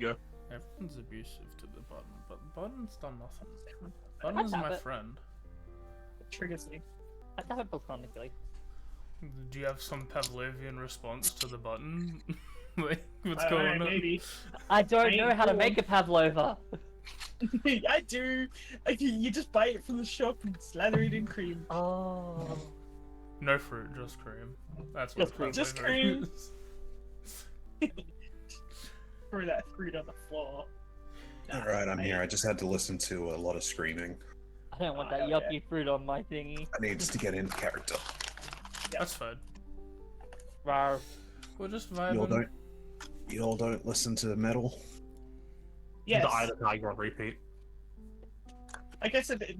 you go. Everyone's abusive to the button, but the button's done nothing. Button's my friend. It triggers me. I tap it platonically. Do you have some Pavlovian response to the button? Like, what's going on? Maybe. I don't know how to make a pavlova. I do. You just buy it from the shop and slather it in cream. Oh. No fruit, just cream. That's what Just cream. Just Pavlova cream. is. Throw that fruit on the floor. Alright, I'm here. I just had to listen to a lot of screaming. I don't want that Oh, yucky fruit on my thingy. I need to get into character. That's fine. Rawr. We'll just You all don't listen to metal? Yes. The Eye of the Tiger on repeat. I guess it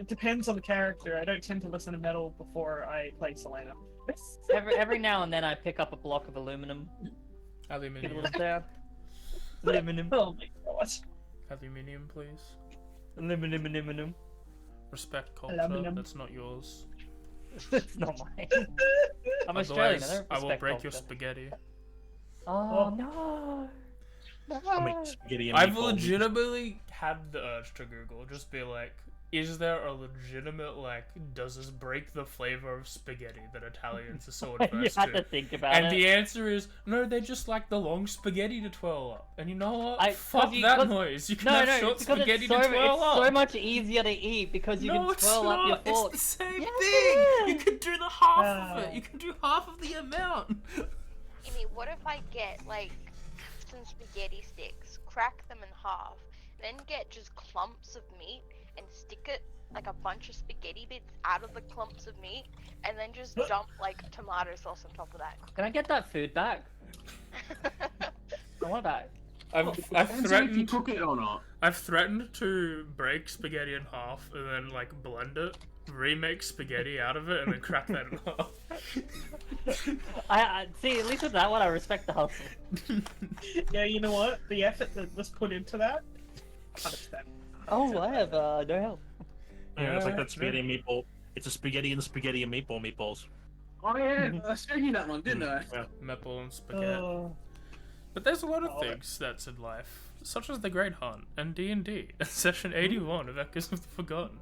depends on the character. I don't tend to listen to metal before I play Selena. Every now and then I pick up a block of aluminum. Give it a Aluminium. little down. Aluminum. Oh my god. Aluminium, please. Aluminum. Respect culture. Aluminum. That's not yours. It's not mine. I'm Australian. Otherwise, I will respect break your culture. spaghetti. Oh no! I make spaghetti and I've meatballs. legitimately had the urge to Google, just be like, is there a legitimate, like, does this break the flavor of spaghetti that Italians are so You adverse had to to? think about And it. the answer is, no, they just like the long spaghetti to twirl up. And you know what? I- Fuck 'cause you- that 'cause- noise. You can No, have no, short it's because spaghetti it's so, to twirl up. so much easier to eat because you No, can it's twirl up your not. fork. It's the same Yes, thing. it You is. can do the half of it. You can do half of the amount. Amy, what if I get like some spaghetti sticks, crack them in half, then get just clumps of meat and stick it like a bunch of spaghetti bits out of the clumps of meat, and then just dump like tomato sauce on top of that? Can I get that food back? I want that. I've Depends on if you threatened. cook it or not. I've threatened to break spaghetti in half and then like blend it, remake spaghetti out of it, and then crack that in half. I see. At least with that one, I respect the hustle. Yeah, you know what? The effort that was put into that, 100%. Oh, I have no help. Yeah, it's like Yeah, that spaghetti and meatball. It's a spaghetti and meatballs. Oh yeah, I showed you that one, didn't I? Maple and spaghetti. Oh, But there's a lot of Oh, things that's in life, such as the Great Hunt and D&D, session 81 of Echoes of the Forgotten.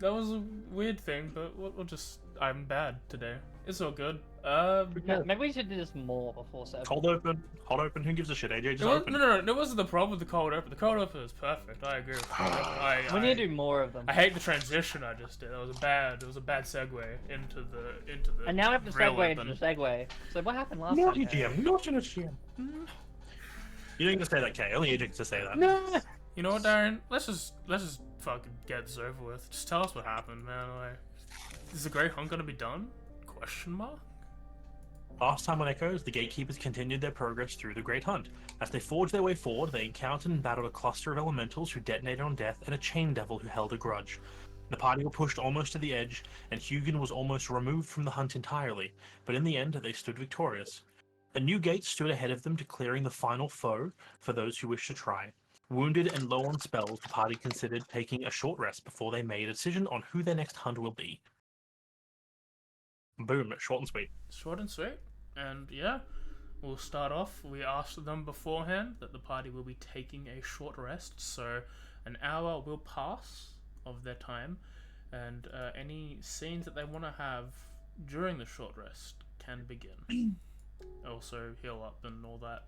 That was a weird thing, but we'll just... I'm bad today. It's all good. Maybe we should do this more before 7. Cold open, hot open. Who gives a shit? AJ just No, open. no, that wasn't the problem with the cold open. The cold open is perfect. I agree with you. We need to do more of them. I hate the transition I just did. That was a bad segue into the. And now we have to real segue weapon. into the segue. So what happened last Naughty time? GM, naughty GM. You didn't get to say that, Kay. Only AJ gets to say that. No. You know what, Darren? Let's just fucking get this over with. Just tell us what happened, man. Like, is the Great Hunt gonna be done? Question mark. Last time on Echoes, the Gatekeepers continued their progress through the Great Hunt. As they forged their way forward, they encountered and battled a cluster of elementals who detonated on death and a chain devil who held a grudge. The party were pushed almost to the edge, and Hugin was almost removed from the hunt entirely, but in the end they stood victorious. A new gate stood ahead of them, declaring the final foe for those who wished to try. Wounded and low on spells, the party considered taking a short rest before they made a decision on who their next hunt will be. Boom, short and sweet. Short and sweet. And yeah, we'll start off. We asked them beforehand that the party will be taking a short rest, so an hour will pass of their time, and any scenes that they want to have during the short rest can begin. Also, heal up and all that,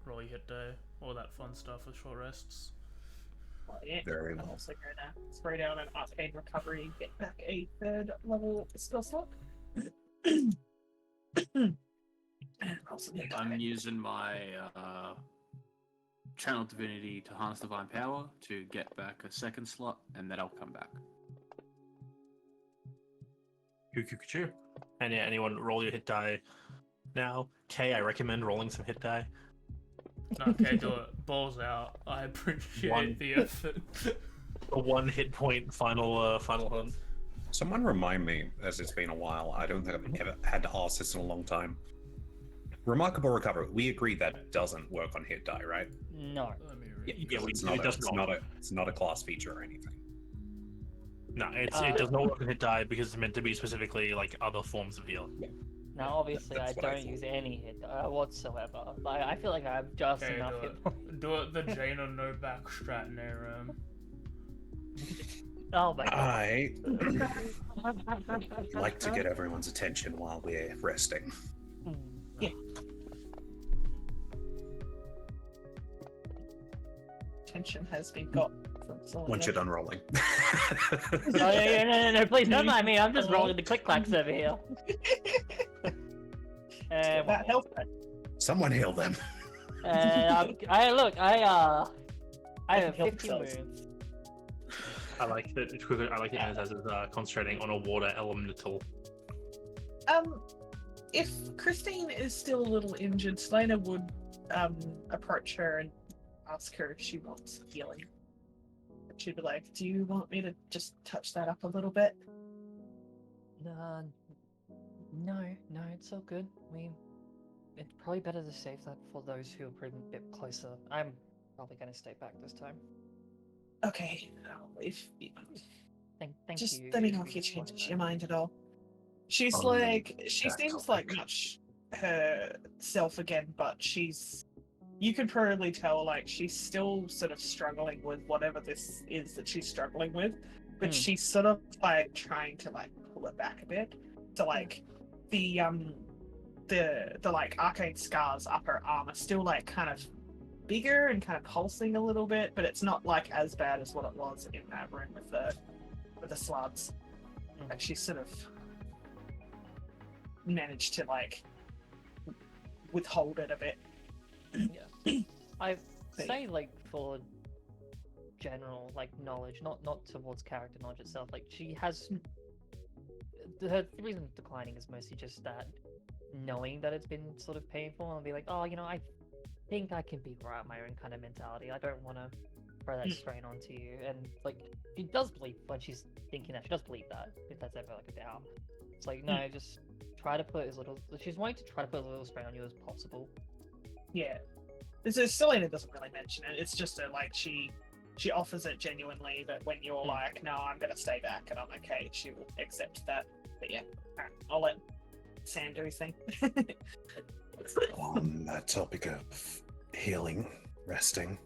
roll your hit die, all that fun stuff with short rests. well, yeah. Very I'm well. also gonna spray down an arcane recovery, get back a 3rd level spell slot. And also get I'm using my channel divinity to harness divine power to get back a 2nd slot, and then I'll come back. Choo. And yeah, anyone roll your hit die now. Kay, I recommend rolling some hit die. Okay, do it. Balls out. I appreciate One. the effort. A 1 hit point final hunt. Someone remind me, as it's been a while. I don't think I've ever had to ask this in a long time. Remarkable recovery. We agree that doesn't work on hit die, right? No. Let me Yeah, read. because we- it's it not. does It's not a class feature or anything. No, it does not work on hit die because it's meant to be specifically like other forms of heal. Now, obviously, I That's what I don't thought. use any hit whatsoever. Like, I feel like I have just Okay, enough do hit. it. Do it the Jaina no back strat, Naram. Oh my god. I like to get everyone's attention while we're resting. Tension has been got from Selena. Once you're done rolling. Oh, yeah, no, please don't mind me. I'm just rolling the click clacks over here. That helped. Someone heal them. I have help 50 themselves. moves. I like that. I like that Inez is concentrating on a water elemental. If Christine is still a little injured, Selena would approach her and ask her if she wants healing. She'd be like, "Do you want me to just touch that up a little bit?" No, it's all good. It's probably better to save that for those who are a bit closer. I'm probably going to stay back this time. Okay. If Thank just you. let me know if you change your mind at all. She's On she that seems like topic. much herself again, but you can probably tell like she's still sort of struggling with whatever this is that she's struggling with, but she's sort of like trying to like pull it back a bit. So like the like arcane scars up her arm are still like kind of bigger and kind of pulsing a little bit, but it's not like as bad as what it was in that room with the slabs. Like she's sort of managed to like withhold it a bit. I say like for general like knowledge, not towards character knowledge itself. Like she has the reason declining is mostly just that knowing that it's been sort of painful and be like, oh, I think I can be right my own kind of mentality. I don't want to throw that strain onto you. And like she does believe when she's thinking that, she does believe that if that's ever like a doubt. It's like no, just try to put as little. She's wanting to try to put as little strain on you as possible. Yeah. Selena doesn't really mention it. It's just like she offers it genuinely, but when you're like, no, I'm gonna stay back and I'm okay, she will accept that. But yeah, alright, I'll let Sam do his thing. On that topic of healing, resting,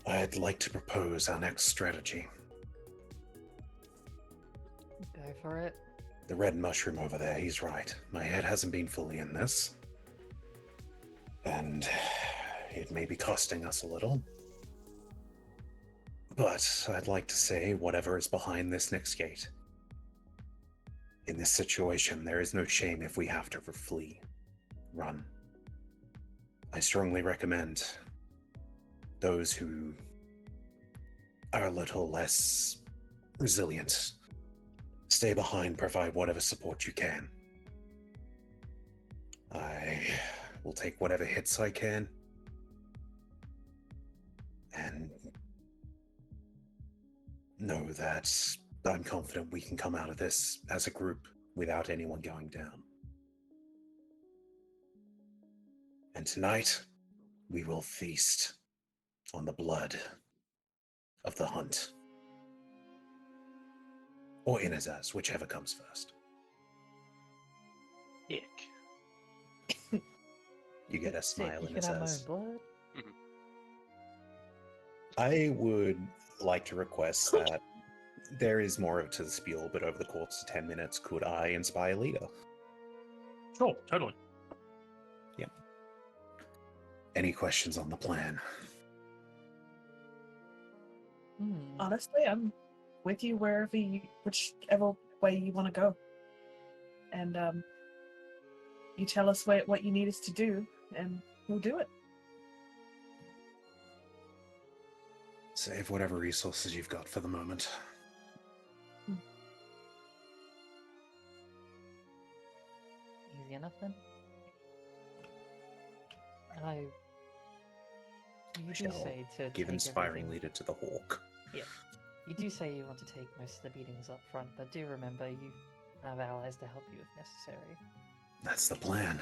I'd like to propose our next strategy. Go for it. The red mushroom over there, he's right. My head hasn't been fully in this. And it may be costing us a little. But I'd like to say whatever is behind this next gate. In this situation, there is no shame if we have to flee. Run. I strongly recommend those who are a little less resilient stay behind, provide whatever support you can. I will take whatever hits I can, and know that I'm confident we can come out of this as a group without anyone going down. And tonight, we will feast on the blood of the hunt. Or Inazaz, whichever comes first. Ick. You get a smile, You can have my own Inazaz. blood. I would like to request that there is more to the spiel, but over the course of 10 minutes, could I inspire leader? Sure, totally. Any questions on the plan? Honestly, I'm with you whichever way you want to go. And you tell us what you need us to do, and we'll do it. Save whatever resources you've got for the moment. Easy enough then. You do Shall say to give take inspiring everything- leader to the hawk. You do say you want to take most of the beatings up front, but do remember you have allies to help you if necessary. That's the plan.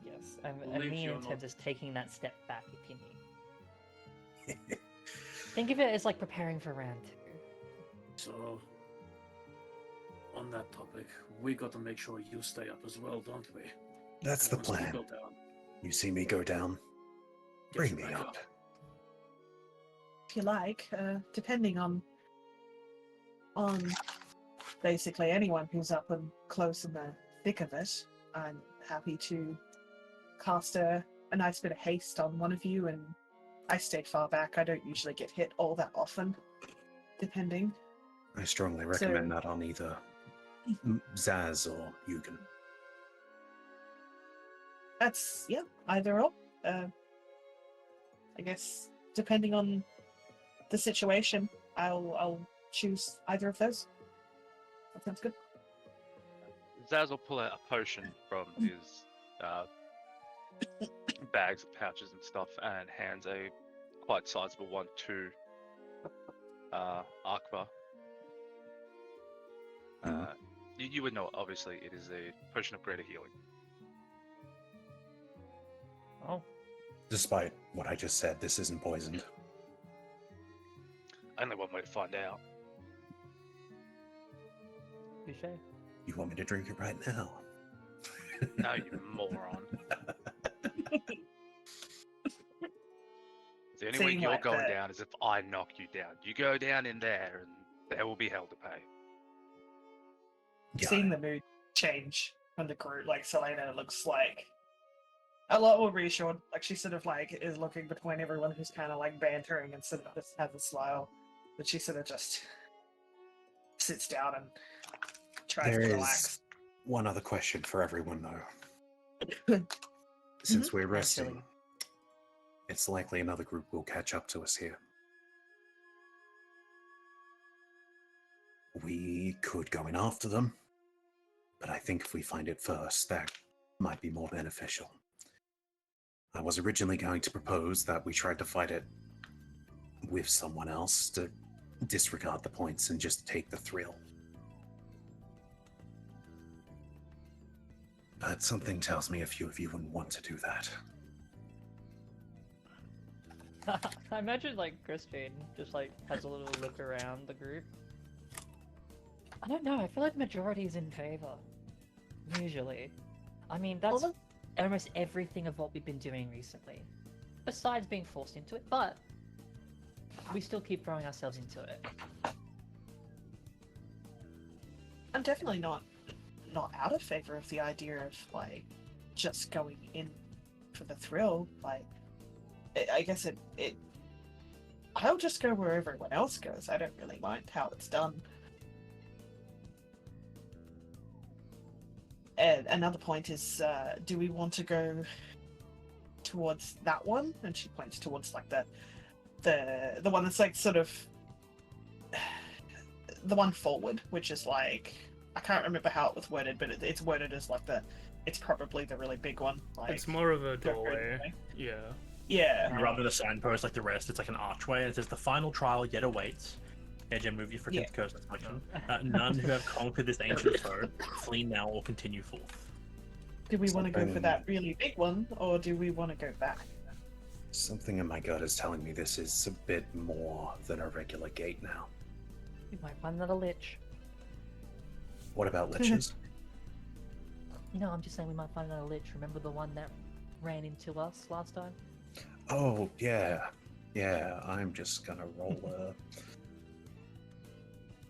Yes, Believe me you're and Ted not- just taking that step back if you need. Think of it as like preparing for round 2. So, On that topic, we got to make sure you stay up as well, don't we? That's the Once we plan. go down, You see me go down, get bring you me back up. If you like, depending on basically anyone who's up and close in the thick of it, I'm happy to cast a nice bit of haste on one of you, and I stay far back. I don't usually get hit all that often, depending. I strongly recommend that on either Zaz or Yugen. That's, yeah, either or. I guess, depending on the situation, I'll choose either of those. That sounds good. Zaz will pull out a potion from his bags and pouches and stuff and hands a quite sizable one to Aqua. You would know, obviously, it is a potion of greater healing. Oh, Despite what I just said, this isn't poisoned. Only one way to find out. touche. You want me to drink it right now? No, you moron. The only way Seeing you're like going that- down is if I knock you down. You go down in there and there will be hell to pay. Yeah, Seeing the mood change from the group, like Selena looks like a lot more reassured. Like she sort of like is looking between everyone who's kind of like bantering and sort of just has a smile, but she sort of just sits down and tries there to is relax. one other question for everyone, though. Since we're resting, Actually. it's likely another group will catch up to us here. We could go in after them, but I think if we find it first, that might be more beneficial. I was originally going to propose that we tried to fight it with someone else to disregard the points and just take the thrill. But something tells me a few of you wouldn't want to do that. I imagine like Christine just like has a little look around the group. I don't know. I feel like majority is in favor. Usually, I mean that's almost everything of what we've been doing recently, besides being forced into it. But we still keep throwing ourselves into it. I'm definitely not out of favor of the idea of like just going in for the thrill. Like, I guess it I'll just go where everyone else goes. I don't really mind how it's done. And another point is, do we want to go towards that one? And she points towards like the one that's like sort of the one forward, which is like, I can't remember how it was worded, but it's worded as like it's probably the really big one. Like, It's more of a go doorway. anyway. Yeah. Yeah. Rather than a signpost like the rest, it's like an archway, and it says the final trial yet awaits. AJ, move your freaking Yeah. cursor selection. None who have conquered this ancient foe flee now or continue forth. Do we want to go for Something- that really big one, or do we want to go back? Something in my gut is telling me this is a bit more than a regular gate now. We might find another lich. What about liches? You know, I'm just saying we might find another lich. Remember the one that ran into us last time? Oh, yeah. Yeah, I'm just gonna roll a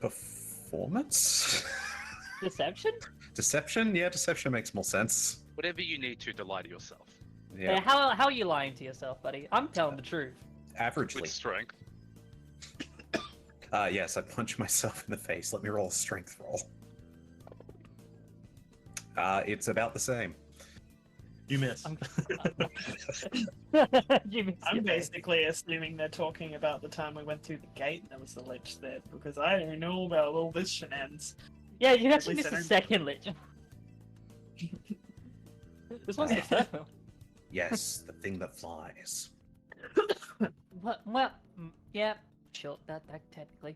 performance? Deception? Deception? Yeah, deception makes more sense. Whatever you need to lie to yourself. Yeah. How are you lying to yourself, buddy? I'm telling the truth. Averagely. With strength. Yes, I punch myself in the face. Let me roll a strength roll. It's about the same. You miss. I'm basically assuming they're talking about the time we went through the gate and there was the lich there, because I don't know about all this shenanigans. Yeah, you actually least missed I the don't- second lich. This one's the third one. Yes, the thing that flies. Well, yeah, sure, that technically.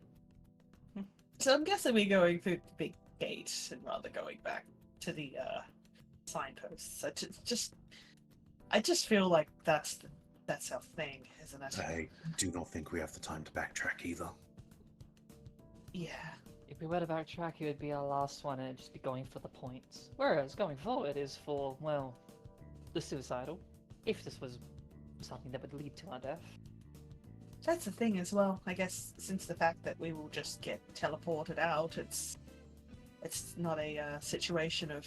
So I'm guessing we're going through the big gate and rather going back to the signposts. I just feel like that's our thing, isn't it? I do not think we have the time to backtrack either. Yeah. If we were to backtrack, it would be our last one and it'd just be going for the points. Whereas going forward is for, well, the suicidal. If this was something that would lead to our death. That's the thing as well. I guess since the fact that we will just get teleported out, it's not a situation of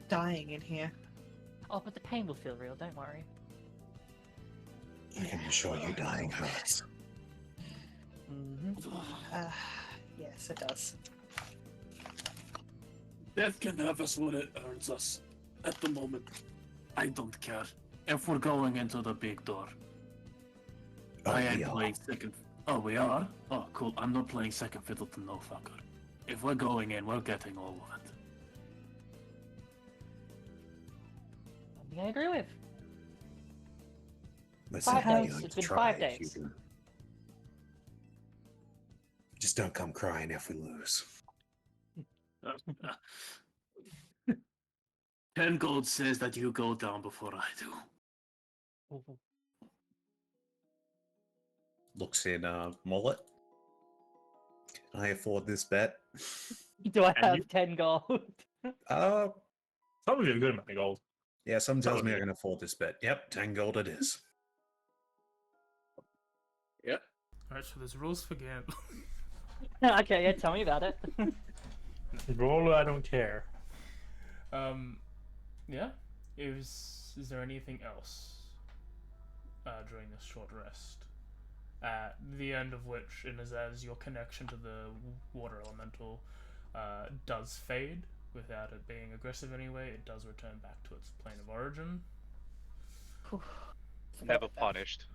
dying in here. Oh, but the pain will feel real, don't worry. I can assure you dying hurts. Mm-hmm. Yes, it does. Death can have us when it earns us. At the moment, I don't care. If we're going into the big door, Oh, I ain't we are. playing second. Oh, we are? Oh, cool. I'm not playing second fiddle to no fucker. If we're going in, we're getting all of it. Something I agree with. Listen, 5 you days. like It's to been try 5 if you days. can. Just don't come crying if we lose. 10 gold says that you go down before I do. Ooh. Looks in Mullet. Can I afford this bet? Do I And have you- 10 gold? Some of you have a good amount of gold. Yeah, some tells me I Totally. can afford this bet. Yep, 10 gold it is. Alright, so there's rules for gamble. Okay, yeah, tell me about it. Roll, I don't care. Yeah. Is there anything else during this short rest? At the end of which, and as your connection to the water elemental does fade without it being aggressive anyway, it does return back to its plane of origin. Never punished.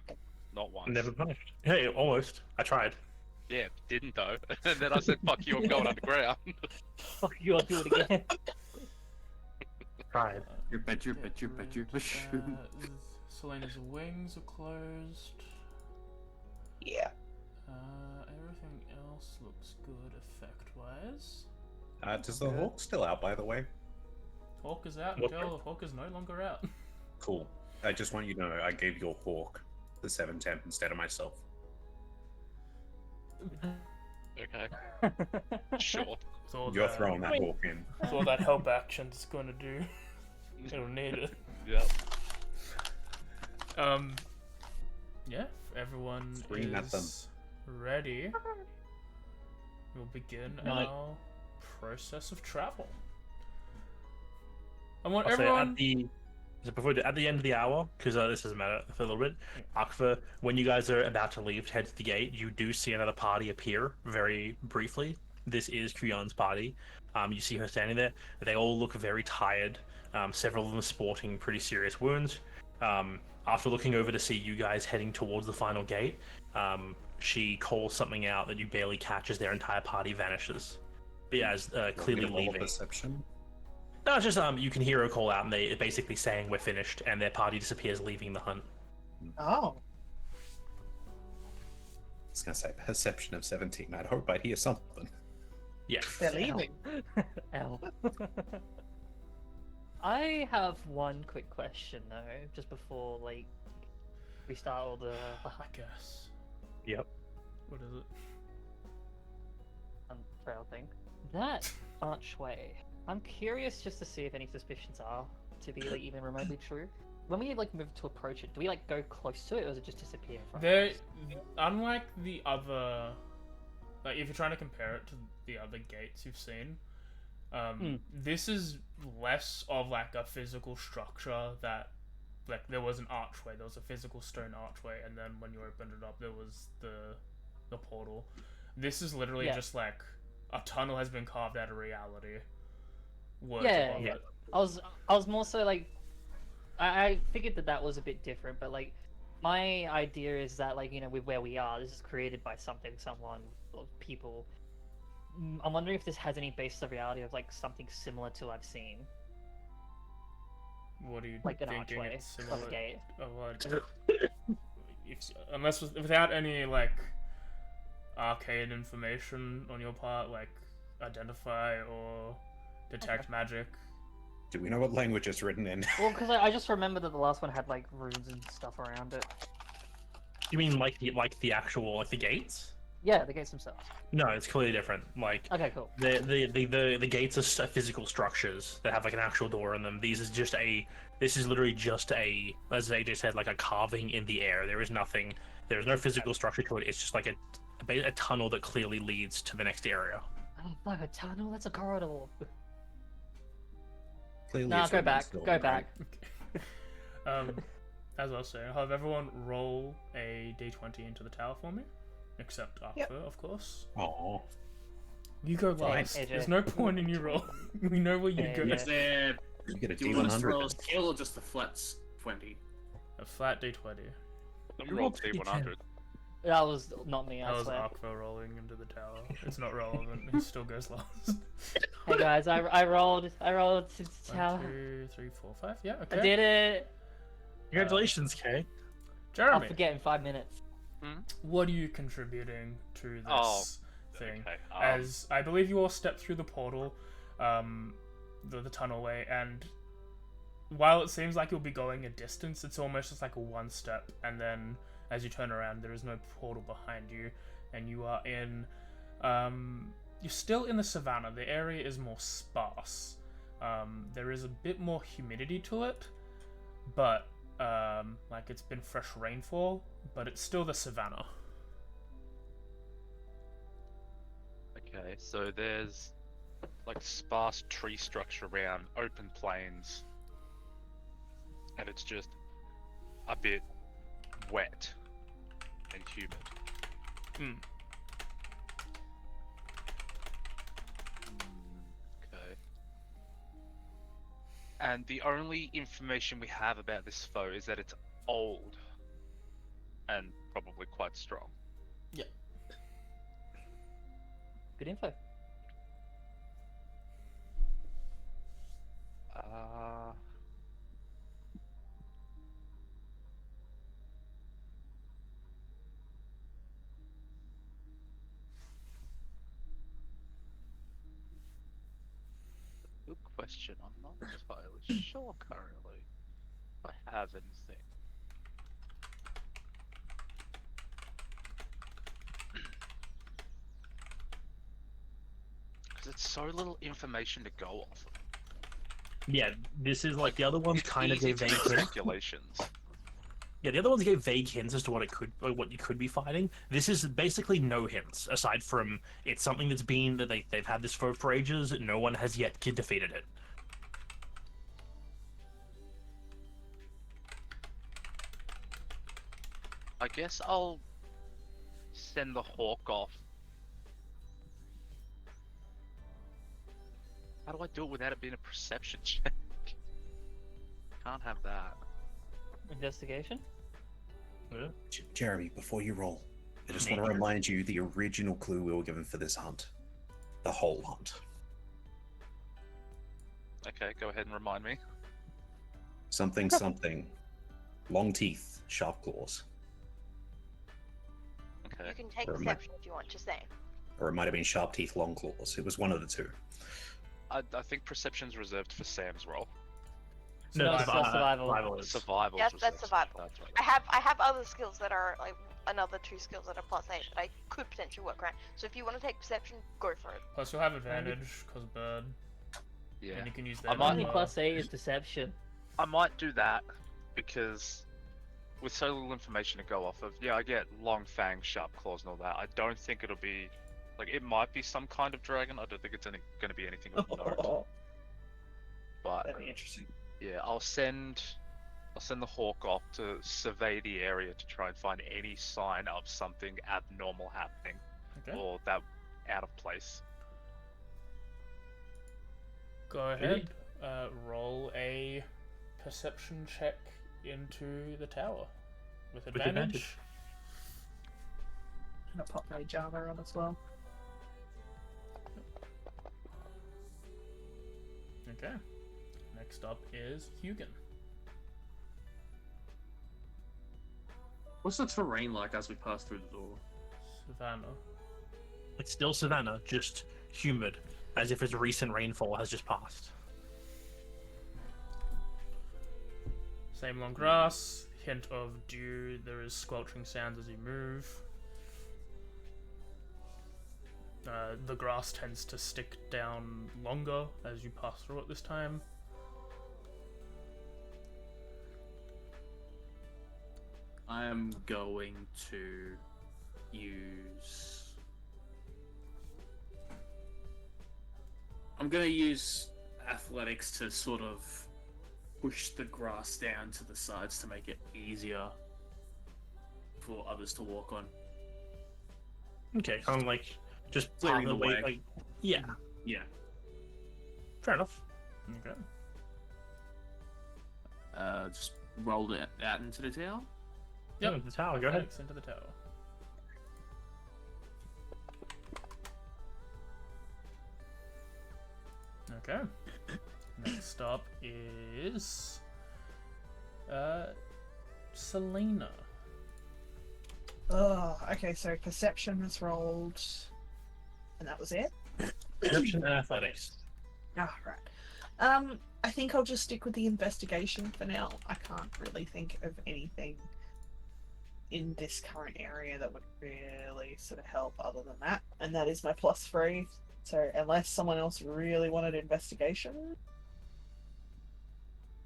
Not once. Never punished. Hey, almost. I tried. Yeah, didn't though. And then I said, fuck you, I'm going underground. Fuck you, I'll do it again. Tried. Your bet, your bet, your bet, your bet. Selena's wings are closed. Yeah. Everything else looks good effect-wise. Does the Hawk still out, by the way? Hawk is out What? until Hawk is no longer out. Cool. I just want you to know I gave your Hawk the 7 temp instead of myself. Okay, sure. That's all You're that- throwing that Hawk in. That's all that help action's going to do. It'll need it. Yep. Yeah, if everyone Scream at them. is ready, we'll begin Right. our process of travel. I want I'll say everyone. at the at the end of the hour, because this doesn't matter for a little bit. Akfa, when you guys are about to leave to head to the gate, you do see another party appear very briefly. This is Kuyon's party. You see her standing there. They all look very tired. Several of them sporting pretty serious wounds. After looking over to see you guys heading towards the final gate, she calls something out that you barely catch as their entire party vanishes. But yeah, as clearly Get a level leaving. perception. No, it's just you can hear her call out, and they basically saying we're finished, and their party disappears, leaving the hunt. Oh. I was gonna say perception of 17. I'd hope I'd hear something. Yeah. They're leaving. L. I have one quick question though, just before like we start all the I guess. Yep. What is it? trail thing. That archway. I'm curious just to see if any suspicions are to be like even remotely true. When we like move to approach it, do we like go close to it, or does it just disappear from There, us? unlike the other, like if you're trying to compare it to the other gates you've seen, this is less of like a physical structure that, like there was an archway, there was a physical stone archway, and then when you opened it up, there was the portal. This is literally Yeah. just like a tunnel has been carved out of reality. Words Yeah, above yeah. it. I was more so like, I figured that was a bit different, but like, my idea is that like, you know, with where we are, this is created by something, someone, or people. I'm wondering if this has any basis of reality of like something similar to I've seen, What are you like an thinking? archway It's of similar. a gate. Unless without any like arcane information on your part, like identify or detect magic. Do we know what language it's written in? Well, because I just remember that the last one had like runes and stuff around it. You mean like the actual like the gates? Yeah, the gates themselves. No, it's completely different. Like Okay, cool. the gates are physical structures that have like an actual door in them. This is literally just a, as AJ said, like a carving in the air. There is nothing. There is no physical structure to it. It's just like a tunnel that clearly leads to the next area. Oh, fuck, a tunnel? That's a corridor. Clearly, Nah, it's go remnants back. building, Go right? back. As I was saying, I'll have everyone roll a d20 into the tower for me, except Arthur, of course. Oh, You go Fine, last. AJ. There's no point in you roll. We know where you Yeah, go. yeah. Is there? you get a Do you want us to D100. roll a skill or just a flat 20? A flat d20. Let me You roll rolled T100. That was not me, I That was swear. Aqua rolling into the tower. It's not relevant. He still goes last. Hey guys, I rolled to the 1, tower. 2, 3, 4, 5. Yeah, okay. I did it. Congratulations, Kay. I'll Jeremy, forget in 5 minutes. what are you contributing to this Oh, thing? Okay. As I believe you all step through the portal, the tunnelway, and while it seems like you'll be going a distance, it's almost just like a one step, and then as you turn around, there is no portal behind you, and you are in. You're still in the savannah. The area is more sparse. There is a bit more humidity to it, but like it's been fresh rainfall, but it's still the savannah. Okay, so there's like sparse tree structure around, open plains, and it's just a bit wet and humid. Okay. And the only information we have about this foe is that it's old and probably quite strong. Good info. Uh, Good question. I'm not entirely sure currently if I have anything. Because it's so little information to go off of. Yeah, this is like the other ones It's kind of easy gave to vague make hints. speculations. Yeah, the other ones gave vague hints as to what what you could be fighting. This is basically no hints aside from it's something that's been that they've had this for ages. No one has yet defeated it. I guess I'll send the hawk off. How do I do it without it being a perception check? Can't have that. Investigation? Jeremy, before you roll, I just want to remind you the original clue we were given for this hunt. The whole hunt. Okay, go ahead and remind me. Something, something. Long teeth, sharp claws. Okay. You can take Or deception if you want to say. Or it might have been sharp teeth, long claws. It was one of the two. I think perception's reserved for Sam's role. No, Survival. Survival. Yes, that's survival. That's right. I have other skills that are like another 2 skills that are +8 that I could potentially work around. So if you want to take perception, go for it. Plus, you'll have advantage because bird, Yeah. and you can use I that. might- as Only well. +8 is deception. I might do that because with so little information to go off of, yeah, I get long fangs, sharp claws, and all that. I don't think it'll be like it might be some kind of dragon. I don't think it's going to be anything of note. But That'd be interesting. yeah, I'll send the hawk off to survey the area to try and find any sign of something abnormal happening Okay. or that out of place. Go ahead. Roll a perception check into the tower with advantage. advantage. And I'll pop my Java on as well. Okay. Next up is Hugin. What's the terrain like as we pass through the door? Savannah. It's still savannah, just humid, as if its recent rainfall has just passed. Same long grass, hint of dew, there is squelching sounds as you move. The grass tends to stick down longer as you pass through it this time. I am going to use. I'm going to use athletics to sort of push the grass down to the sides to make it easier for others to walk on. Okay, kind of like just Clearing part of the way. Like, yeah, Yeah. fair enough. Okay. Just rolled it out into the tower. Yeah, the tower. Go ahead. Athletics into the tower. Okay. Next up is Selena. Okay, so perception was rolled, and that was it. Perception and athletics. Ah, right. I think I'll just stick with the investigation for now. I can't really think of anything in this current area that would really sort of help other than that, and that is my +3. So unless someone else really wanted investigation,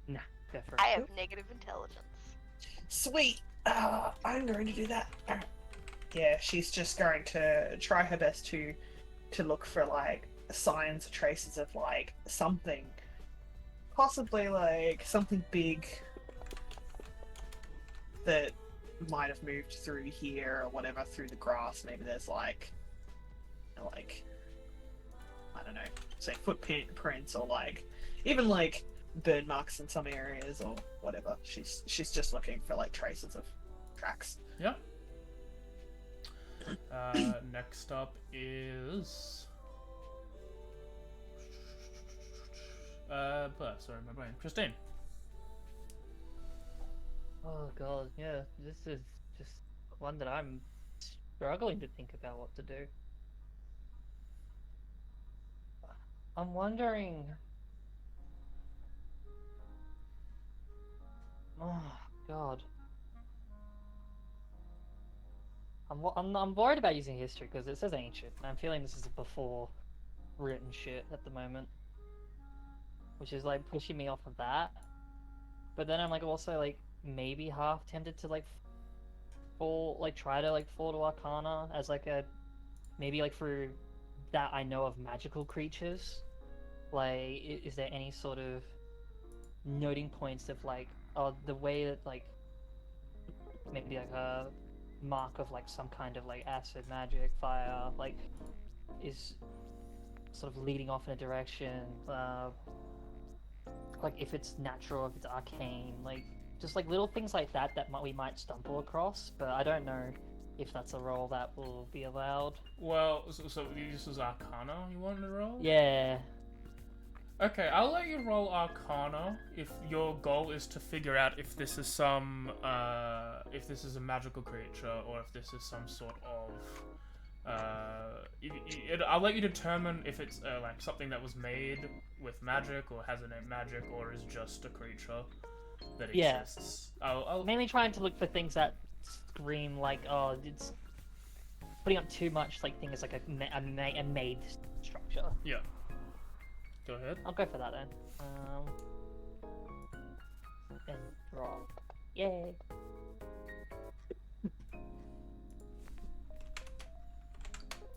Nah, go for it. I have negative intelligence. sweet. I'm going to do that. Yeah, she's just going to try her best to look for like signs or traces of like something, possibly like something big that might have moved through here or whatever, through the grass. Maybe there's like I don't know, say footprints or like even like burn marks in some areas or whatever. She's just looking for like traces of tracks. Yeah. Next up is sorry, my brain. Christine. Oh god, yeah, this is just one that I'm struggling to think about what to do. I'm wondering. Oh god. I'm worried about using history because it says ancient, and I'm feeling this is before written shit at the moment, which is like pushing me off of that. But then I'm like also like maybe half tempted to like try to fall to Arcana as like a maybe like for that I know of magical creatures. Like, is there any sort of noting points of like the way that like maybe like a mark of like some kind of like acid, magic, fire, like is sort of leading off in a direction, like if it's natural, if it's arcane, like just like little things like that we might stumble across, but I don't know if that's a roll that will be allowed. Well, so this is Arcana you wanted to roll? Yeah. Okay, I'll let you roll Arcana if your goal is to figure out if this is some, if this is a magical creature or if this is some sort of, I'll let you determine if it's like something that was made with magic or has innate magic or is just a creature that exists. I'll mainly trying to look for things that scream like, oh, it's putting up too much like things like a made structure. Yeah. Go ahead. I'll go for that then. And draw. Yay.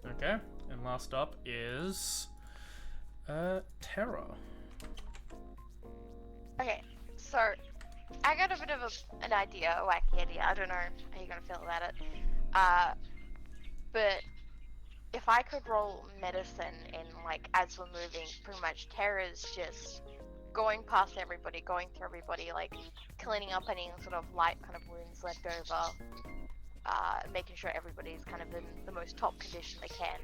Okay, and last up is Terra. Okay, so I got a bit of an idea, a wacky idea. I don't know how you're gonna feel about it. But if I could roll medicine and like as we're moving, pretty much Terra's just going past everybody, going through everybody, like cleaning up any sort of light kind of wounds left over, making sure everybody's kind of in the most top condition they can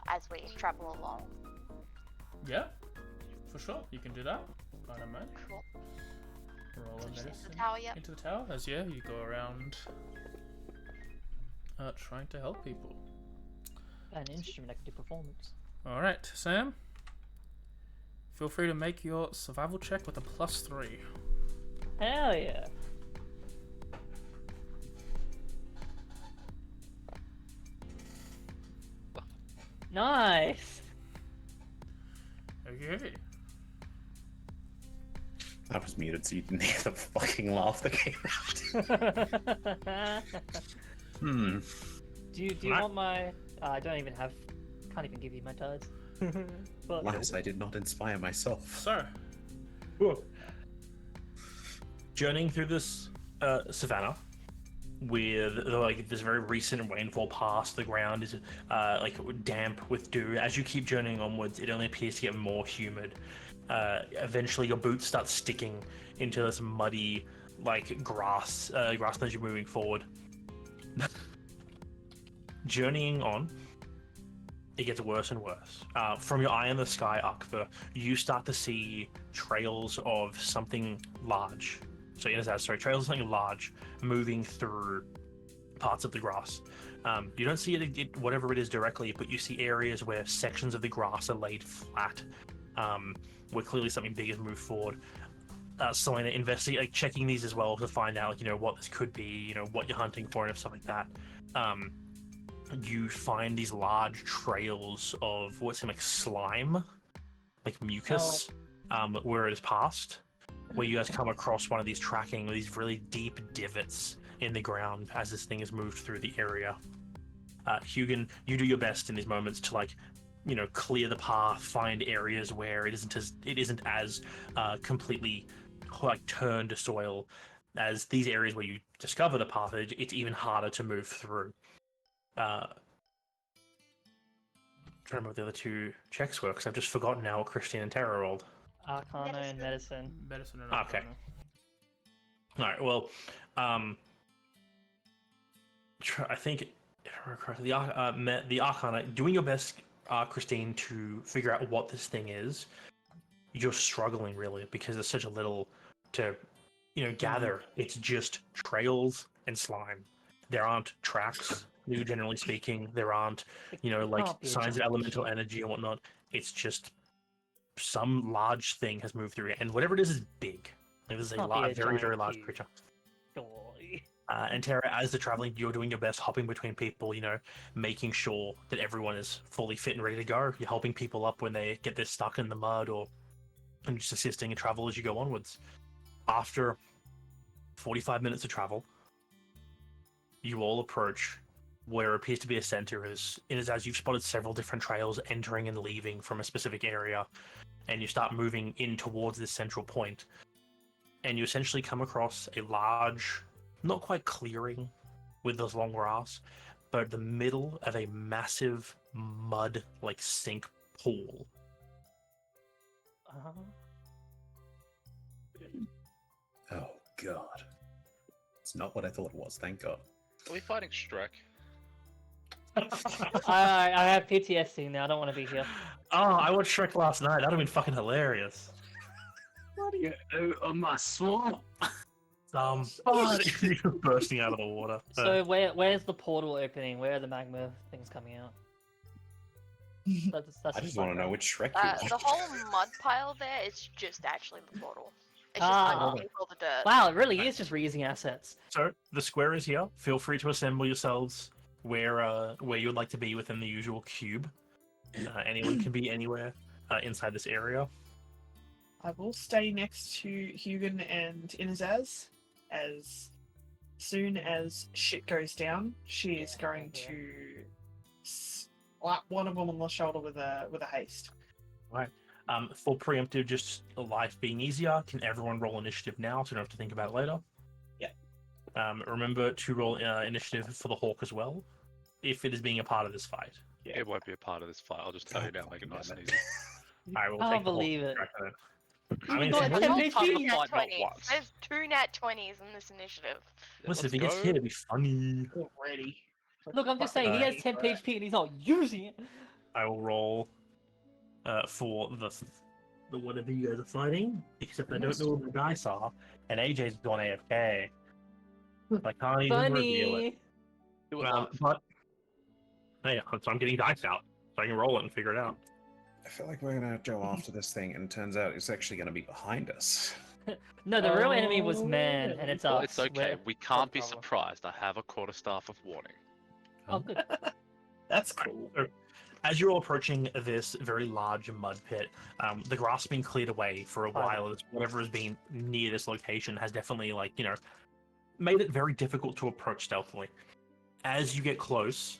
as we travel along. Yeah, for sure. You can do that. I don't mind. Cool. Roll a Into medicine the tower, yep. into the tower. As you go around, trying to help people. An instrument that can do performance. All right, Sam. Feel free to make your survival check with a +3. Hell yeah. Nice. Okay. I was muted, so you didn't hear the fucking laugh that came out. Hmm. Do you want my? I don't even have. Can't even give you my tides. But Alas, I did not inspire myself. So, Cool. Journeying through this savannah with like this very recent rainfall past, the ground is like damp with dew. As you keep journeying onwards, it only appears to get more humid. Eventually, your boots start sticking into this muddy, like grassland as you're moving forward. Journeying on, it gets worse and worse. From your eye in the sky, Akva, you start to see trails of something large. So, trails of something large moving through parts of the grass. You don't see it, whatever it is directly, but you see areas where sections of the grass are laid flat, where clearly something big has moved forward. Selena investigate, like checking these as well to find out, what this could be, what you're hunting for and stuff like that. You find these large trails of what seem like slime, like mucus, where it is passed, where you guys come across one of these these really deep divots in the ground as this thing has moved through the area. Hugin, you do your best in these moments to clear the path, find areas where it isn't as completely turned to soil as these areas where you discover the path. It's even harder to move through. Trying to remember what the other two checks were, because I've just forgotten now what Christine and Tara rolled. Arcana and medicine. medicine and Okay. Arcana. Alright, well, I think, if I remember correctly, the Arcana, doing your best, Christine, to figure out what this thing is, you're struggling, really, because there's such a little to, gather. It's just trails and slime. There aren't tracks. Generally speaking, there aren't, can't be a signs of giant elemental ship. energy and whatnot. It's just some large thing has moved through it, and whatever it is big. Like, this is Can't be a very, very giant large cube. creature. Surely. And Tara, as they're traveling, you're doing your best, hopping between people, making sure that everyone is fully fit and ready to go. You're helping people up when they get this stuck in the mud, and just assisting in travel as you go onwards. After 45 minutes of travel, you all approach where appears to be a center. As you've spotted several different trails entering and leaving from a specific area, and you start moving in towards this central point, and you essentially come across a large, not quite clearing with this long grass, but the middle of a massive mud sink pool. Oh god. It's not what I thought it was, thank god. Are we fighting Shrek? I have PTSD now. I don't want to be here. Oh, I watched Shrek last night. That'd have been fucking hilarious. How do you out of my swamp? You're bursting out of the water. So where's the portal opening? Where are the magma things coming out? That's I just want to know which Shrek you The watched. whole mud pile there is just actually the portal. It's just Ah. underneath all the dirt. Wow, it really is just reusing assets. So the square is here. Feel free to assemble yourselves where you would like to be within the usual cube. Anyone can be anywhere inside this area. I will stay next to Hugin and Inazaz. As soon as shit goes down, she is going to slap one of them on the shoulder with a haste. For preemptive, just life being easier, can everyone roll initiative now so you don't have to think about it later? Yeah. Remember to roll initiative for the Hawk as well, if it is being a part of this fight. It won't be a part of this fight. I'll just tell you now, make it nice and easy. I will I take don't the Hawk believe it. track then. You I mean, got if a he- 10 There's HP. two nat Fight not 20s. once. There's 2 nat 20s in this initiative. listen, if Let's he gets go. hit, it'd be funny. Already. Look, I'm just saying, he has 10 HP and he's not using it. I will roll for the whatever you guys are fighting, except I don't know what the dice are, and AJ's gone AFK. I can't even reveal it. Funny. Do it Well, live. but hey, so I'm getting dice out, so I can roll it and figure it out. I feel like we're gonna go after this thing, and turns out it's actually gonna be behind us. No, the real enemy was man, and it's Well, us. it's okay. We're- We can't be problem. surprised. I have a quarterstaff of warning. Oh, good. That's cool. So, As you're all approaching this very large mud pit, the grass has been cleared away for a while. Whatever has been near this location has definitely, made it very difficult to approach stealthily. As you get close,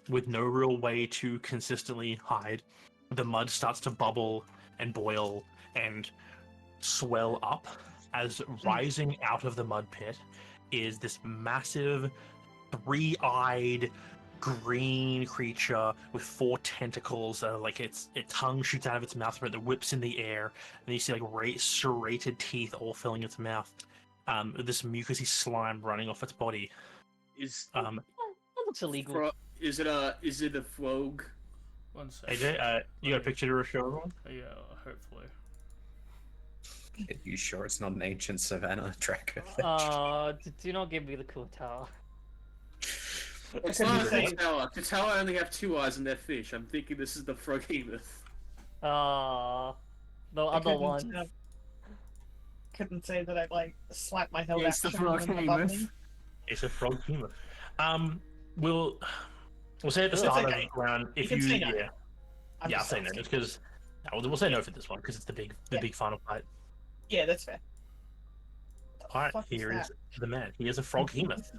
with no real way to consistently hide, the mud starts to bubble and boil and swell up as rising out of the mud pit is this massive, three-eyed, green creature with 4 tentacles. Its tongue shoots out of its mouth, but it whips in the air, and you see serrated teeth all filling its mouth. This mucousy slime running off its body. That looks illegal. Is it a frog? One second. AJ, you got a picture to show everyone? Yeah, hopefully. Are you sure it's not an ancient savannah tracker? Do not give me the cool tower. It's not a Tower. The Tower only have 2 eyes in their fish. I'm thinking this is the froghemoth. The other one. Couldn't say that I slapped my hell It's the froghemoth. It's a frog humor. We'll say at the start of the round if You can say you no. yeah, I'll say no just because we'll say no for this one because it's the big final fight. Yeah, that's fair. All right, here is the man. He is a frog hemoth.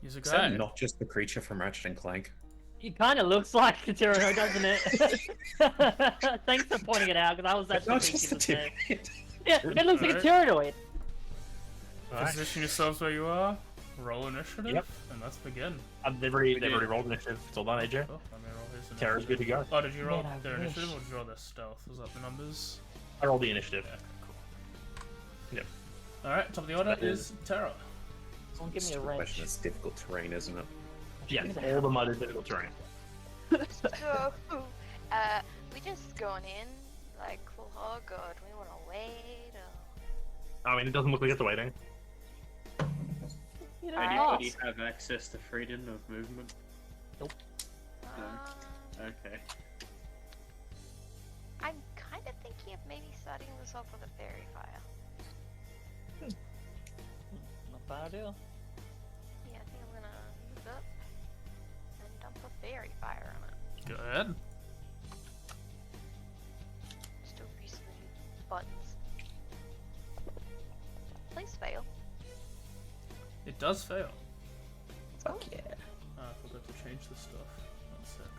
He's a Is that guy. not just the creature from Ratchet and Clank? He kind of looks like Katerino, doesn't it? Thanks for pointing it out, because I was actually Not thinking just the the same. tip. Yeah, it looks like a Alright. Tyrannoid. All right. Position yourselves where you are. Roll initiative, Yep. and let's begin. They've already rolled initiative. It's all done, AJ. Oh, let me roll his initiative. Tara's good to go. Oh, did you roll Man, I their wish. initiative or did you roll their stealth? Was that the numbers? I rolled the initiative. Yeah, cool. Yep. Alright, top of the order That is Tara. Someone give me It's a the wrench. question. It's difficult terrain, isn't it? Yeah, all the mud is difficult terrain. So, we just going in like full hog, or do we want to wait? Or... I mean, it doesn't look like it's waiting. You don't Anybody ask. have access to freedom of movement? Um, Okay. I'm kind of thinking of maybe starting this off with a fairy fire. Not bad idea. Yeah, I think I'm gonna move up and dump a fairy fire on it. Go ahead. Still recently buttons. Please fail. It does fail. Fuck yeah. I forgot to change the stuff. 1 second.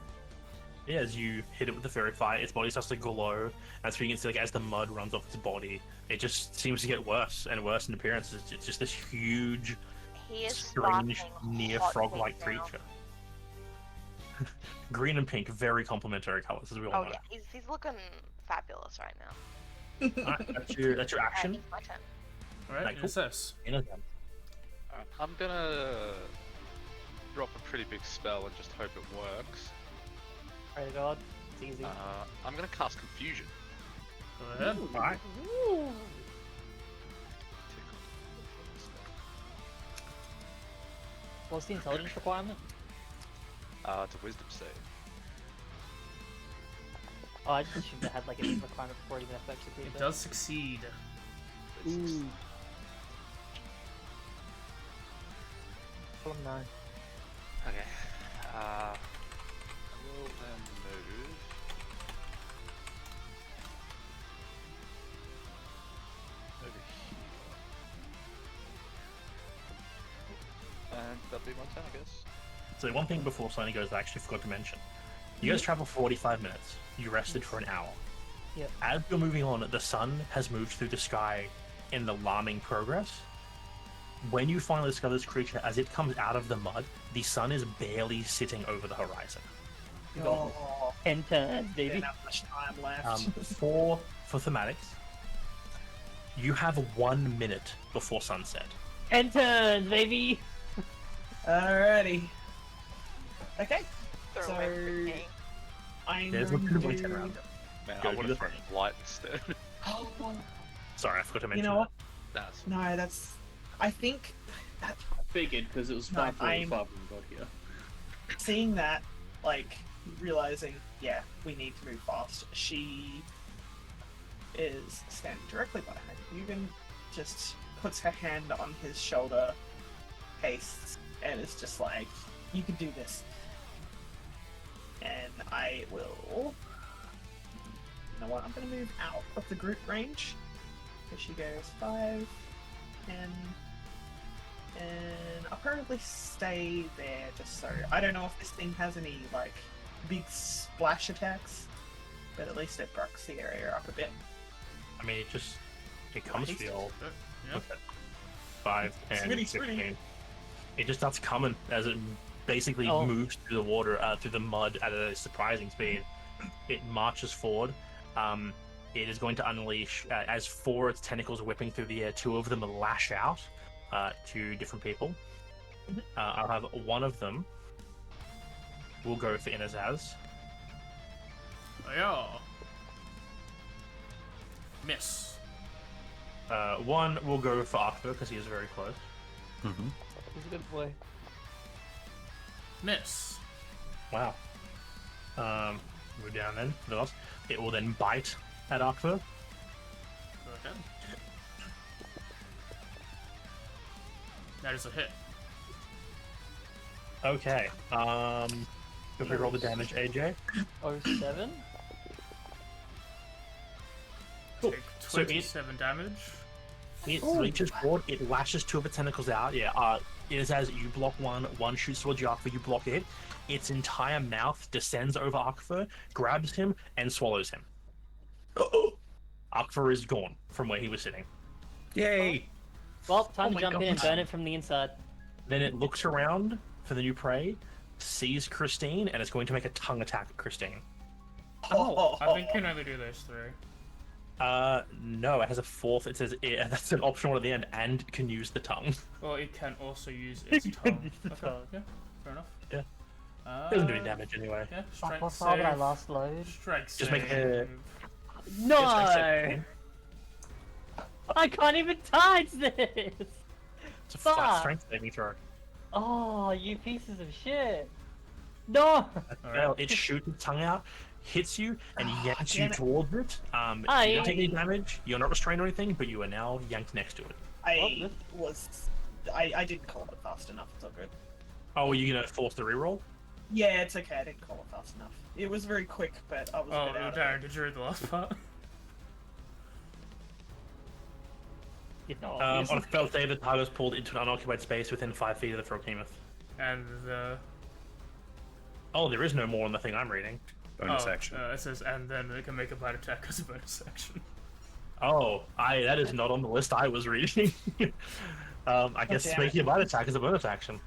Yeah, as you hit it with the fairy fire, its body starts to glow. And so you can see, as the mud runs off its body, it just seems to get worse and worse in appearance. It's just this huge, He is strange, sparkling near hot frog-like pink now. creature. Green and pink, very complementary colors, as we all Oh know. yeah, he's looking fabulous right now. Alright, that's your Alright, action. it's my turn. Alright, Right, cool. assess. Alright. I'm gonna drop a pretty big spell and just hope it works. Pray to God. It's easy. I'm gonna cast Confusion. Go ahead. Alright. Ooh. What's the intelligence requirement? It's a Wisdom save. Oh, I just assumed it had like a requirement before it even executed. It does succeed. Ooh. Oh no. Okay. I will then move. Over here. And that'll be my turn, I guess. So one thing before Sony goes, I actually forgot to mention. You guys traveled for 45 minutes. You rested for an hour. Yep. As you're moving on, the sun has moved through the sky in alarming progress. When you finally discover this creature, as it comes out of the mud, the sun is barely sitting over the horizon. Oh, 10 turns, baby. didn't have much time left. For thematics, you have 1 minute before sunset. 10 turns, baby. Alrighty. Okay. Throw So- everything. I'm There's a going bit of a to... turnaround. Man, Go I do would the have thrown thing. light instead. Oh, Sorry, I forgot to mention you know what? That's No, that's... I think I figured because it was No, 5:45 when we got here. seeing that, like, realizing, yeah, we need to move fast, she is standing directly behind Eugen, just puts her hand on his shoulder, hastes, and is just like, you can do this. and I will. You know what? I'm going to move out of the group range. So she goes 5, 10, and I'll probably stay there just so. I don't know if this thing has any like big splash attacks, but at least it bucks the area up a bit. I mean, it comes for you all. Yep. Okay. 5, 10, really 16. pretty. It just starts coming as it basically moves through the water, through the mud at a surprising speed. It marches forward. It is going to unleash, as 4 its tentacles are whipping through the air, 2 of them lash out to different people. I'll have one of them will go for Inazaz. Yeah. Miss. One will go for Akbar because he is very close. Mm-hmm. He's a good boy. Miss. Wow. Move down then. For the last. It will then bite at Akbar. Okay. That is a hit. Okay. If we roll the damage, AJ. 07? Cool. Take So it- 27 damage. It reaches forward, it lashes 2 of its tentacles out. Yeah, it is as you block one shoots towards you, Akbar, you block it. Its entire mouth descends over Akbar, grabs him, and swallows him. Akbar is gone from where he was sitting. Yay! Well, time Oh to my jump in and God. burn it from the inside. Then it looks around for the new prey, sees Christine, and it's going to make a tongue attack at Christine. I think you can only do those 3. No, it has a 4th. It says that's an optional one at the end, and can use the tongue. Or it can also use its tongue. use the Okay, tongue. yeah, fair enough. Yeah. It doesn't do any damage anyway. Yeah, Fuck strength off, how would I save. last load? Strength Just save. make a- No! Yes, I said- I can't even touch this! It's a flat Fuck. strength saving throw. Oh, you pieces of shit! No! Well, it shoots its tongue out, hits you, and yanks you damn it. towards it. You don't take any damage. You're not restrained or anything, but you are now yanked next to it. I didn't call it fast enough. It's all good. Oh, are you gonna force the reroll? Yeah, it's okay. I didn't call it fast enough. It was very quick, but I was a Oh, bit out of Darren, it. did you read the last part? You know, On obviously. a failed save, the target is pulled into an unoccupied space within 5 feet of the Froghemoth. And the Oh, there is no more on the thing I'm reading. Bonus action. it says, and then it can make a bite attack as a bonus action. Oh, that is not on the list I was reading. I guess damn making a bite attack is a bonus action.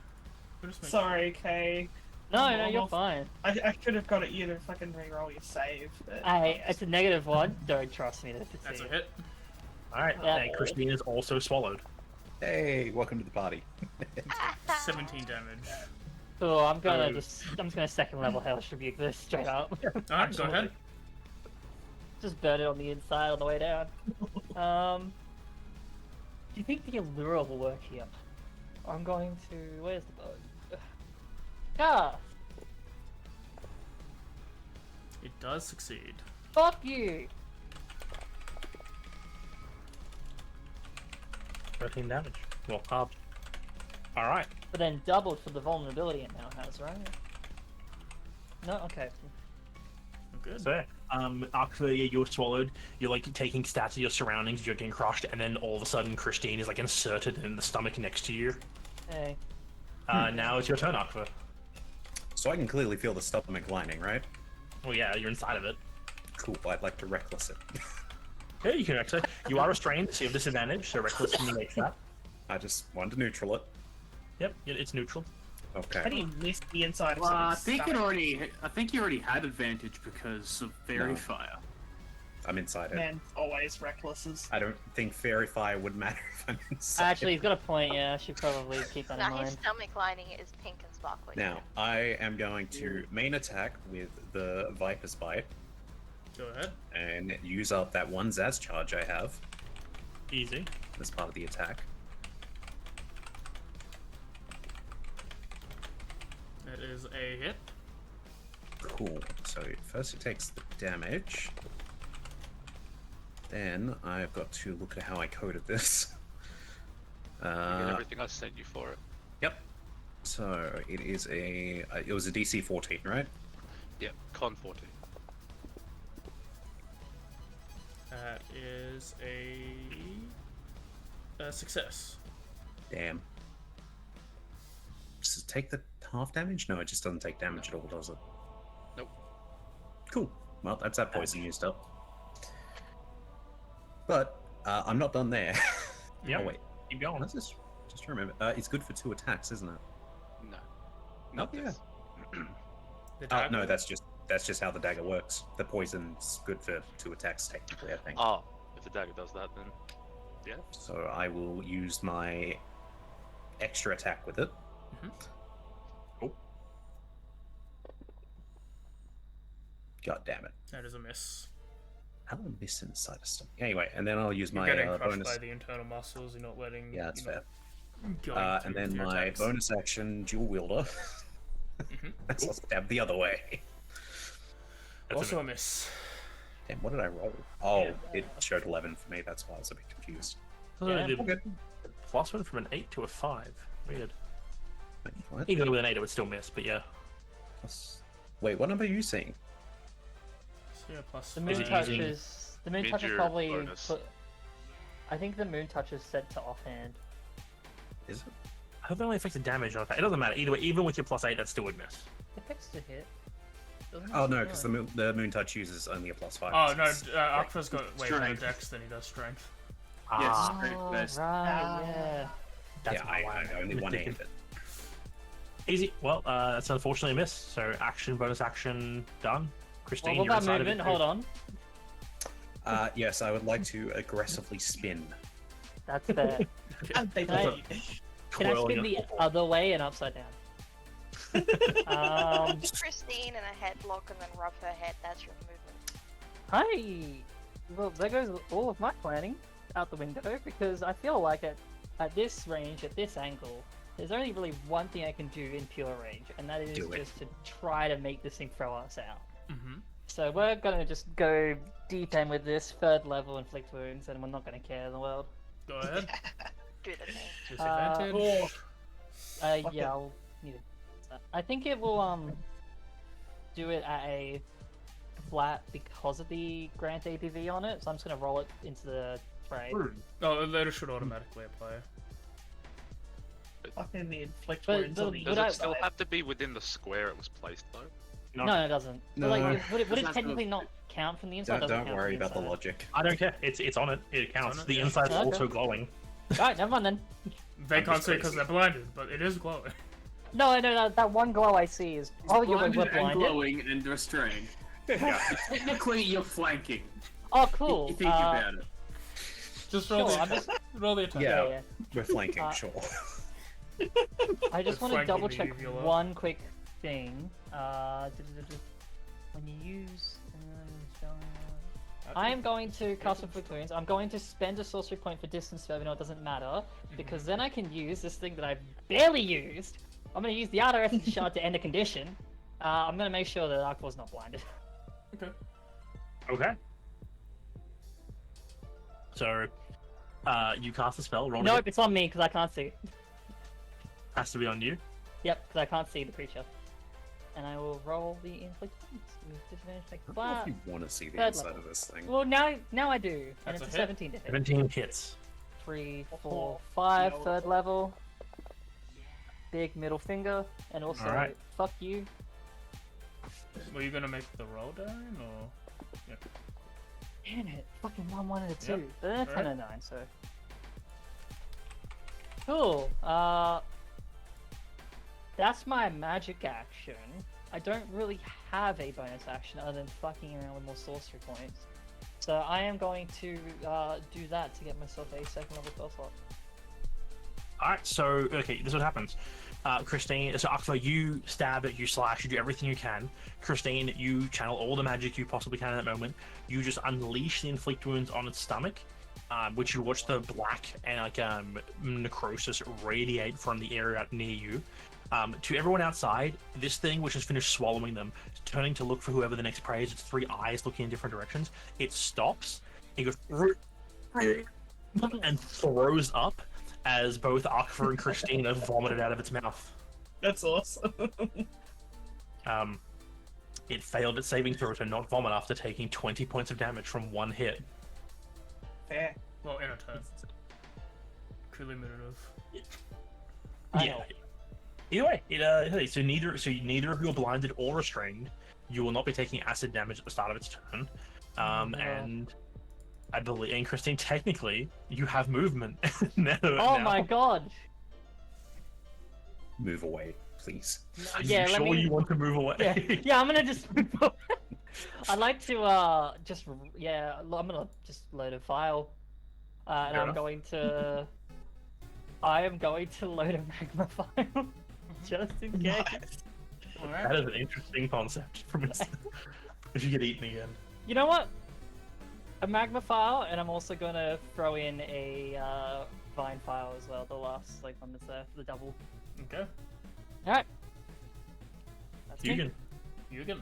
We'll just make- Sorry, Kay. No, you're fine. I could have got it you to fucking reroll your save. But Hey, it's a -1. Don't trust me to succeed. That's a hit. Alright, Yeah. and Christine is also swallowed. Hey, welcome to the party. 17 damage. Oh, I'm just gonna second level Hellish Rebuke this straight up. Alright, go ahead. Just burn it on the inside on the way down. Do you think the Allure will work here? I'm going to. Where's the bow? Ah! It does succeed. Fuck you! 13 damage. Well, halved. Alright. But then doubled for the vulnerability it now has, right? No? Okay. Good. So, after you're swallowed, you're like taking stats of your surroundings, you're getting crushed, and then all of a sudden Christine is like inserted in the stomach next to you. Hey. Now it's your turn, Akva. So I can clearly feel the stomach lining, right? Well, yeah, you're inside of it. Cool, I'd like to reckless it. Yeah, you can actually. You are restrained, so you have disadvantage, so reckless makes that. I just wanted to neutral it. Yep, it's neutral. how Okay. do you miss the inside of Well, I someone's think stomach? I think you already had advantage because of Fairy No. Fire. I'm inside it. Man, always recklesses. I don't think Fairy Fire would matter if I'm inside. Actually, he's got a point, yeah. I should probably keep that in Now his mind. stomach lining is pink and sparkly. Now, I am going to main attack with the Viper's Bite Go ahead. and use up that one Zaz charge I have Easy. as part of the attack. That is a hit. Cool. So first it takes the damage. Then I've got to look at how I coded this. You get everything I sent you for it. Yep. So it is it was a DC 14, right? Yeah, con 14. That is a success. Damn. Does it take the half damage? No, it just doesn't take damage at all, does it? Nope. Cool. Well, that's that poison used up. But I'm not done there. Yeah. Oh wait. Keep going. Let's just remember. It's good for 2 attacks, isn't it? No. Oh, Not yeah. this. The Oh dagger? no, that's just how the dagger works. The poison's good for 2 attacks technically, I think. Oh, if the dagger does that, then yeah. So I will use my extra attack with it. Mhm. Oh. God damn it. That is a miss. How do I miss inside of stuff? Anyway, and then I'll use You're my getting crushed bonus. by the internal muscles. You're not letting. Yeah, that's you're fair. not going And to then your my attacks. bonus action dual wielder. Mhm. That's I'll stab the other way. That's Also a a miss. Damn, what did I roll? Oh, Yeah. it showed 11 for me. That's why I was a bit confused. So Yeah. the Okay. plus went from an 8 to a 5. Weird. Wait, what? Even with an 8, it would still miss, but yeah. Wait, what number are you seeing? So yeah, plus The Is moon it touch using is the moon touch is mid-year probably bonus? put. I think the moon touch is set to offhand. Is it? I hope it only affects the damage on attack. It doesn't matter. Either way, even with your plus 8, that still would miss. It picks to hit. Doesn't Oh it? no, because the moon touch uses only a +5. Oh no, It's- Akfa's got way better Strength. dex than he does strength. Yes. Ah, Strength Oh, based. right, yeah. that's yeah, I only one mistaken. hit it. Easy. Well, that's unfortunately a miss. So action, bonus action, done. Christine, Well, what you're about inside of movement? it. Hold on. Yes, I would like to aggressively spin. That's fair. And they Can I- believe. Can I Twirling spin the your football. other way and upside down? Christine in a headlock and then rub her head. That's your movement. Hi. Well, there goes all of my planning out the window because I feel like at this range, at this angle, there's only really one thing I can do in pure range, and that is Do it. just to try to make this thing throw us out. Mm-hmm. So we're gonna just go deep end with this 3rd level inflict wounds, and we're not gonna care in the world. Go ahead. Do the thing. Disadvantage. Yeah, I'll need it. I think it will do it at a flat because of the grant APV on it, so I'm just gonna roll it into the fray. Oh, that should automatically apply. Fucking the inflict But wounds the- on the Does Would it still inside. have to be within the square it was placed though? No, it doesn't. No. But, like, would it It's not technically good. not count from the inside? Don't, Doesn't don't count worry from about the inside. logic. I don't care. It's on it. It counts. on it, The yeah. inside's Okay. also glowing. Alright, never mind then. They I'm can't just see because crazy. they're blinded, but it is glowing. No, I know that one glow I see is. Oh, you're Blinded we're and blinded. glowing and restrained. Yeah. Technically, you're flanking. Oh, cool. You think about it. Just roll Sure, the I'm attack. just. Roll the attack. Yeah. Yeah, We're flanking, Uh, sure. I just With want to flanking double check the UV one quick thing. When you use. I am going to cast Inflict Wounds. I'm going to spend a sorcery point for distance spell, even though it doesn't matter, because then I can use this thing that I've barely used. I'm going to use the Outer Essence Shard to end a condition. I'm going to make sure that Aqua's not blinded. Okay. Okay. So, you cast a spell. Roll Nope, it's on me because I can't see. Has to be on you. Yep, because I can't see the creature. And I will roll the Inflict Wounds with disadvantage like I don't know flat. if you want to see the Third inside level. of this thing. Well, now I do, and That's it's a a hit. 17 to hit. 17 hits. 3, Oh, 4, 5, no. 3rd level. Big middle finger, and also Alright. fuck you. Were you gonna make the roll, Darren, or? Damn it, fucking 1, 1, and a 2. Yep. But then a 10 Alright. and 9, so. Cool. That's my magic action. I don't really have a bonus action other than fucking around with more sorcery points. So I am going to do that to get myself a 2nd level spell slot. Alright, so, okay, this is what happens. Christine, so Akfa, you stab it, you slash, you do everything you can. Christine, you channel all the magic you possibly can at that moment. You just unleash the inflict wounds on its stomach, which you watch the black and necrosis radiate from the area out near you. To everyone outside, this thing, which has finished swallowing them, turning to look for whoever the next prey is, its 3 eyes looking in different directions, it stops, it goes and throws up as both Akfa and Christine have vomited out of its mouth. That's awesome. It failed its saving throw to not vomit after taking 20 points of damage from one hit. Fair. Well, in a turn. Cumulative. I Yeah. know. Either way, so neither of you are blinded or restrained. You will not be taking acid damage at the start of its turn. No. And I believe, and Christine, technically, you have movement. Oh my god! Move away, please. Are Yeah, you let sure me- you want to move away? Yeah, I'm gonna just. I'd like to just I'm gonna just load a file, and Fair I'm enough. going to. I am going to load a magma file, just in case. Nice. That is an interesting concept from if you get eaten again. You know what? A magma file, and I'm also gonna throw in a vine file as well. The last one that's there, the double. Okay. All right. That's You me. can Yugen.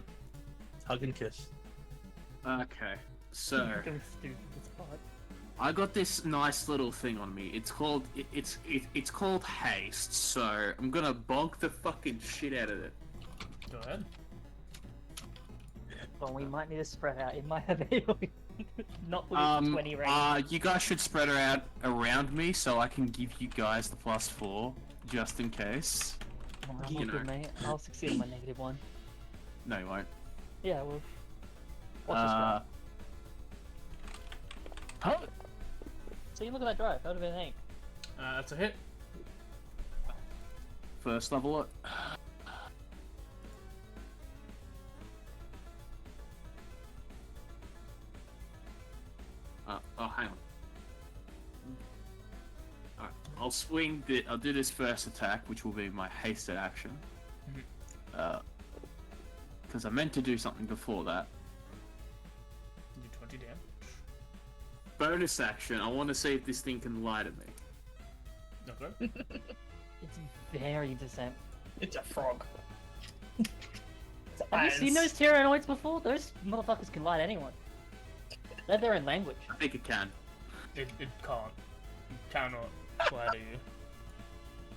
hug and kiss. Okay, so Doing stupid as fuck. I got this nice little thing on me. It's called it's called haste. So I'm gonna bonk the fucking shit out of it. Go ahead. Well, we might need to spread out. It might have AoE. Not within 20 range. You guys should spread her out around me so I can give you guys the +4 just in case. Oh, I'm you all know. good, mate. I'll succeed on my -1. No, you won't. Yeah, well. Watch this drive. Huh? So you look at that drive. How did it think? That's a hit. First level it. Oh, hang on. Alright, I'll swing I'll do this first attack, which will be my hasted action. Because I meant to do something before that. You do 20 damage. Bonus action, I want to see if this thing can lie to me. Okay. It's very decent. It's a frog. Have you seen those Tyrannoids before? Those motherfuckers can lie to anyone. They're their own language. I think it can. It can't. It cannot lie to you.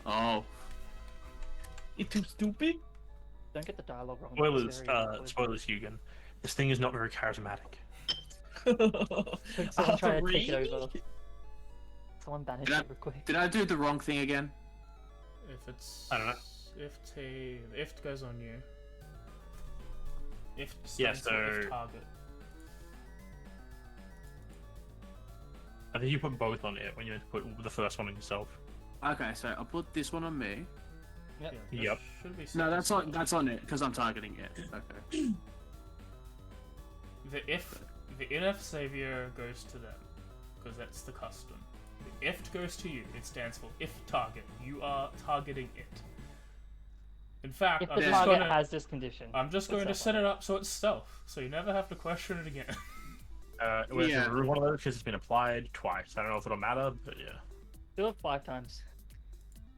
Oh. You too stupid? Don't get the dialogue wrong. Spoilers, it's very awkward. spoilers, Hugo. This thing is not very charismatic. Someone try to take it Three? over. Someone banish Did I- it real quick. Did I do the wrong thing again? If it's. I don't know. If goes on you. If Yeah, stands for if so- target. I think you put both on it when you put the first one on yourself. Okay, so I'll put this one on me. Yep. Yeah, that Yep. Should be No, that's safe. on it because I'm targeting it. Okay. The if savior goes to them, because that's the custom. The if goes to you, it stands for if target. You are targeting it. In fact, If I'm the just target gonna has this condition. I'm just going to it's set it up so it's stealth, so you never have to question it again. We have Yeah. to remove one of those because it's been applied twice. I don't know if it'll matter, but yeah. Do it 5 times.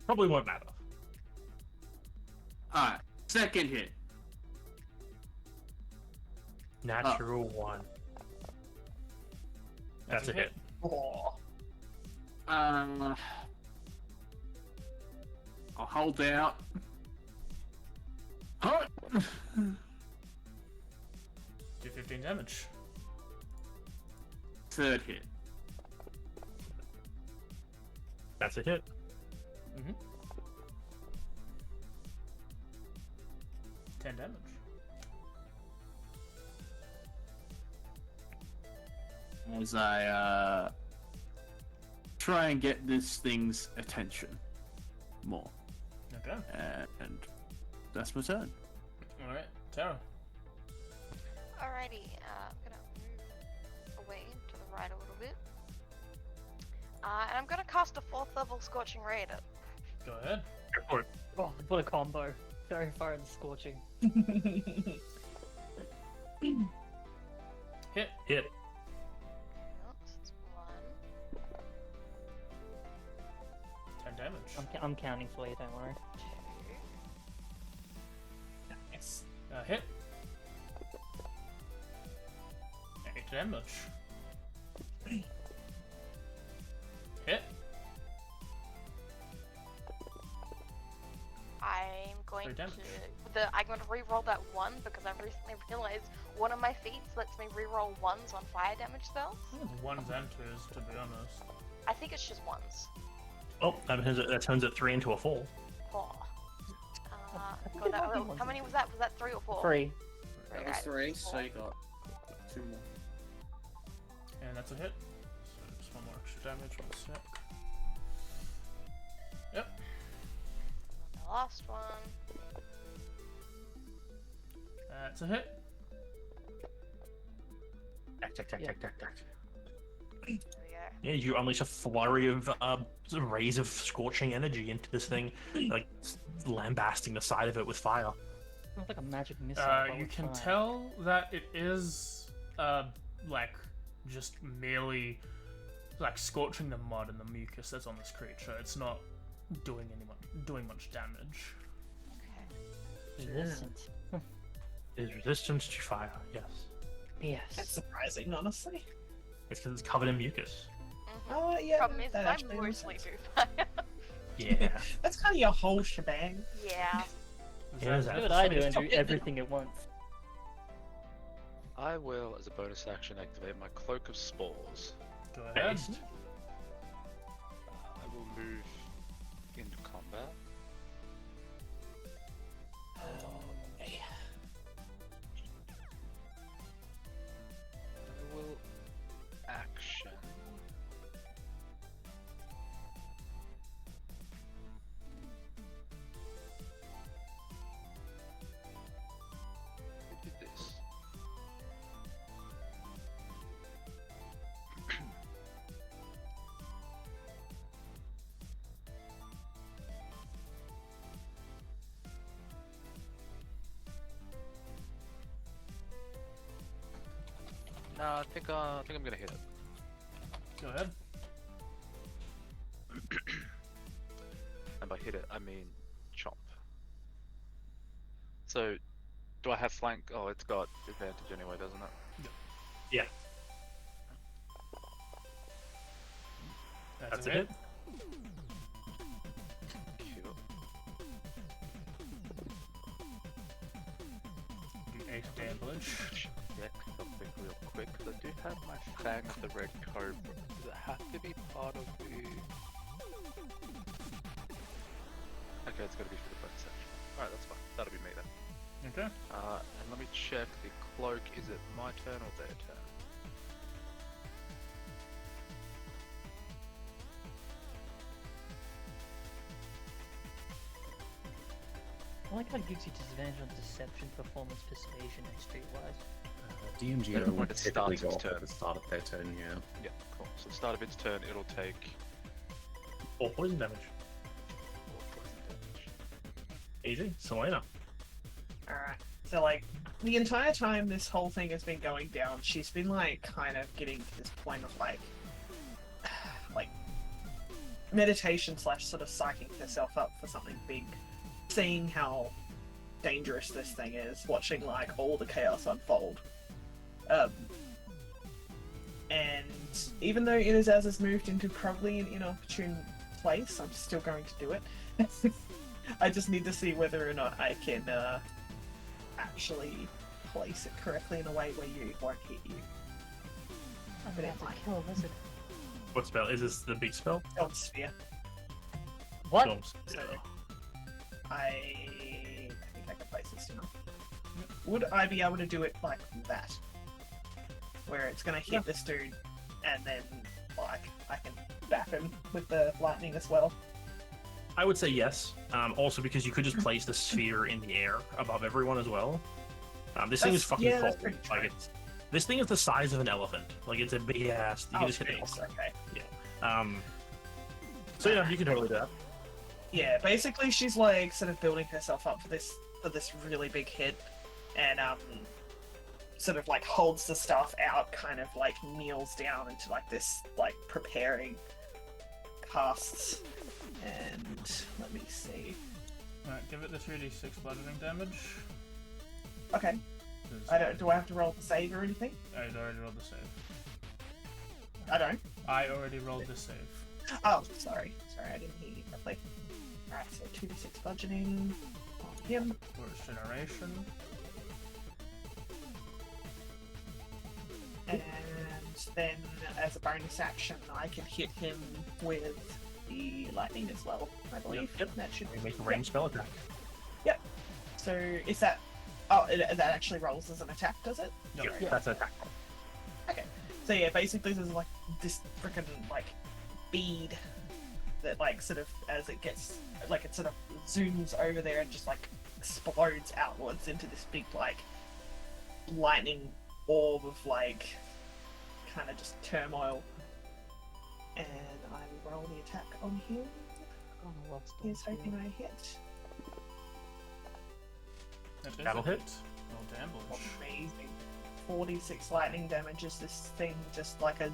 Probably won't matter. Alright, second hit. Natural 1. That's a hit. Oh. I'll hold out. Huh? Do 15 damage. Third hit. That's a hit. Mm-hmm. 10 damage. As I try and get this thing's attention more. Okay. And that's my turn. Alright, Tara. Alrighty, I'm gonna move away to the right a little bit. And I'm gonna cast a 4th level Scorching Ray at it. Go ahead. Go for it. Oh, what a combo. Very far and scorching. Hit. Hit. It's 1, 10 damage. I'm counting for you, don't worry. 2, Nice. Hit. 8 damage. Hit. I I'm going Three to damage. I'm going to re-roll that one because I've recently realized one of my feats lets me re-roll ones on fire damage spells. I think it's ones and twos, to be honest. I think it's just ones. Oh, that turns it 3 into a 4. Four. think God, it might be how ones many and was that? Was that 3 or 4? 3. That was 3, so you got 2 more. And that's a hit. So just one more extra damage, 1 sec. Yep. The last one. That's a hit. There we go. Yeah, you unleash a flurry of rays of scorching energy into this thing, like lambasting the side of it with fire. It's like a magic missile. but You with can fire. tell that it is like just merely like scorching the mud and the mucus that's on this creature. It's not doing much damage. Resistant. It is resistant to fire, yes. That's Yes. surprising, honestly. It's because it's covered in mucus. Oh, yeah. Problem is, that I actually makes mostly sense. do fire. Yeah. That's kind of your whole shebang. Yeah. Yeah, Is that- Do what I do and do everything at once. I will, as a bonus action, activate my Cloak of Spores. Go ahead. Based. I will move into combat. I will action. Do this. No, I think I'm gonna hit it. Go ahead. And by hit it, I mean chomp. So, do I have flank? Oh, it's got advantage anyway, doesn't it? Yeah, That's that's a a hit. hit. Cute. 8 damage. Check something real quick, because I do have my Fang of the Red Cobra. Does it have to be part of the... Okay, it's gotta be for the bonus section. Alright, that's fine. That'll be me then. Okay. And let me check the cloak. Is it my turn or their turn? I like how it gives you disadvantage on deception, performance, persuasion, and streetwise. DMG When would it typically starts go its off turn. at the start of their turn, yeah. Yeah, cool. So the start of its turn, it'll take 4 poison damage. 4 poison damage. Easy. Selena. Alright. So, like, the entire time this whole thing has been going down, she's been, like, kind of getting to this point of, like meditation / sort of psyching herself up for something big. Seeing how dangerous this thing is, watching, like, all the chaos unfold. And even though Inazaz has moved into probably an inopportune place, I'm still going to do it. I just need to see whether or not I can actually place it correctly in a way where you won't hit you. I'm But gonna it have might. to kill a lizard. What spell? Is this the big spell? Elf Sphere. What? Storm Sphere. I think I can place this now. Would I be able to do it like that? Where it's gonna hit this dude and then like I can bap him with the lightning as well. I would say yes. Also because you could just place the sphere in the air above everyone as well. This thing is That's- fucking yeah, that's cold. pretty Like true. this thing is the size of an elephant. Like it's a big ass. You can Oh, just hit it. jeez, okay. So yeah, you can totally do that. Yeah, basically she's like sort of building herself up for this really big hit, and sort of like holds the staff out, kind of like kneels down into like this like preparing casts, and let me see. Alright, give it the 2d6 bludgeoning damage. Okay, 'cause do I have to roll the save or anything? I'd already rolled the save. I don't. I already rolled the save. Oh, sorry, I didn't hear you properly. Alright, so 2d6 bludgeoning. him. Force generation. And then, as a bonus action, I can hit him with the lightning as well, I believe. Yep. That should We make a ranged spell attack. So, is that... Oh, that actually rolls as an attack, does it? Yeah, that's an attack roll. Okay. So yeah, basically there's like this freaking like bead that like sort of as it gets like it sort of zooms over there and just like explodes outwards into this big like lightning orb of like kind of just turmoil. And I will roll the attack on him. Oh, what's the He's hoping I hit. That is That'll a hit. No damage. Amazing. 46 lightning damage as this thing just like an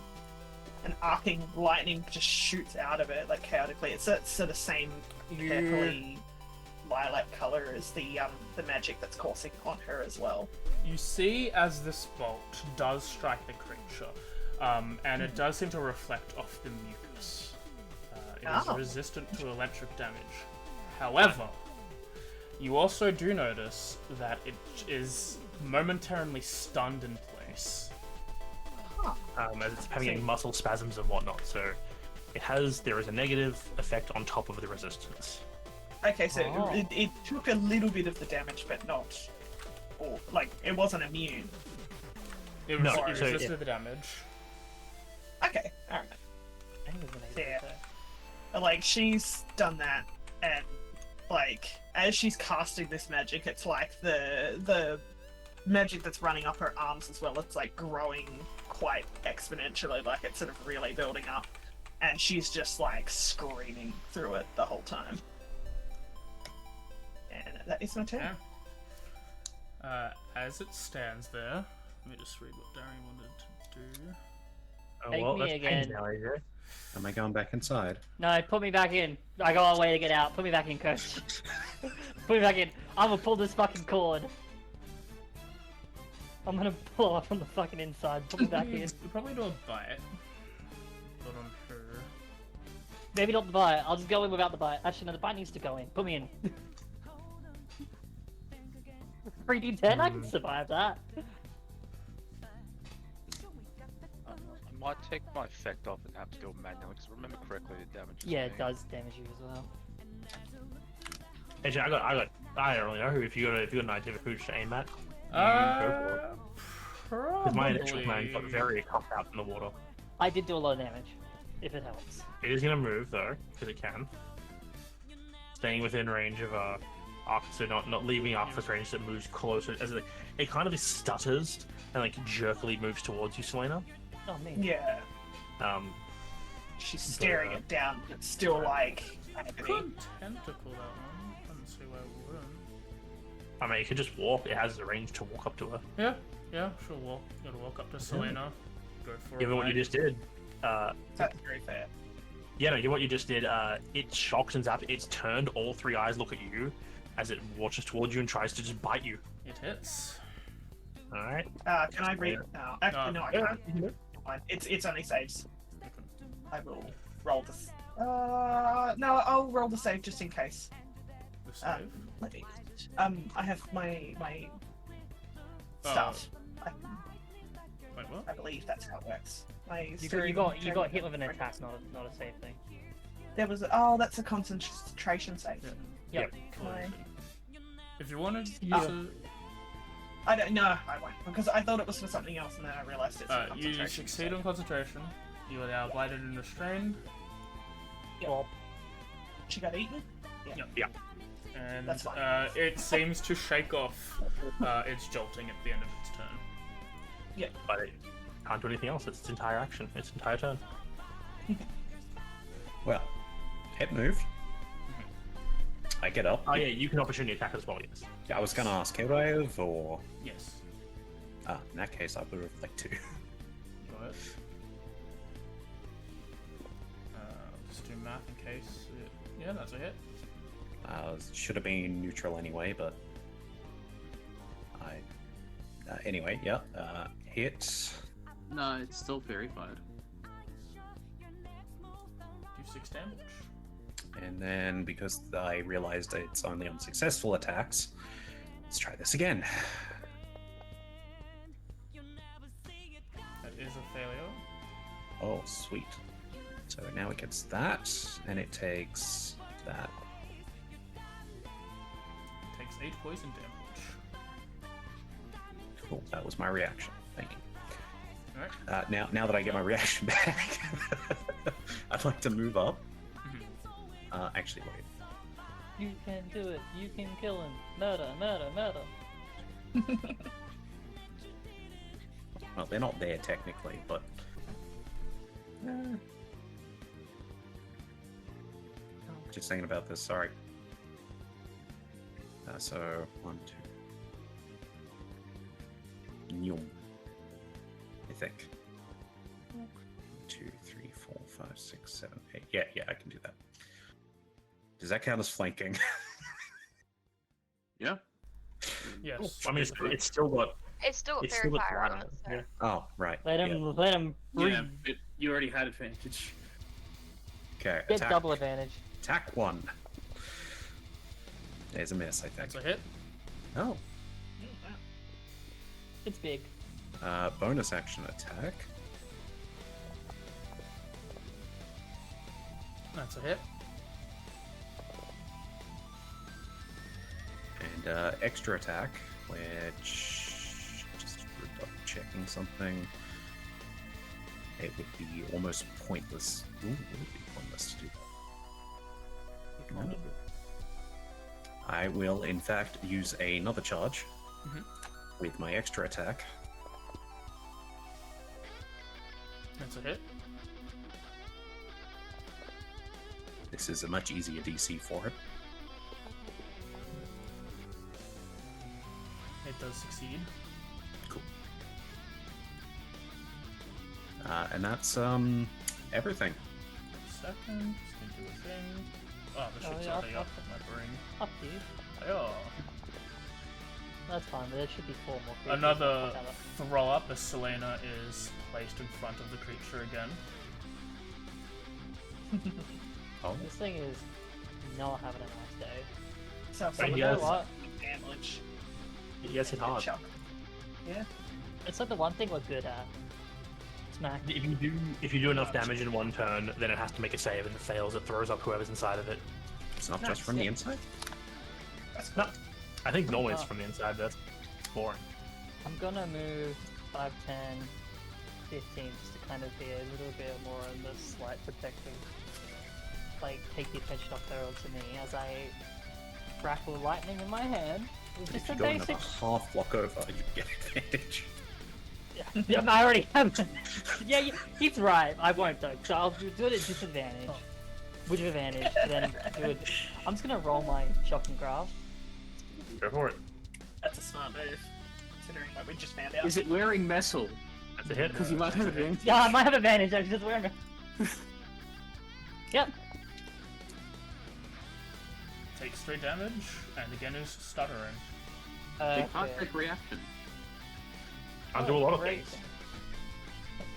arcing lightning just shoots out of it like chaotically. It's sort of same purpley lilac color as the magic that's coursing on her as well. You see as this bolt does strike the creature, and it does seem to reflect off the mucus. It is Oh. resistant to electric damage. However, you also do notice that it is momentarily stunned in place. As it's having any muscle spasms and whatnot. So there is a negative effect on top of the resistance. Okay, so Oh. it took a little bit of the damage, but not all. Like it wasn't immune. It, No, it so resisted the damage. Okay, all right. I think it was an Yeah. attack. Like she's done that, and like as she's casting this magic, it's like the magic that's running up her arms as well. It's like growing quite exponentially, like it's sort of really building up, and she's just like screaming through it the whole time. And that is my turn. Yeah. As it stands there, let me just read what Darian wanted to do. Oh, Take well, me that's again. changed now, AJ. Am I going back inside? No, put me back in. I got a way to get out. Put me back in, Coach. Put me back in. I'm gonna pull this fucking cord. I'm gonna pull up from the fucking inside. Put me back in. You'll probably do a bite. But on her. Maybe not the bite. I'll just go in without the bite. Actually, no, the bite needs to go in. Put me in. 3d10? I can survive that. I might take my effect off and have to do it manually, because remember correctly, the damage is Yeah, it me. does damage you as well. AJ, I don't really know if you got an idea of who to aim at. Because my initial plan got very cocked out in the water. I did do a lot of damage, if it helps. It is going to move though, because it can. Staying within range of Arcus, so not leaving Arcus range, that moves closer. As it kind of stutters and like jerkily moves towards you, Selena. Oh, man. Yeah, she's staring it down, but still like agony. Could tentacle that one. I don't see why it wouldn't. I mean, you could just walk. It has the range to walk up to her. Yeah, sure. Walk. Gotta walk up to Selena. Go for it. Given what you just did, That's very fair. yeah, no, given what you just did, it shocks and zaps. It's turned. All three eyes look at you as it watches towards you and tries to just bite you. It hits. All right. Can I read? Actually, no, I Yeah. can't. Fine. It's only saves. Okay. I will roll this. No, I'll roll the save just in case. The save. Let me. I have my stuff. Wait, what? I believe that's how it works. My You got hit with an attack, not a save thing. There was that's a concentration save. Yeah. Yep. My- If you wanted to Yeah. use I don't know. I won't because I thought it was for something else and then I realized it's for you concentration. succeed on concentration. You are now blighted and restrained. Well, She got eaten. And That's fine. it seems to shake off its jolting at the end of its turn. But it can't do anything else. It's its entire action. Its entire turn. Well, it moved. I get up. Oh yeah, you can opportunity attack as well. Yes. Yeah, I was gonna ask, could I have, or Yes. in that case, I would have like 2. Go ahead. Just do math in case. Yeah, that's a hit. Should have been neutral anyway, but I. Anyway, yeah. Hit. No, it's still verified. Do 6 damage. And then because I realized it's only on successful attacks, let's try this again. That is a failure. Oh, sweet. So now it gets that, and it takes that. Takes 8 poison damage. Cool, that was my reaction. Thank you. Alright. Now that I get my reaction back, I'd like to move up. Actually, wait. You can do it. You can kill him. Murder, murder, murder. Well, they're not there technically, but... Just thinking about this, sorry. So, 1, 2... Nyum. I think. 2, 3, 4, 5, 6, 7, 8. Yeah, I can do that. Does that count as flanking? Yeah. Yes. I mean, it's still got It's still it's very still got fire fire elements. on it. So. Yeah. Oh, right. Let him breathe. Yeah, but you already had advantage. Okay, Get attack. double advantage. Attack 1. There's a miss, I think. That's a hit. Oh. It's big. Bonus action attack. That's a hit. And extra attack, which... Just double checking something. It would be almost pointless. Ooh, it would be pointless to do that. No. I will, in fact, use another charge with my extra attack. That's a hit. This is a much easier DC for it. It does succeed. Cool. And that's everything. Second, just gonna do a thing. Oh, the ship's yeah, already I'll- up my brain. Up to you. Oh. That's fine, but there should be 4 more creatures. Another Whatever. throw up as Selena is placed in front of the creature again. Oh, This thing is not having a nice day. Sounds Right, like yes. a lot of damage. Yes, it's hard. Chunk. Yeah. It's like the one thing we're good at. Smack. If you do enough damage in one turn, then it has to make a save, and if it fails, it throws up whoever's inside of it. it's not just from the inside? That's No, I think normally it's from the inside. That's boring. I'm gonna move 5, 10, 15 just to kind of be a little bit more on the slight protective. Like, take the attention off Feral to me as I crackle lightning in my hand. It's If just a you go another basic. half block over, you get advantage. Yeah, I already have. Yeah, he's right. I won't though. So I'll do it at disadvantage. With advantage, then do it. I'm just gonna roll my shocking grasp. Go for it. That's a smart move, considering what we just found out. Is it wearing metal? That's a hit. Because you might have advantage. Yeah, I might have advantage. I'm just wearing it. Yep. Takes 3 damage, and again is stuttering. You can't Okay. take reaction. I'll do a lot of Great. things.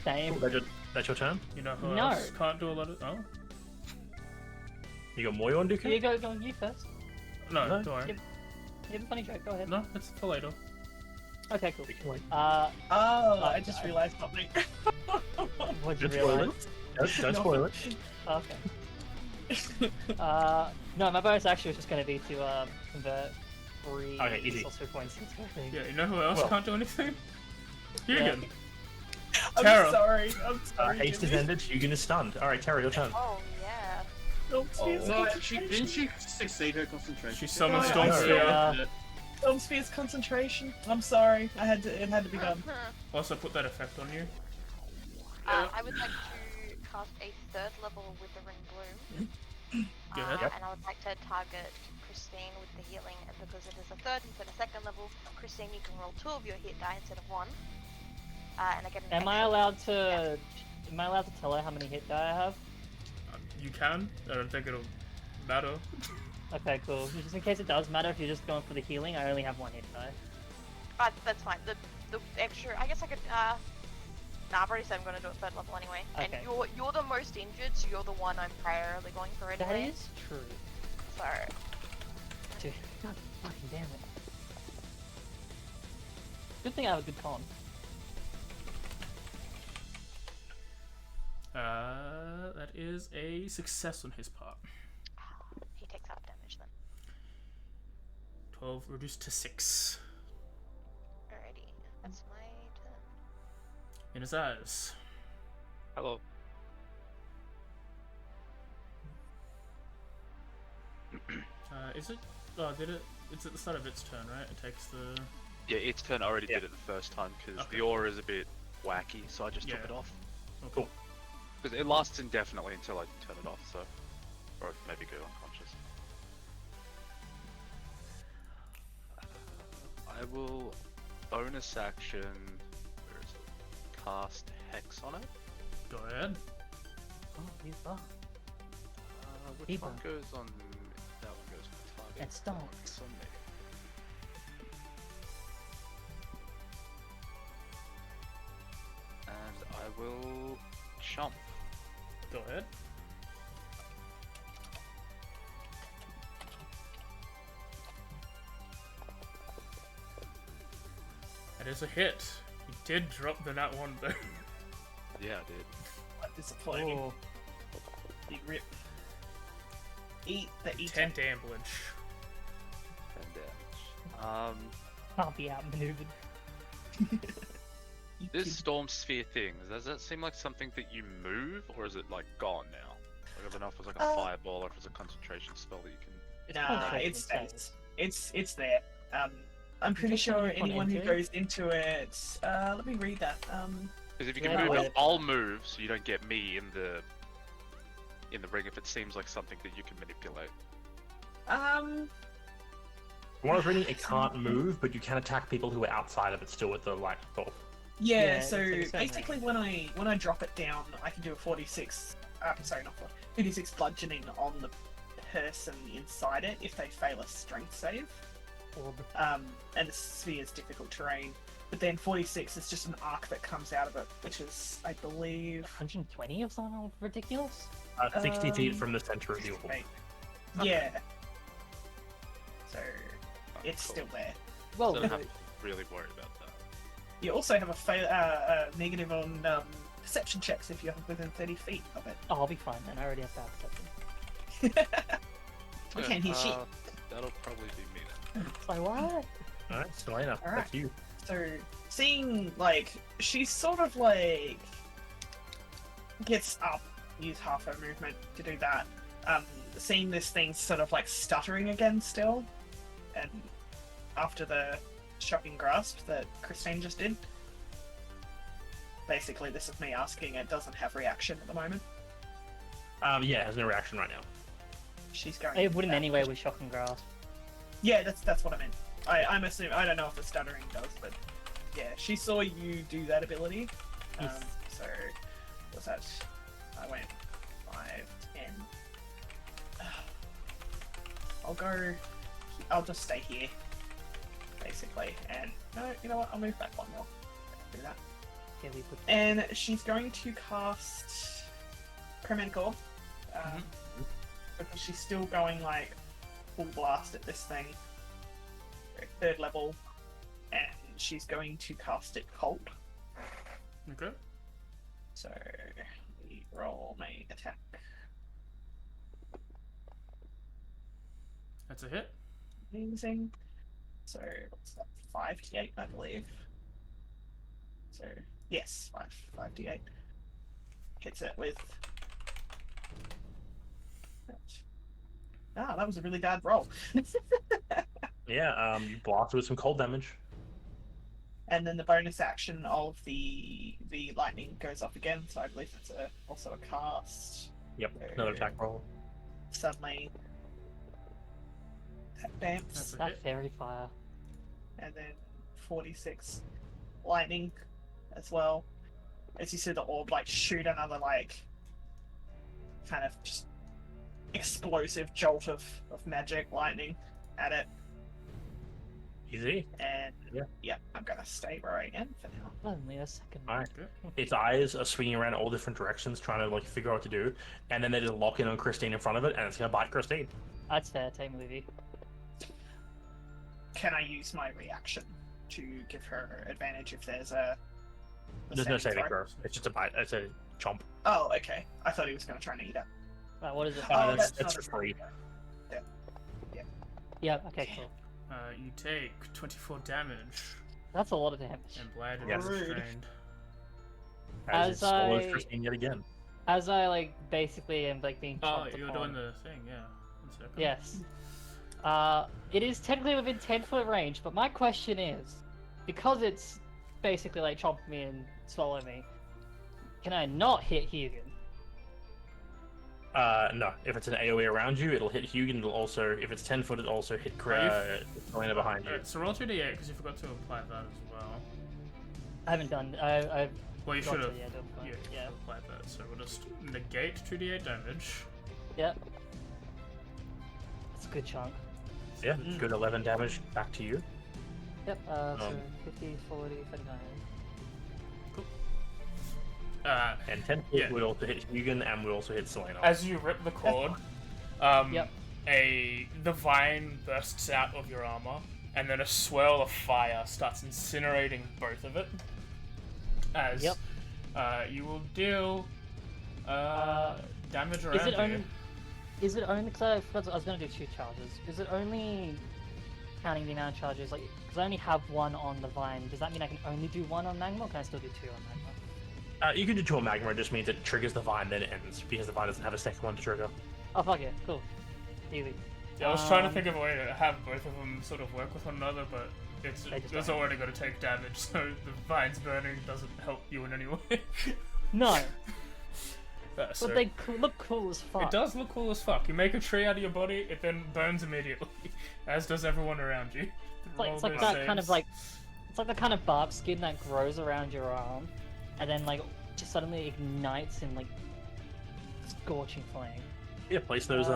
Same. That's your turn? You know who No. else can't do a lot of... Oh? You got more you want to do, You Ken? go, you first. No, No. don't worry. Yep. You have a funny joke, go ahead. No, it's for later. Okay, cool. We can wait. Oh, I just realized something. What'd you Don't spoil realize? it. Don't spoil it. Okay. No, my bonus action was just going to be to convert 3 Okay, easy. sorcery points into a thing. Yeah, you know who else Well. can't do anything? Hugan. I'm Tara. sorry. I'm sorry. Haste is Jimmy. ended. Hugan is stunned. All right, Tara, your turn. Oh yeah. Stormsphere's No, concentration. didn't she succeed her concentration? She summoned Yeah, I Stormsphere. know. Stormsphere's concentration. I'm sorry. It had to be done. Also put that effect on you. I would like to cast a 3rd level with the Ring Bloom. Go ahead. Yep. And I would like to target Christine with the healing, and because it is a 3rd instead of 2nd level, Christine, you can roll 2 of your hit die instead of 1. And I get an Am I extra- allowed to? Am I allowed to tell her how many hit die I have? You can. I don't think it'll matter. Okay, cool. Just in case it does matter, if you're just going for the healing, I only have 1 hit die. That's fine. The extra, I guess I could Nah, I've already said I'm gonna do it third level anyway. Okay. And you're the most injured, so you're the one I'm primarily going for That anyway. is true. So Dude, god fucking damn it. Good thing I have a good con. That is a success on his part. he takes half damage then. 12 reduced to 6. Alrighty, that's my turn. In his eyes. Hello. Is it? Oh, did it? It's at the start of its turn, right? It takes the. Yeah, its turn already did it the first time because Okay. the aura is a bit wacky, so I just took Yeah. it off. Oh, Cool. Because it lasts indefinitely until I turn it off, so. Or maybe go unconscious. I will bonus action. Where is it? Cast Hex on it. Go ahead. Oh, he's up. Which People. one goes on? That one goes on target. It stalks. It's on me. And I will jump. Go ahead. That is a hit. You did drop the nat 1 though. Yeah, I did. What disappointing. Oh, Big rip. Eat the eater. 10 damage. 10 damage. can't be outmaneuvered. This storm sphere thing, does that seem like something that you move, or is it like gone now? Like, I don't know if it's like a fireball or if it's a concentration spell that you can. Nah, Concentration it spells. stays. It's there. I'm pretty sure Click on anyone who enter. goes into it. Let me read that. Because if you Yeah, can move but- it, I'll move, so you don't get me in the ring if it seems like something that you can manipulate. From what I was reading, it can't move, but you can attack people who are outside of it still with the light bolt. Yeah, Yeah, so it's like a certain basically when I drop it down, I can do a 46. Sorry, not 40. 56 bludgeoning on the person inside it if they fail a strength save. Orb. And the sphere is difficult terrain. But then 46 is just an arc that comes out of it, which is, I believe, 120 or something ridiculous? 60 feet from the center of the orb. right. Yeah. So Oh, it's cool. still there. Well, So I don't have to really worry about that. You also have a negative on perception checks if you're within 30 feet of it. I'll be fine then. I already have that perception. We can't hear shit. That'll probably be me then. It's like, what? Alright, Selena, Alright. that's you. So, seeing, like, she's sort of, like, gets up, use half her movement to do that. Seeing this thing sort of, like, stuttering again still, and after the shocking grasp that Christine just did. Basically, this is me asking, it doesn't have reaction at the moment. Yeah, it has no reaction right now. She's going... It wouldn't anyway with shock and grasp. Yeah, that's what I meant. I'm assuming, I don't know if the stuttering does, but yeah, she saw you do that ability. Yes. So, what's that? I went 5, 10. I'll just stay here, basically. And, no, you know what, I'll move back one more. Do that. Yeah, we put And she's going to cast Crementicore, because she's still going, like, full blast at this thing. 3rd level, and she's going to cast it cold. Okay. So we roll my attack. That's a hit. Amazing. So what's that? 5d8, I believe. So yes, 5d8. Hits it with. Ah, that was a really bad roll. Yeah, you blast with some cold damage. And then the bonus action of the lightning goes off again, so I believe it's also a cast. Yep, another attack roll. Suddenly, that bamps, That's a that hit. fairy fire. and then 46 lightning as well. As you see the orb like shoot another like kind of just explosive jolt of magic lightning at it, Easy. and Yeah, I'm gonna stay where I am for now. Only a second. Alright. Okay. Its eyes are swinging around all different directions, trying to like figure out what to do, and then they just lock in on Christine in front of it, and it's gonna bite Christine. That's fair, take movie. Can I use my reaction to give her advantage if there's a? There's no saving throw. It's just a bite. It's a chomp. Oh, okay. I thought he was gonna try and eat it. Right, what is it? Oh, that's not for a free. Yeah, okay, cool. You take 24 damage, That's a lot of damage. and Bladder Yes. is Rude. restrained. As it As swallows I- Christine yet again. As I like basically am like being Oh, chopped you're upon. doing the thing, yeah. 1 second. Yes. It is technically within 10-foot range, but my question is, because it's basically like chomp me and swallow me, can I not hit Hugan? No. If it's an AoE around you, it'll hit Hugo, and it'll also, if it's 10 foot, it'll also hit Selena behind you. Alright, so roll 2d8 because you forgot to apply that as well. I haven't done. I've Well, you got should to, have. yeah, don't Yeah, mind. you should Yeah. have applied that. So we'll just negate 2d8 damage. Yep. It's a good chunk. Yeah, good 11 damage back to you. Yep. So Um, 50, 40, 39. And 10 Yeah. would also hit Hugo, and would also hit Selena. As you rip the cord, Yep. the vine bursts out of your armor, and then a swirl of fire starts incinerating both of it. As Yep. You will deal damage around Is it you. only? Is it only? Because I was going to do 2 charges. Is it only counting the amount of charges? Like, because I only have 1 on the vine. Does that mean I can only do 1 on magma, or can I still do 2 on magma? You can do 2 on Magma, it just means it triggers the vine, then it ends, because the vine doesn't have a second one to trigger. Oh fuck yeah, cool, easy. Yeah, I was trying to think of a way to have both of them sort of work with one another, but They just it's don't. already going to take damage, so the vine's burning doesn't help you in any way. No, So but they look cool as fuck. it does look cool as fuck. You make a tree out of your body, it then burns immediately, as does everyone around you. It's like Roll that those kind of saves. like, it's like the kind of bark skin that grows around your arm, and then like just suddenly ignites in like scorching flame. Yeah, place those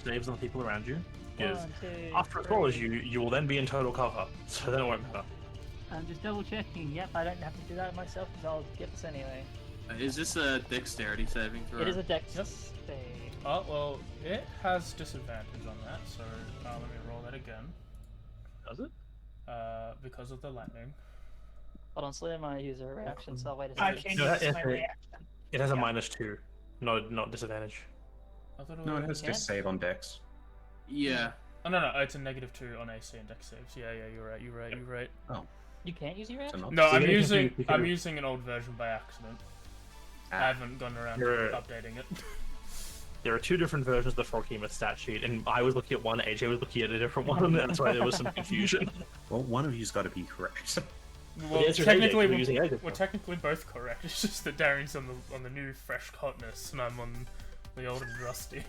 saves on the people around you. Because 1, 2, after it 3. follows you, you will then be in total cover, so then it won't matter. I'm just double checking. Yep, I don't have to do that myself because I'll get this anyway. Is this a dexterity saving throw? It is a dex Yep. save. Oh, well, it has disadvantage on that, so let me roll that again. Does it? Because of the lightning. Hold on, Slayer might use a reaction, so I'll wait a I second. can No, use that- my it- reaction. It has a Yeah. -2, not disadvantage. I thought it No, was... it has Yeah. just save on dex. Yeah. Oh, no, it's a -2 on AC and dex saves. Yeah, you're right. You can't use your So reaction? not No, So I'm you're gonna using confuse- I'm using an old version by accident. I Ah. haven't gone around You're- updating it. There are 2 different versions of the Froghemoth stat sheet, and I was looking at one, AJ was looking at a different one, and that's why there was some confusion. Well, one of you's got to be correct. Well, the answer is technically, AJ, we're using AJ. we're technically both correct. It's just that Darian's on the new fresh hotness, and I'm on the old and rusty.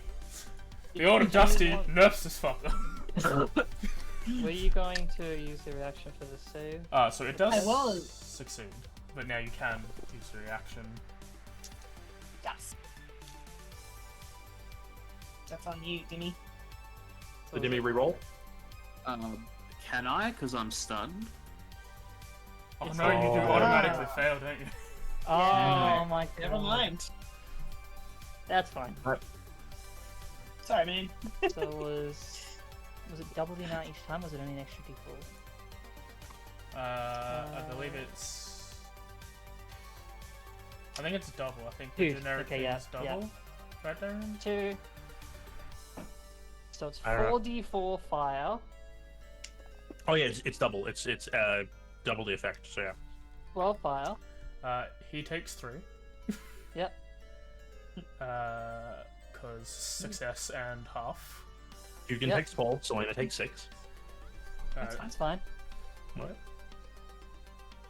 The old and dusty nerfs this fucker. Were you going to use the reaction for the save? So it does I was. succeed, but now you can use the reaction. Yes. That's on you, Dimmy. So did me reroll? Can I? Because I'm stunned. Oh It's no, you do Oh. automatically fail, don't you? Oh Yeah. my god. Never mind. That's fine. Sorry, man. So it was it double the amount each time, or was it only an extra d4? I believe it's. I think it's double. I think the Two. generic Okay, thing yeah, is yeah. double. Right, Darren? 2. So it's I don't know. 4d4 fire, Oh yeah, it's double. It's double the effect, so yeah. 12 fire. He takes 3. Yep. Because success and half. Hugo Yep. takes 12, Selena takes 6. That's fine. What?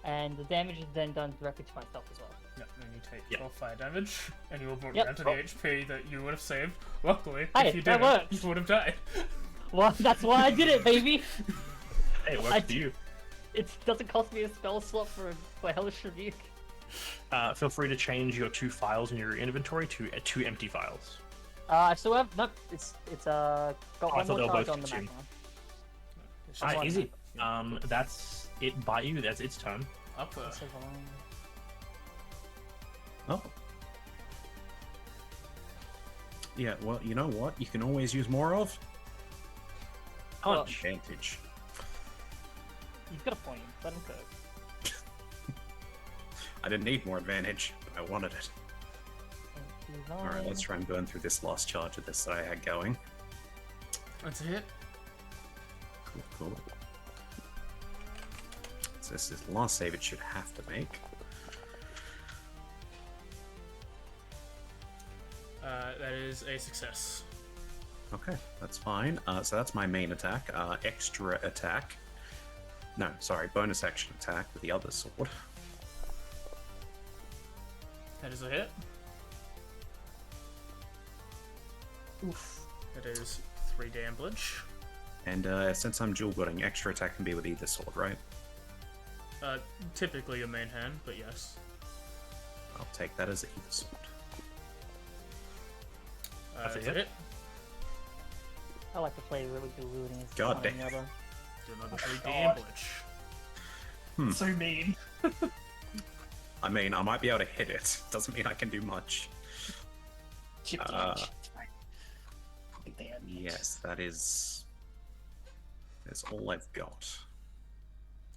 And the damage is then done directly to myself as well. Yeah, then you take Yeah. 12 fire damage, and you will move Yep. down to the HP that you would have saved. Luckily, Hey, if you that didn't, worked. you would have died. Well, that's why I did it, baby! Hey, it works I for you. It doesn't cost me a spell slot for Hellish Rebuke. Feel free to change your 2 files in your inventory to 2 empty files. I still have nope. It's got I one thought they more were charge both on the consumed. magma. It's just Alright, one. easy. That's it bite you. That's its turn. Upper. So long. Oh. Yeah, well, you know what? You can always use more of Punch. advantage. You've got a point. Let him go. I didn't need more advantage, but I wanted it. Alright, let's try and burn through this last charge of this that I had going. That's a hit. Cool, cool. So this is the last save it should have to make. That is a success. Okay, that's fine. So that's my main attack. Extra attack. No, sorry, bonus action attack with the other sword. That is a hit. Oof. It is 3 damage. And since I'm dual wielding, extra attack can be with either sword, right? Typically your main hand, but yes. I'll take that as either sword. That's a it's a hit. hit. I like to play really good looting. God damn. Do another 3 God. damage. So mean. I mean, I might be able to hit it. Doesn't mean I can do much. Chip Uh, damage. Damn. Yes, that is... That's all I've got.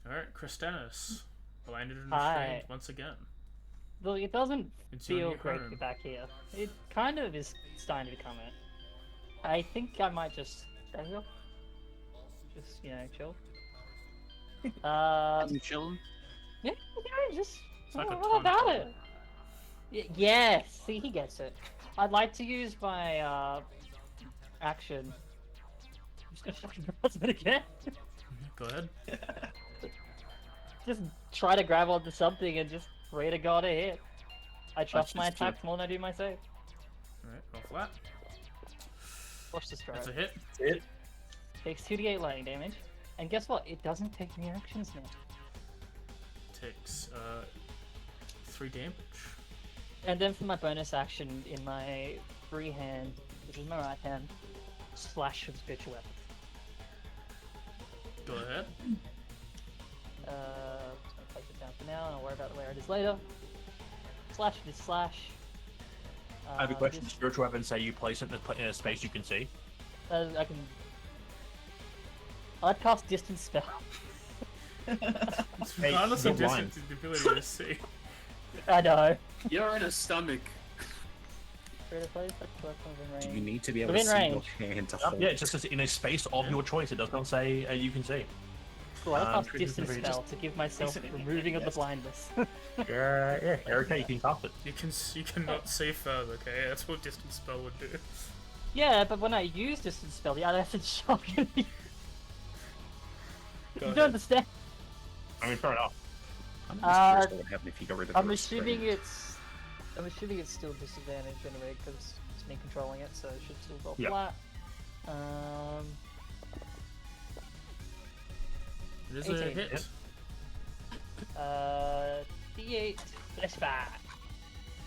Alright, Christanis. Blinded and Hi. restrained once again. Look, it doesn't It's your feel new great to home. be back here. It kind of is starting to become it. I think I might just stay here. Just, chill. You chilling? Yeah, just It's like a what about taunt. it? Yes, see, he gets it. I'd like to use my action. I'm just gonna fucking press it again. Go ahead. Just try to grab onto something and just pray to God a hit. I trust my just do it. attacks more than I do my save. Alright, roll flat. Watch this That's a strike. hit. Takes 2d8 lightning damage. And guess what? It doesn't take any actions now. Takes 3 damage. And then for my bonus action in my free hand, which is my right hand, slash with spiritual weapon. Go ahead. Just gonna place it down for now, and I'll worry about where it is later. Slash with slash. I have a question. This, Spiritual weapons say you place it in a space you can see. I can. I'd cast distance spell. It's Hey, regardless of you're blind. distance, the ability to see. I know. You're in a stomach. Where to place? That's what comes in Do you range. need to be able to Within see range. your hand to hold Yeah, it just says in a space of your choice. It does not say you can see. Cool, I cast Christmas distance tree, spell just to give myself place it in your removing of the yes. blindness. Yeah, okay, you can cast it. You cannot see further, okay? That's what distance spell would do. Yeah, but when I use distance spell, the other has to shock me. Go You ahead. don't understand. I mean, fair enough. I'm just curious what would happen if you got rid of I'm the assuming restraint. it's still disadvantage anyway because it's me controlling it, so it should still go Yeah. flat. It is a 18. hit. D8 flashback.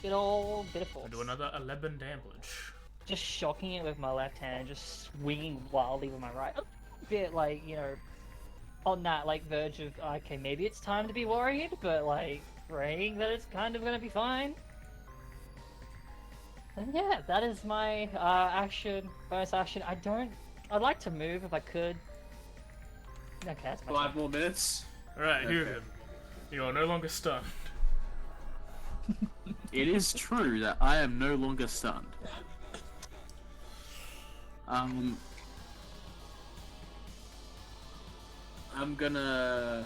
Good old bit of force. I do another 11 damage. Just shocking it with my left hand, just swinging wildly with my right. A bit like, on that verge of okay, maybe it's time to be worried, but praying that it's kind of gonna be fine. And yeah, that is my bonus action. I'd like to move if I could. Okay, that's my 5 turn. more minutes. Alright, Okay. Hugin. You are no longer stunned. It is true that I am no longer stunned. I'm going to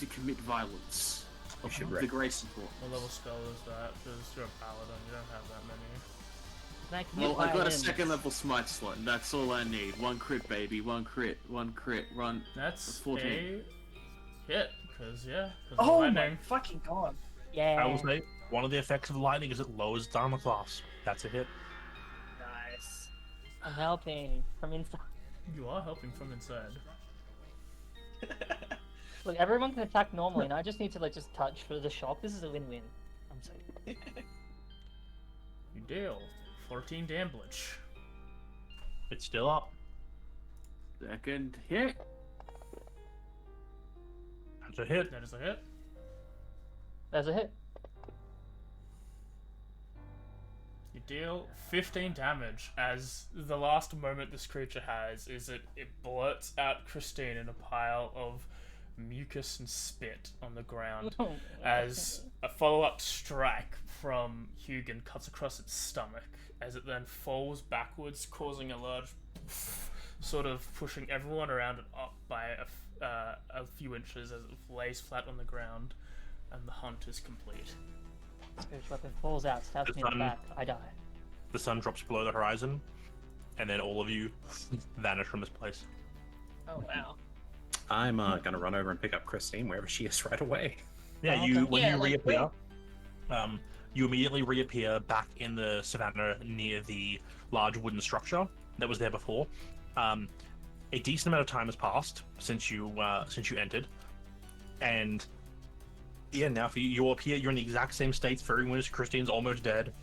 commit violence. You should The wreck. grace support. What level spell is that? Because you're a paladin, you don't have that many. Can I commit Well, I got a violence? second level smite slot, and that's all I need. 1 crit, baby. 1 crit. 1 crit. Run. That's 14. a hit, because Oh my lightning. fucking god. Yeah. I will say one of the effects of lightning is it lowers the armor class. That's a hit. Nice. I'm helping from inside. You are helping from inside. Look, everyone can attack normally, and I just need to just touch for the shock. This is a win-win. I'm sorry. You deal 14 damage. It's still up. Second hit. That's a hit. That is a hit. There's a hit. You deal 15 damage as the last moment this creature has is it blurts out Christine in a pile of mucus and spit on the ground as a follow-up strike from Hugin cuts across its stomach as it then falls backwards, causing a large sort of pushing everyone around it up by a few inches as it lays flat on the ground, and the hunt is complete. Spiritual weapon falls out, stabs me in the back. I die. The sun drops below the horizon, and then all of you vanish from this place. Oh wow. I'm gonna run over and pick up Christine wherever she is right away. Yeah, Oh, you okay. when Yeah, you like, reappear, you immediately reappear back in the savannah near the large wooden structure that was there before. A decent amount of time has passed since you entered, and yeah, now for you appear. You're in the exact same state. Very much. Christine's almost dead.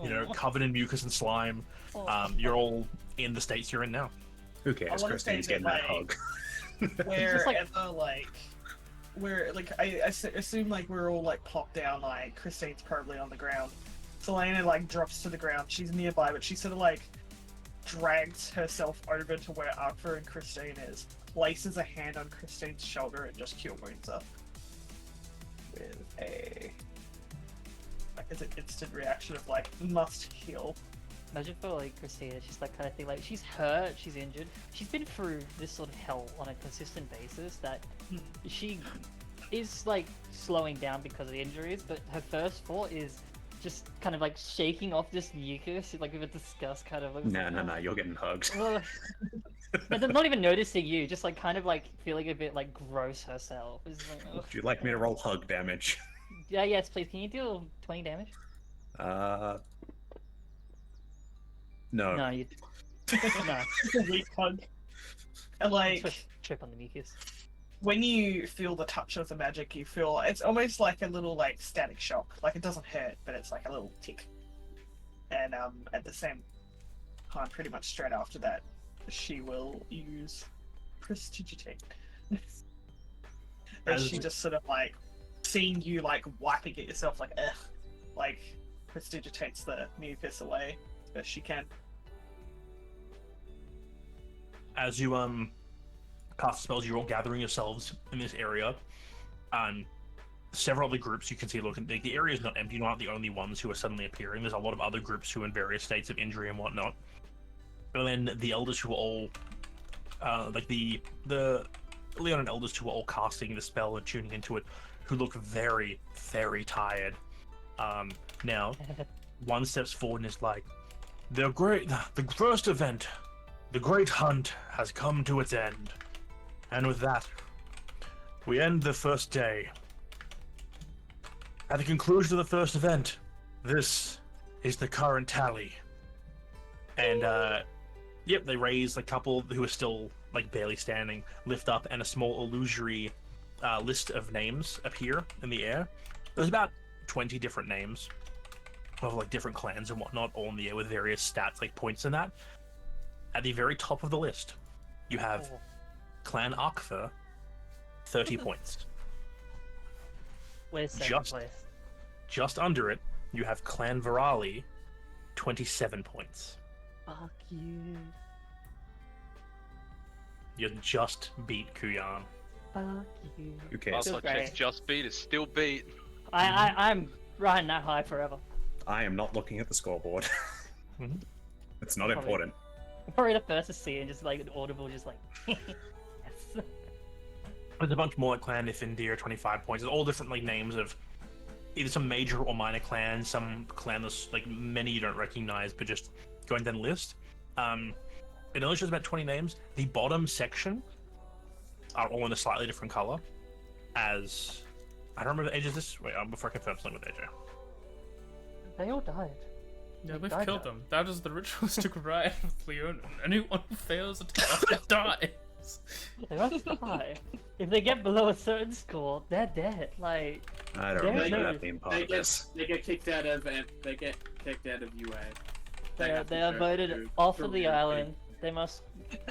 You know, covered in mucus and slime. You're all in the states you're in now. Who cares? wanna say Christine's that, getting that like, hug. Wherever, I assume, like, we're all, like, plopped down, like, Christine's probably on the ground. Selena, like, drops to the ground. She's nearby, but she sort of, like, drags herself over to where Arthur and Christine is, places a hand on Christine's shoulder, and just cure wounds her. With a... like, as an instant reaction of, like, must heal. Imagine for like Christina, she's like kind of thing like she's hurt, she's injured, she's been through this sort of hell on a consistent basis that she is like slowing down because of the injuries, but her first thought is just kind of like shaking off this mucus, like with a disgust kind of. No, you're getting hugged. But they're not even noticing you, just like kind of like feeling a bit like gross herself. It's like, ugh. Would you like me to roll hug damage? Yeah, yes, please. Can you deal 20 damage? No. No, you. No. Weak hug. And, like, Trip on the mucus. when you feel the touch of the magic, you feel it's almost like a little like static shock. Like it doesn't hurt, but it's like a little tick. And at the same time, pretty much straight after that, she will use Prestidigitate. And she just sort of like seeing you like wiping at yourself, like ugh, like Prestidigitates the mucus away as best she can. As you cast spells, you're all gathering yourselves in this area. Several other groups you can see looking. The area is not empty. You're not the only ones who are suddenly appearing. There's a lot of other groups who are in various states of injury and whatnot. And then the elders who are all like the Leon and elders who are all casting the spell and tuning into it, who look very, very tired. Now, one steps forward and is like, the first event, the Great Hunt, has come to its end. And with that, we end the first day. At the conclusion of the first event, this is the current tally. And, yep, they raise a couple who are still, like, barely standing, lift up, and a small illusory list of names appear in the air. There's about 20 different names of, like, different clans and whatnot, all in the air with various stats, like points and that. At the very top of the list, you have Clan Arkfer, 30 points. Where's second Just- place? Just under it, you have Clan Virali, 27 points. Fuck you. You just beat Kuyan. Fuck you. Who cares? Feels Also, check great. just beat is still beat. I'm riding that high forever. I am not looking at the scoreboard. Mhm. It's not Probably. important. I'm probably the first to see it, and just like an audible, just like. Yes. There's a bunch more like Clan Ifindir, 25 points. There's all different like names of either some major or minor clans, some clanless, like many you don't recognize, but just going down the list. It only shows about 20 names. The bottom section are all in a slightly different color. As I don't remember the age of this. Wait, before I confirm something with AJ. They all died. Yeah, we've died killed now. them. That is the ritualistic rite with Leon. Anyone who fails a task dies. They must die. If they get below a certain score, they're dead. Like, I don't There remember is no- that being part They of get this. they get kicked out of UA. they have to are go voted through off of the career island. They must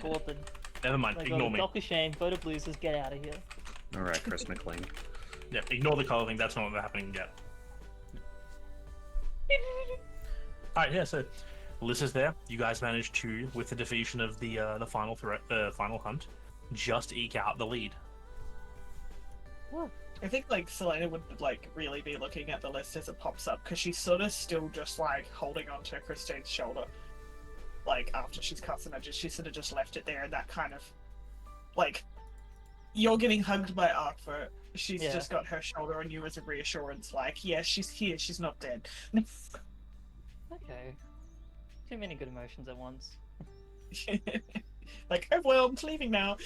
go up and Never mind, like, ignore me. Dock of shame, vote of losers, get out of here. Alright, Chris McLean. Yeah, ignore the color thing. That's not happening yet. Alright, yeah. So, Alyssa's there. You guys managed to, with the defeation of the final threat, final hunt, just eke out the lead. I think like Selena would like really be looking at the list as it pops up because she's sort of still just like holding on to Christine's shoulder. Like after she's cast some edges, she sort of just left it there, and that kind of like you're getting hugged by Arthur. She's just got her shoulder on you as a reassurance, like, yeah, she's here, she's not dead. Okay. Too many good emotions at once. Like, overwhelmed, leaving now.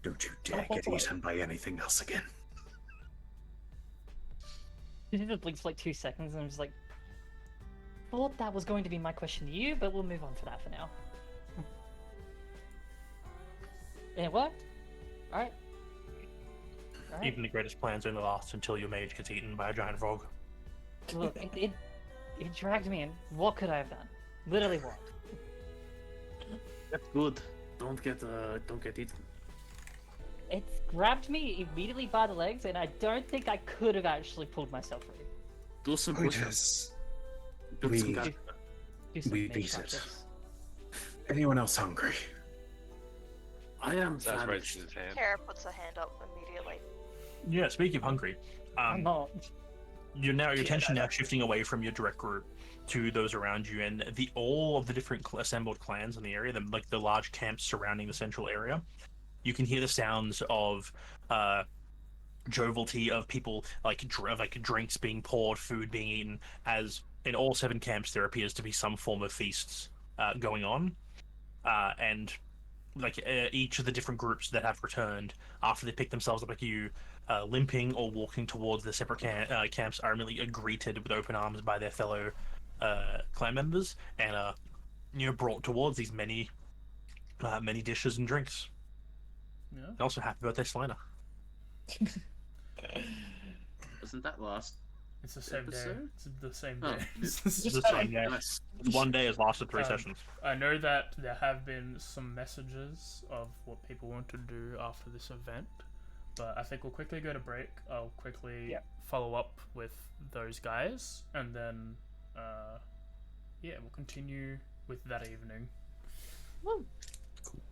Don't you dare get eaten by anything else again. She just blinks for like 2 seconds and I'm just like, thought that was going to be my question to you, but we'll move on to that for now. And it worked. Alright. Even the greatest plans only last until your mage gets eaten by a giant frog. Look, it dragged me in. What could I have done? Literally what? That's good. Don't get eaten. It grabbed me immediately by the legs, and I don't think I could have actually pulled myself free. Do some push-ups. We Do some beat knee it. practice. Anyone else hungry? I am That's famished. raising his hand. Kara puts her hand up immediately. Yeah, speaking of hungry, I'm not. your attention now shifting away from your direct group to those around you, and all of the different assembled clans in the area, the large camps surrounding the central area. You can hear the sounds of jovialty of people, like drinks being poured, food being eaten. As in all 7 camps, there appears to be some form of feasts going on, and each of the different groups that have returned after they pick themselves up, like you, limping or walking towards the separate camps, are immediately greeted with open arms by their fellow clan members, and brought towards these many dishes and drinks. Yeah. And also, happy birthday, Selena. Wasn't that last? It's the same day. Episode? It's the same Oh, day. It's the same day. Nice. One day has lasted 3 Um, sessions. I know that there have been some messages of what people want to do after this event, but I think we'll quickly go to break. I'll quickly follow up with those guys, and then, we'll continue with that evening.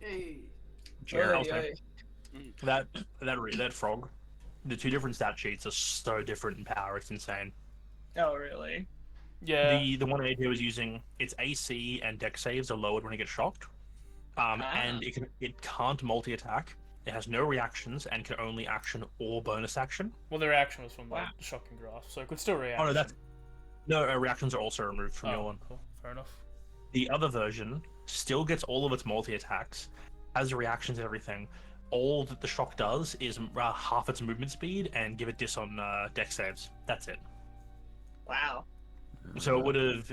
Hey. Cheers. That frog. The 2 different stat sheets are so different in power. It's insane. Oh, really? Yeah. The one AJ was using, its AC and dex saves are lowered when it gets shocked, and it can't multi-attack. It has no reactions and can only action or bonus action. Well, the reaction was from the shocking graph, so it could still react. Oh no, reactions are also removed from your one. Cool. Fair enough. The other version still gets all of its multi-attacks, has reactions and everything. All that the shock does is half its movement speed and give it dis on dex saves. That's it. Wow. So it would have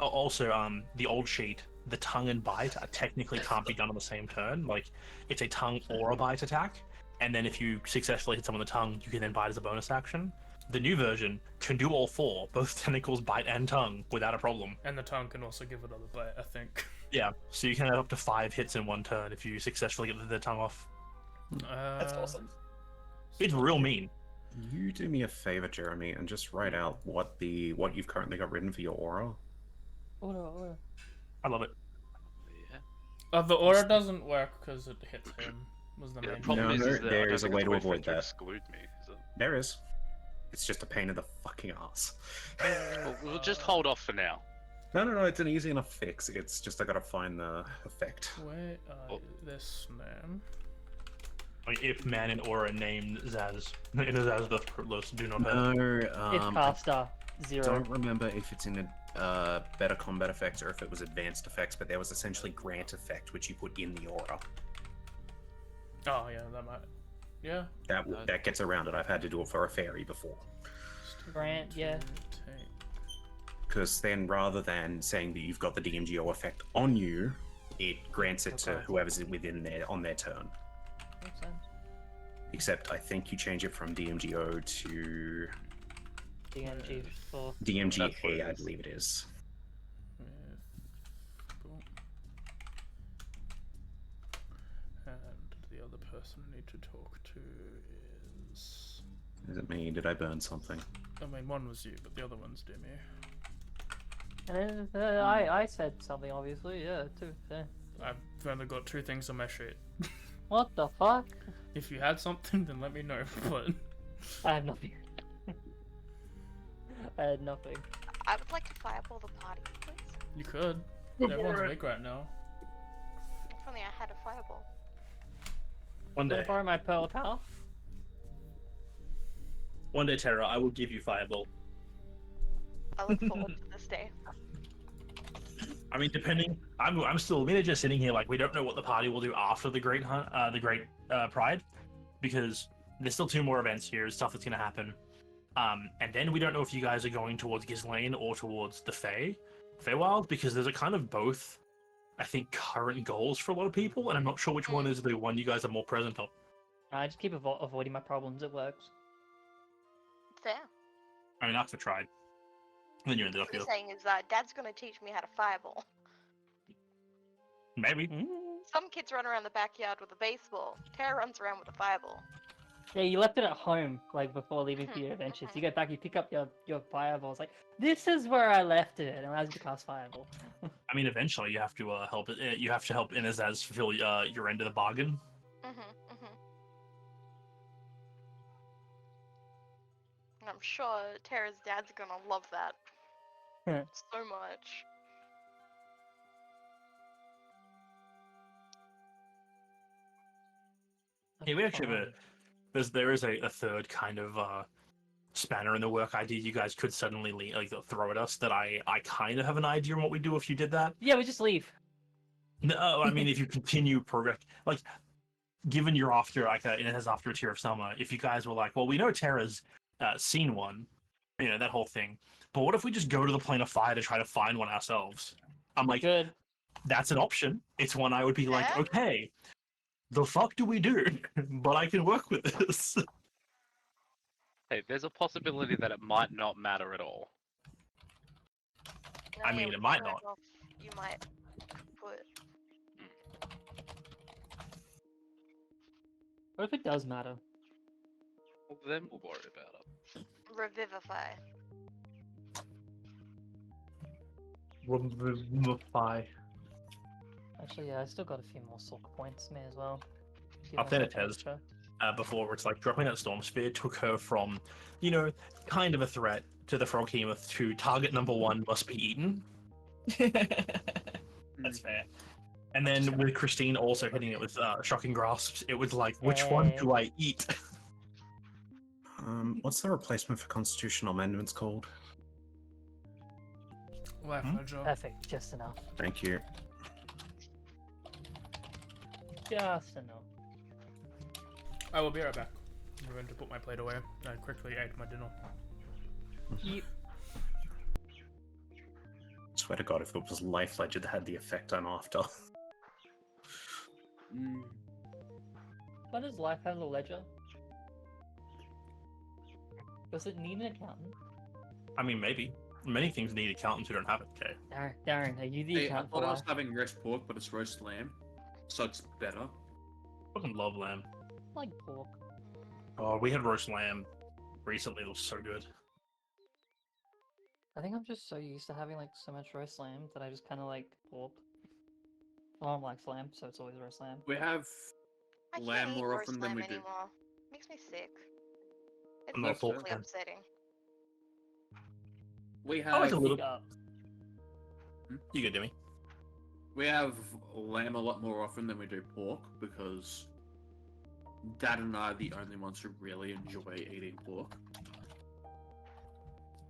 also the old sheet, the tongue and bite technically can't be done on the same turn. Like, it's a tongue or a bite attack, and then if you successfully hit someone on the tongue, you can then bite as a bonus action. The new version can do all 4, both tentacles, bite, and tongue, without a problem. And the tongue can also give another bite, I think. Yeah, so you can have up to 5 hits in one turn if you successfully get the tongue off. That's awesome. It's real mean. You do me a favor, Jeremy, and just write out what you've currently got written for your aura. Aura. I love it. Yeah. The aura doesn't work because it hits him. Was the Yeah, the main problem No, is that there I don't is a think way it's to way for avoid it to that. exclude me. Is it? There is. It's just a pain in the fucking ass. Well, we'll just hold off for now. No, it's an easy enough fix. It's just I gotta find the effect. Where this name? Like, if man and aura named Zaz, Zaz the do not hurt. No, It's caster. 0. don't remember if it's in a better combat effects or if it was advanced effects, but there was essentially grant effect which you put in the aura. Oh yeah, that might. Yeah. That gets around it. I've had to do it for a fairy before. Grant, yeah. Because then, rather than saying that you've got the DMGO effect on you, it grants it to Okay. whoever's within there on their turn. Makes sense. Except I think you change it from DMGO to DMG for. That's what it DMGA, I is. believe it is. Boom. And the other person I need to talk to is. Is it me? Did I burn something? I mean, one was you, but the other one's Demi. And I said something, obviously, yeah, too. Yeah. I've only got 2 things on my sheet. What the fuck? If you had something, then let me know. But I have nothing. I had nothing. I would like to fireball the party, please. you could. Everyone's awake right now. If only I had a fireball. One Can I day, borrow my pearl power? Terra, I will give you fireball. I look forward to this day. I mean, depending, I'm still just sitting here like we don't know what the party will do after the Great Hunt, the Great Pride, because there's still 2 more events here, stuff that's gonna happen, and then we don't know if you guys are going towards Ghislaine or towards the Feywild, because there's a kind of both, I think, current goals for a lot of people, and I'm not sure which one is the one you guys are more present on. I just keep avoiding my problems. It works. Fair. I mean, that's the tried. And then you ended up What here. you're saying is that Dad's gonna teach me how to fireball. Maybe. Some kids run around the backyard with a baseball. Tara runs around with a fireball. Yeah, you left it at home, like before leaving for your adventures. You get back, you pick up your fireballs. Like, this is where I left it, and allows you to cast fireball. I mean, eventually you have to help it. You have to help Inazaz fulfill your end of the bargain. And I'm sure Tara's dad's gonna love that so much. Yeah, we actually have there is a third kind of spanner in the work idea you guys could suddenly throw at us that I kind of have an idea on what we do if you did that. Yeah, we just leave. No, I mean if you continue progress, like given you're after it has after a tier of summer, if you guys were like, well, we know Tara's seen one, that whole thing, but what if we just go to the plane of fire to try to find one ourselves? I'm like, Good. that's an option. It's one I would be like, Yeah. okay, the fuck do we do? But I can work with this. Hey, there's a possibility that it might not matter at all. I mean, it might not. You might put. What if it does matter? Well, then we'll worry about it. Revivify. Revivify. Actually, yeah, I still got a few more silk points. May as well. Give I've said it myself has. extra. Before, where it's like dropping that storm spear took her from, kind of a threat to the Froghemoth to target number 1 must be eaten. That's fair. And then with Christine also hitting it with shocking grasps, it was like, which one do I eat? What's the replacement for constitutional amendments called? Life Ledger. Perfect, just enough. Thank you. Just enough. I will be right back. I'm going to put my plate away. I quickly ate my dinner. Yep. Swear to God, if it was Life Ledger that had the effect I'm after. Why does life have a ledger? Does it need an accountant? I mean, maybe. Many things need accountants who don't have it, okay? Darren, are you the Hey, I accountant thought for I was life? having roast pork, but it's roast lamb, so it's better. Fucking love lamb. I like pork. Oh, we had roast lamb recently. It was so good. I think I'm just so used to having like so much roast lamb that I just kind of like pork. My mom likes lamb, so it's always roast lamb. We have I can't lamb eat more roast often than lamb we do. anymore. Makes me sick. It's I'm not a pork really fan. upsetting. We I like have a little. Yeah. You good, Demi? we have lamb a lot more often than we do pork because Dad and I are the only ones who really enjoy eating pork.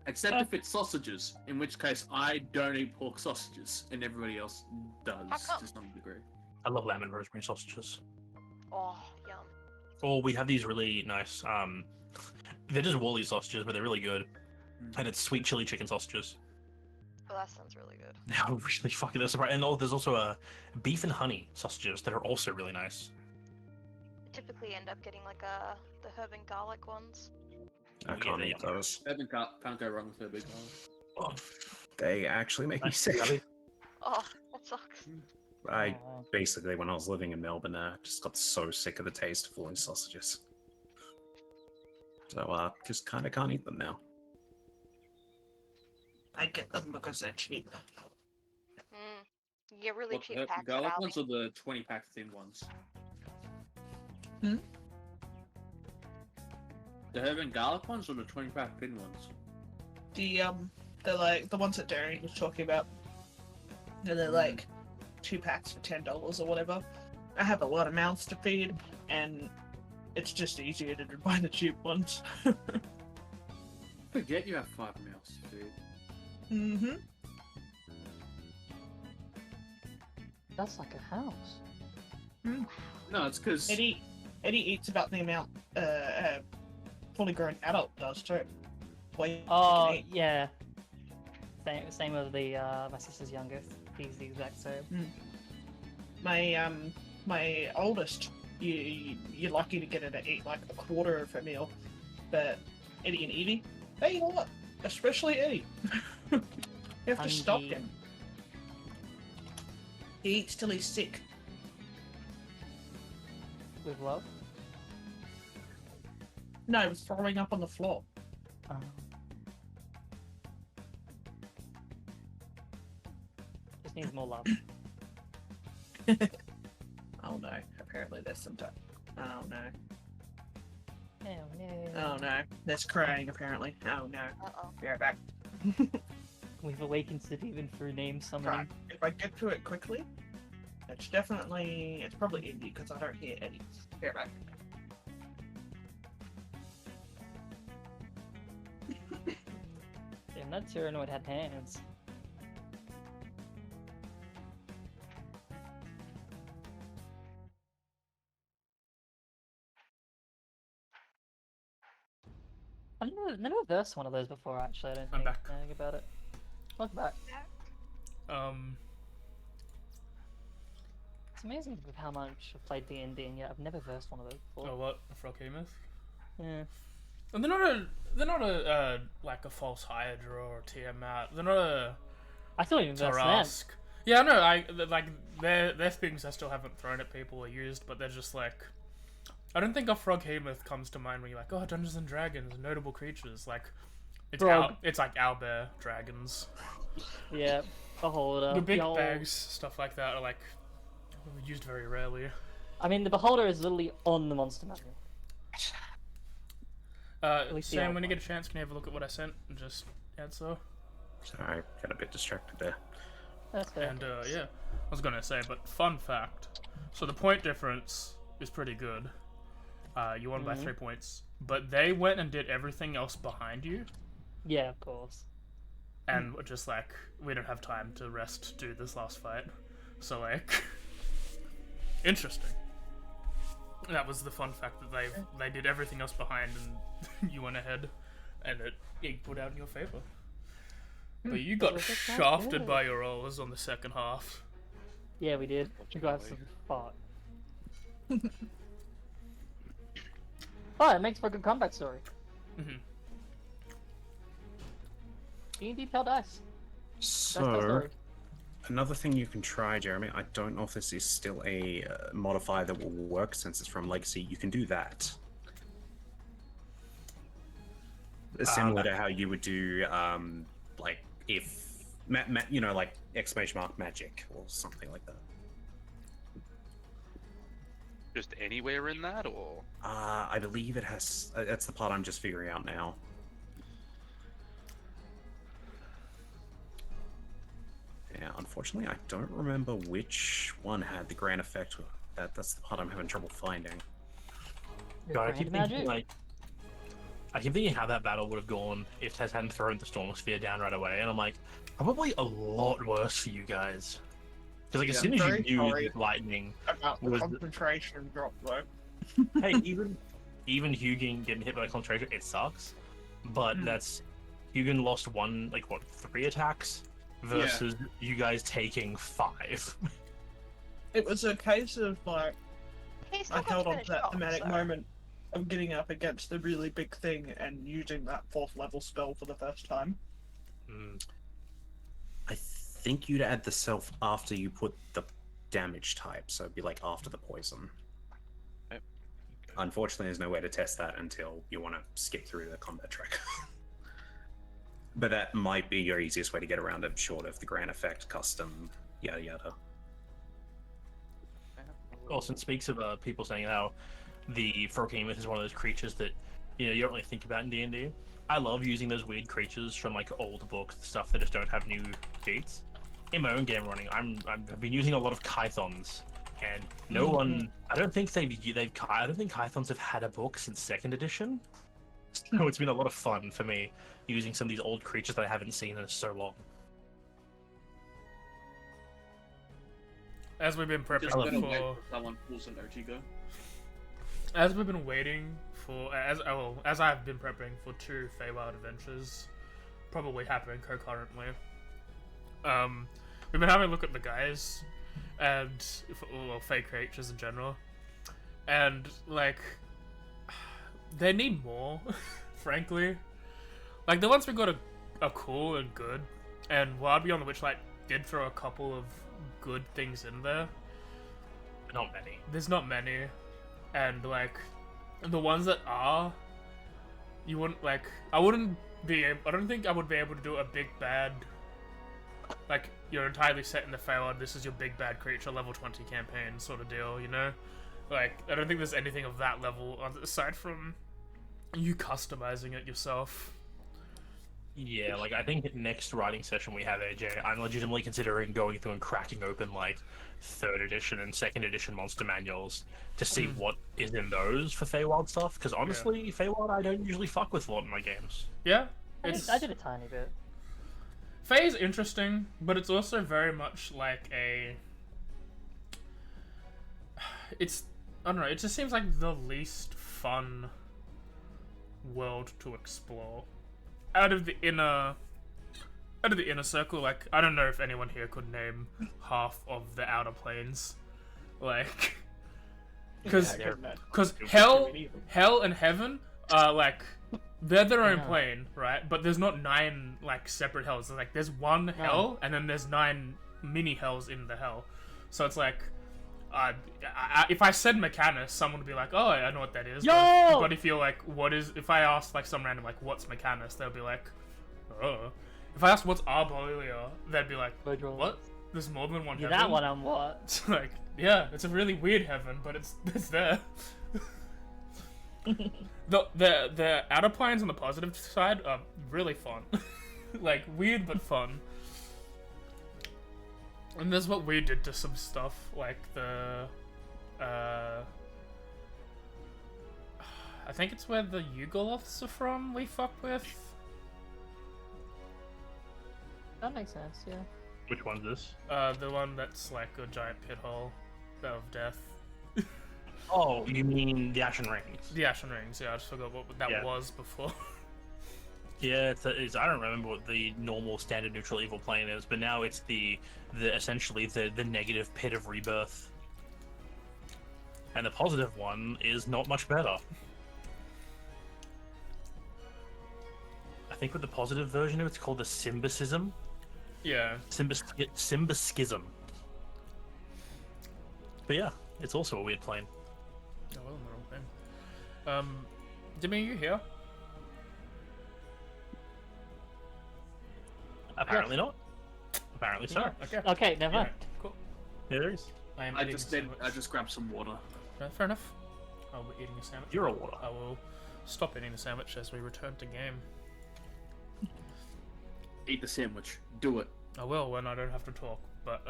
Except if it's sausages, in which case I don't eat pork sausages, and everybody else does How come? to some degree. I love lamb and rosemary sausages. Oh, yum. Or we have these really nice, they're just woolly sausages, but they're really good. And it's sweet chili chicken sausages. Oh, that sounds really good. They're really fucking they're surprising. And there's also beef and honey sausages that are also really nice. I typically end up getting like the herb and garlic ones. I Yeah, can't they eat are. those. Can't go wrong with a big one. Oh, They actually make me sick. Abby? Oh, that sucks. I Oh. basically, when I was living in Melbourne, just got so sick of the taste of falling sausages. So, just kind of can't eat them now. I get them because they're cheap. You get really What, cheap the packs at garlic Aldi. ones or the 20-pack thin ones? Hmm? The herb and garlic ones or the 20-pack thin ones? They're like the ones that Darren was talking about. And they're like 2 packs for $10 or whatever. I have a lot of mouths to feed, and it's just easier to buy the cheap ones. Forget you have 5 mouths to feed. Mm-hmm. That's like a house. No, it's because Eddie eats about the amount a fully grown adult does too. Way Oh, eat. yeah. Same with the my sister's youngest. He's the exact same. My oldest, you're lucky to get her to eat like a quarter of her meal, but Eddie and Evie, they eat a lot, especially Eddie. You have to stop Hungry. him. He eats till he's sick. With love. No, he was throwing up on the floor. Oh. Just needs more love. Oh no, apparently there's some time. Oh no. Oh no. Oh no. There's crying apparently. Oh no. Uh-oh. Be right back. We've awakened Steven through name summoning. Right. If I get to it quickly, it's probably Indy because I don't hear Eddie. Be right back. Damn, that Tyrannoid had hands. I've never versed one of those before, actually. I don't I'm think. back. Think about it. Welcome back. It's amazing with how much I've played D&D, and yet I've never versed one of those before. Oh, what? A Froghemoth? Yeah. And they're not a like a false Hydra or Tiamat. They're not a I still even versed them. Tarask. Yeah, no, like they're things I still haven't thrown at people or used, but they're just like, I don't think a Froghemoth comes to mind when you're like, oh, Dungeons and Dragons, notable creatures. Like, it's like owlbear dragons. Yeah. Beholder. The big old- bags, stuff like that, are like used very rarely. I mean, the Beholder is literally on the monster manual. least the Sam, old when you one. get a chance, can you have a look at what I sent and just answer? Sorry, got a bit distracted there. That's fair. And yeah, I was gonna say, but fun fact. So the point difference is pretty good. You won by 3 points, but they went and did everything else behind you, Yeah, of course. and were just like, we don't have time to rest to do this last fight. So like, interesting. That was the fun fact that they did everything else behind, and you went ahead, and it put out in your favor. But you got Look at that, shafted yeah. by your rolls on the second half. Yeah, we did. We got some fart. Oh, it makes for a good comeback story. Mhm. D&D Pale Dice. That's the So, story. another thing you can try, Jeremy, I don't know if this is still a modifier that will work since it's from Legacy. You can do that. Similar to how you would do, like, if, like, exclamation mark magic or something like that. Just anywhere in that, or I believe it has. That's the part I'm just figuring out now. Yeah, unfortunately, I don't remember which one had the grand effect. That's the part I'm having trouble finding. God, I Grand keep magic? thinking, like, I keep thinking how that battle would have gone if Tess hadn't thrown the Storm Sphere down right away, and I'm like, probably a lot worse for you guys. Because like as Yeah, soon as very you knew sorry. that lightning, About the Was- concentration drop though. hey, even Hugin getting hit by a concentration, it sucks. But that's Hugin lost 3 attacks versus you guys taking 5. It was a case of like He still I got held on to finished that off, thematic so- moment of getting up against the really big thing and using that 4th level spell for the first time. Mm. I think you'd add the self after you put the damage type, so it'd be like after the poison. Yep. Unfortunately, there's no way to test that until you want to skip through the combat track. But that might be your easiest way to get around it, short of the grand effect, custom, yada yada. Austin speaks of people saying how the Froghemoth is one of those creatures that you don't really think about in D&D. I love using those weird creatures from like old books, stuff that just don't have new feats. In my own game running, I've been using a lot of Kythons, and no one. I don't think I don't think Kythons have had a book since 2nd edition. So it's been a lot of fun for me using some of these old creatures that I haven't seen in so long. As we've been prepping Just gonna wait for, till someone pulls an Ochigo. as we've been waiting for, as I've been prepping for 2 Feywild adventures, probably happening concurrently. We've been having a look at the guys, and Fey creatures in general, and like, they need more, frankly. Like the ones we got are cool and good, and Wild Beyond the Witchlight did throw a couple of good things in there. Not many. There's not many, and like the ones that are, you wouldn't like. I don't think I would be able to do a big bad. Like you're entirely set in the Feywild. This is your big bad creature level 20 campaign sort of deal, you know. Like I don't think there's anything of that level aside from you customizing it yourself. Yeah, like I think next writing session we have, AJ, I'm legitimately considering going through and cracking open like 3rd edition and 2nd edition monster manuals to see what is in those for Feywild stuff. Because honestly, Feywild I don't usually fuck with a lot in my games. Yeah, I did a tiny bit. Fey is interesting, but it's also very much like a. I don't know. It just seems like the least fun world to explore. Out of the inner circle, like I don't know if anyone here could name half of the outer planes, like, because hell and heaven are like they're their own plane, right? But there's not 9 like separate hells. There's one hell, and then there's 9 mini hells in the hell. So it's like, if I said Mechanus, someone would be like, "Oh, I know what that is." Yo! But if you're like, "What is?" If I ask like some random like, "What's Mechanus?" They'll be like, "Oh." If I ask, "What's Arbolia?" They'd be like, "What? There's more than one Yeah, heaven." that one on what? It's like, yeah, it's a really weird heaven, but it's there. The outer planes on the positive side are really fun, like weird but fun. And there's what we did to some stuff, like the, I think it's where the Yugoloths are from, we fuck with. That makes sense, yeah. Which one's this? The one that's like a giant pit hole of death. Oh, you mean the Ashen Rings? The Ashen Rings, yeah, I just forgot what that was before. Yeah, I don't remember what the normal standard neutral evil plane is, but now it's the essentially the negative pit of rebirth. And the positive one is not much better. I think with the positive version of it's called the Symbicism. Yeah. Symbiskism. But yeah, it's also a weird plane. Oh, well, the wrong thing. Jimmy, are you here? Apparently not. Apparently so. Okay. Okay, never mind. Cool. Yeah, there is. I just grabbed some water. Fair enough. I'll be eating a sandwich. You're a water. I will stop eating the sandwich as we return to game. Eat the sandwich. Do it. I will when I don't have to talk. But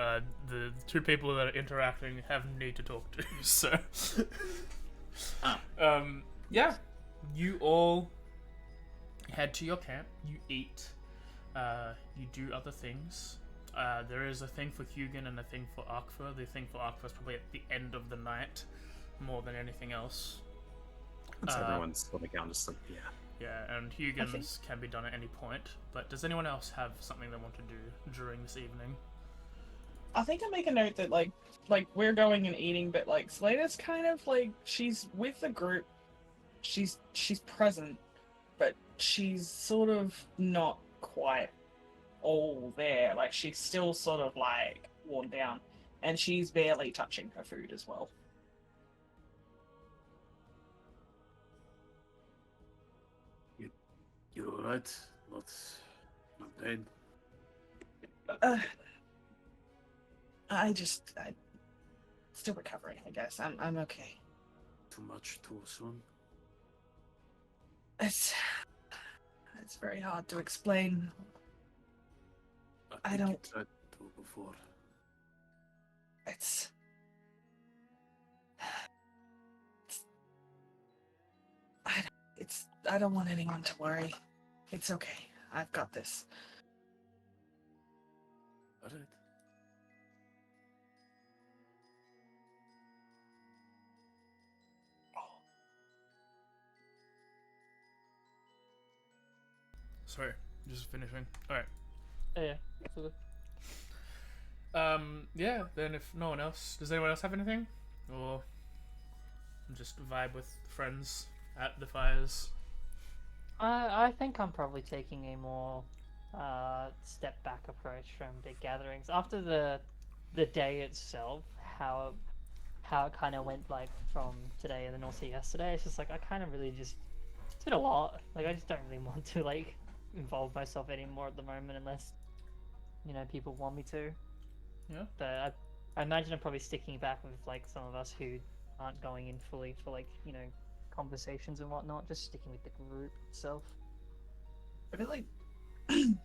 the 2 people that are interacting need to talk to. So, yeah, you all head to your camp. You eat. You do other things. There is a thing for Hugin and a thing for Arkfa. The thing for Arkfa is probably at the end of the night, more than anything else. So everyone's on the counter sleep, yeah. Yeah, and Hugin's can be done at any point. But does anyone else have something they want to do during this evening? I think I make a note that like we're going and eating, but like Slater's kind of like she's with the group. She's present, but she's sort of not quite all there. Like she's still sort of like worn down. and she's barely touching her food as well. You alright? Not pain. I'm still recovering, I guess. I'm okay. Too much too soon. It's very hard to explain. I think don't- you tried to before. I don't want anyone to worry. It's okay. I've got this. Alright. Sorry, just finishing. Alright. Yeah, it's all good. Yeah, then if no one else, does anyone else have anything? Or just vibe with friends at the fires? I think I'm probably taking a more step back approach from big gatherings after the day itself. How it kind of went like from today and then also yesterday. It's just like I kind of really just it's been a lot. Like I just don't really want to like involve myself anymore at the moment unless people want me to. Yeah. But I imagine I'm probably sticking back with like some of us who aren't going in fully for like conversations and whatnot, just sticking with the group itself. I feel like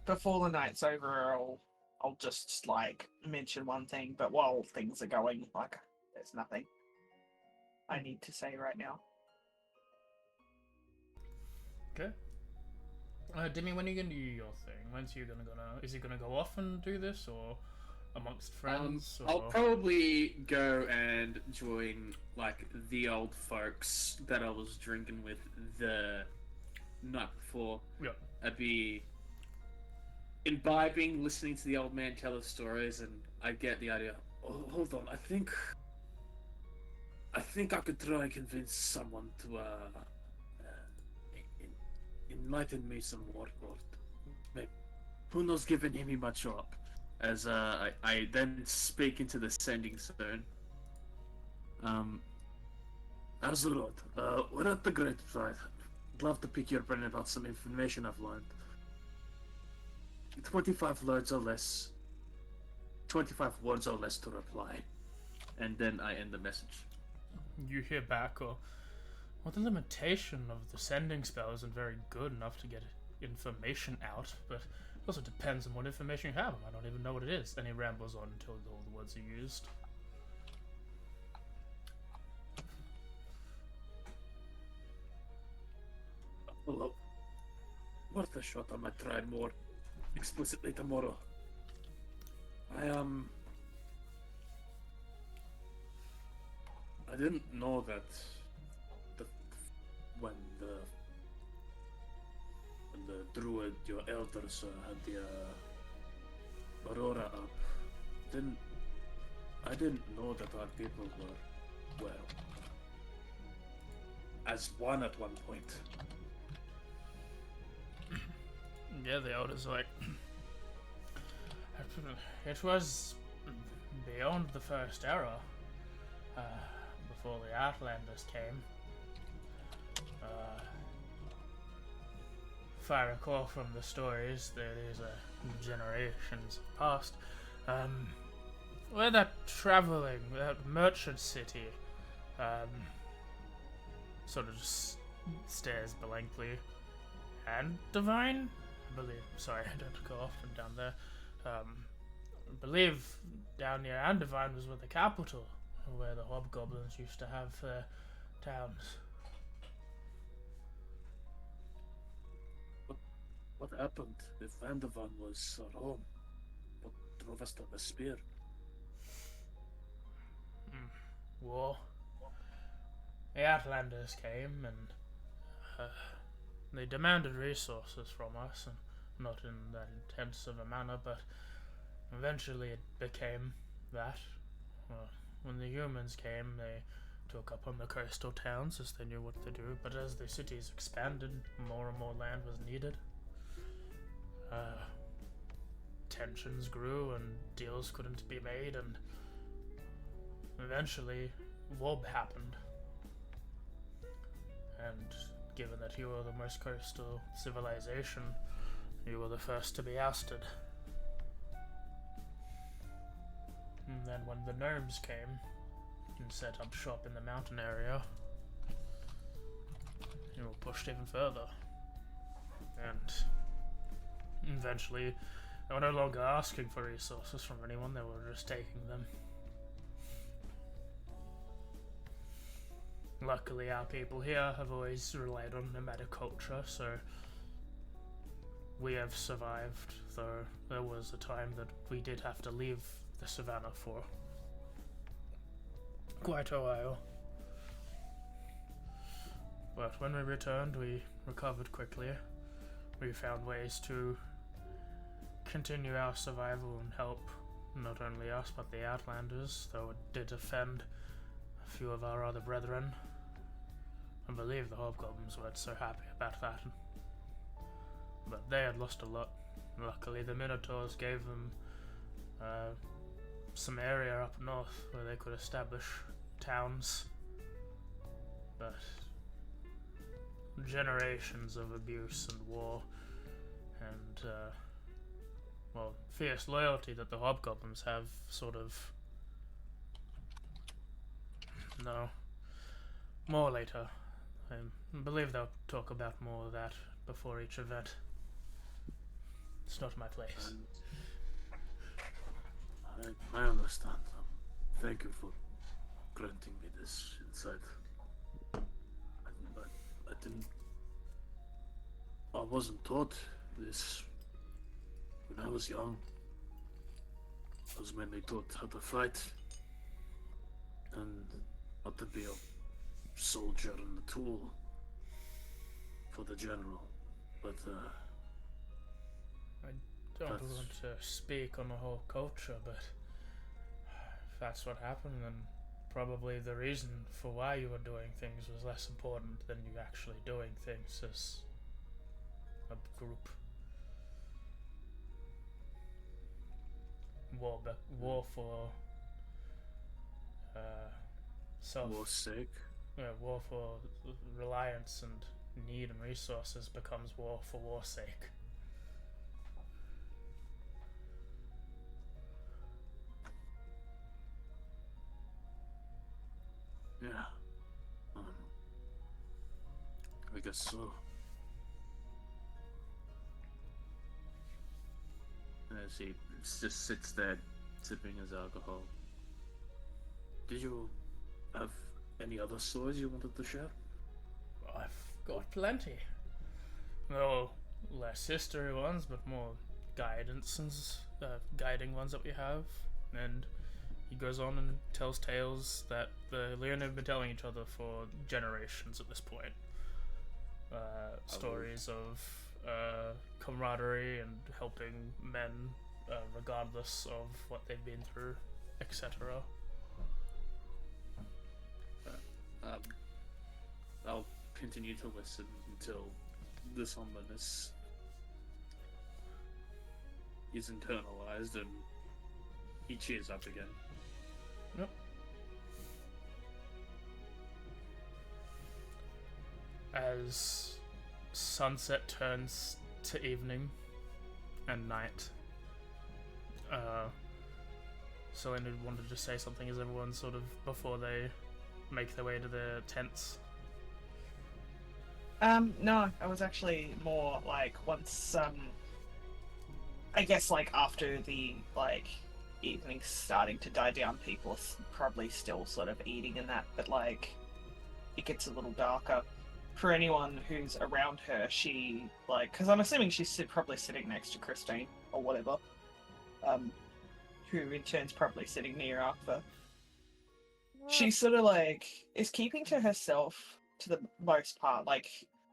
before the night's over, I'll just like mention one thing, but while things are going, like there's nothing I need to say right now. Okay. Demi, when are you gonna do your thing? When's you gonna is he gonna go off and do this, or amongst friends? I'll Or... probably go and join like the old folks that I was drinking with the night before. Yeah. I'd be imbibing, listening to the old man tell his stories, and I get the idea. Oh, hold on, I think I could try and convince someone to enlighten me some more, or maybe, who knows, giving him much up. As I then speak into the sending stone. How's the road? We're at the Great Pride. I'd love to pick your brain about some information I've learned. 25 words or less. 25 words or less to reply. And then I end the message. You hear back, or well, the limitation of the sending spell isn't very good enough to get information out, but it also depends on what information you have. I don't even know what it is. And he rambles on until all the words are used. Hello. Worth a shot. I might try more explicitly tomorrow. I didn't know that when the druid, your elders, had the aurora up. I didn't know that our people were, well, as one at one point. Yeah, the elders are like, it was beyond the first era, before the Outlanders came. If I recall from the stories, there is generations past, where that traveling, that merchant city, sort of just stares blankly. And Divine? I believe. Sorry, I don't go off and down there. I believe down near Andivine was with the capital, where the hobgoblins used to have their towns. What happened if Andivine was our home? What drove us to the spear? War. The Outlanders came and they demanded resources from us, and not in that intense of a manner, but eventually it became that. When the humans came, they took up on the coastal towns as they knew what to do, but as the cities expanded, more and more land was needed. Tensions grew and deals couldn't be made, and eventually, Wob happened. And given that you were the most coastal civilization, you were the first to be ousted. And then when the gnomes came and set up shop in the mountain area, you were pushed even further. And eventually, they were no longer asking for resources from anyone, they were just taking them. Luckily, our people here have always relied on nomadic culture, so we have survived, though there was a time that we did have to leave the savannah for quite a while. But when we returned, we recovered quickly. We found ways to continue our survival and help not only us but the Outlanders, though it did offend a few of our other brethren. I believe the Hobgoblins weren't so happy about that. But they had lost a lot. Luckily, the Minotaurs gave them some area up north where they could establish towns. But generations of abuse and war and, well, fierce loyalty that the Hobgoblins have sort of... No. More later. I believe they'll talk about more of that before each event. It's not my place. I understand. Thank you for granting me this insight. I wasn't taught this when I was young. I was mainly taught how to fight and how to be a soldier and a tool for the general. But I don't want to speak on the whole culture, but if that's what happened, then probably the reason for why you were doing things was less important than you actually doing things as a group. War for self. war's sake. Yeah, war for reliance and need and resources becomes war for war's sake. Yeah. I guess so. As he just sits there, sipping his alcohol. Did you have any other stories you wanted to share? I've got plenty. No less history ones, but more guidance and guiding ones that we have. And he goes on and tells tales that the Leon have been telling each other for generations at this point. Stories of camaraderie and helping men regardless of what they've been through, etc. I'll continue to listen until this ominous is internalized and he cheers up again. Yep. As sunset turns to evening and night, Selena wanted to say something as everyone sort of before they make their way to their tents. No, I was actually more like once, I guess like after the, like, evening's starting to die down, people are probably still sort of eating and that, but like, it gets a little darker. For anyone who's around her, she, like, because I'm assuming she's probably sitting next to Christine, or whatever, who in turn's probably sitting near Arthur. She sort of, like, is keeping to herself to the most part. Like,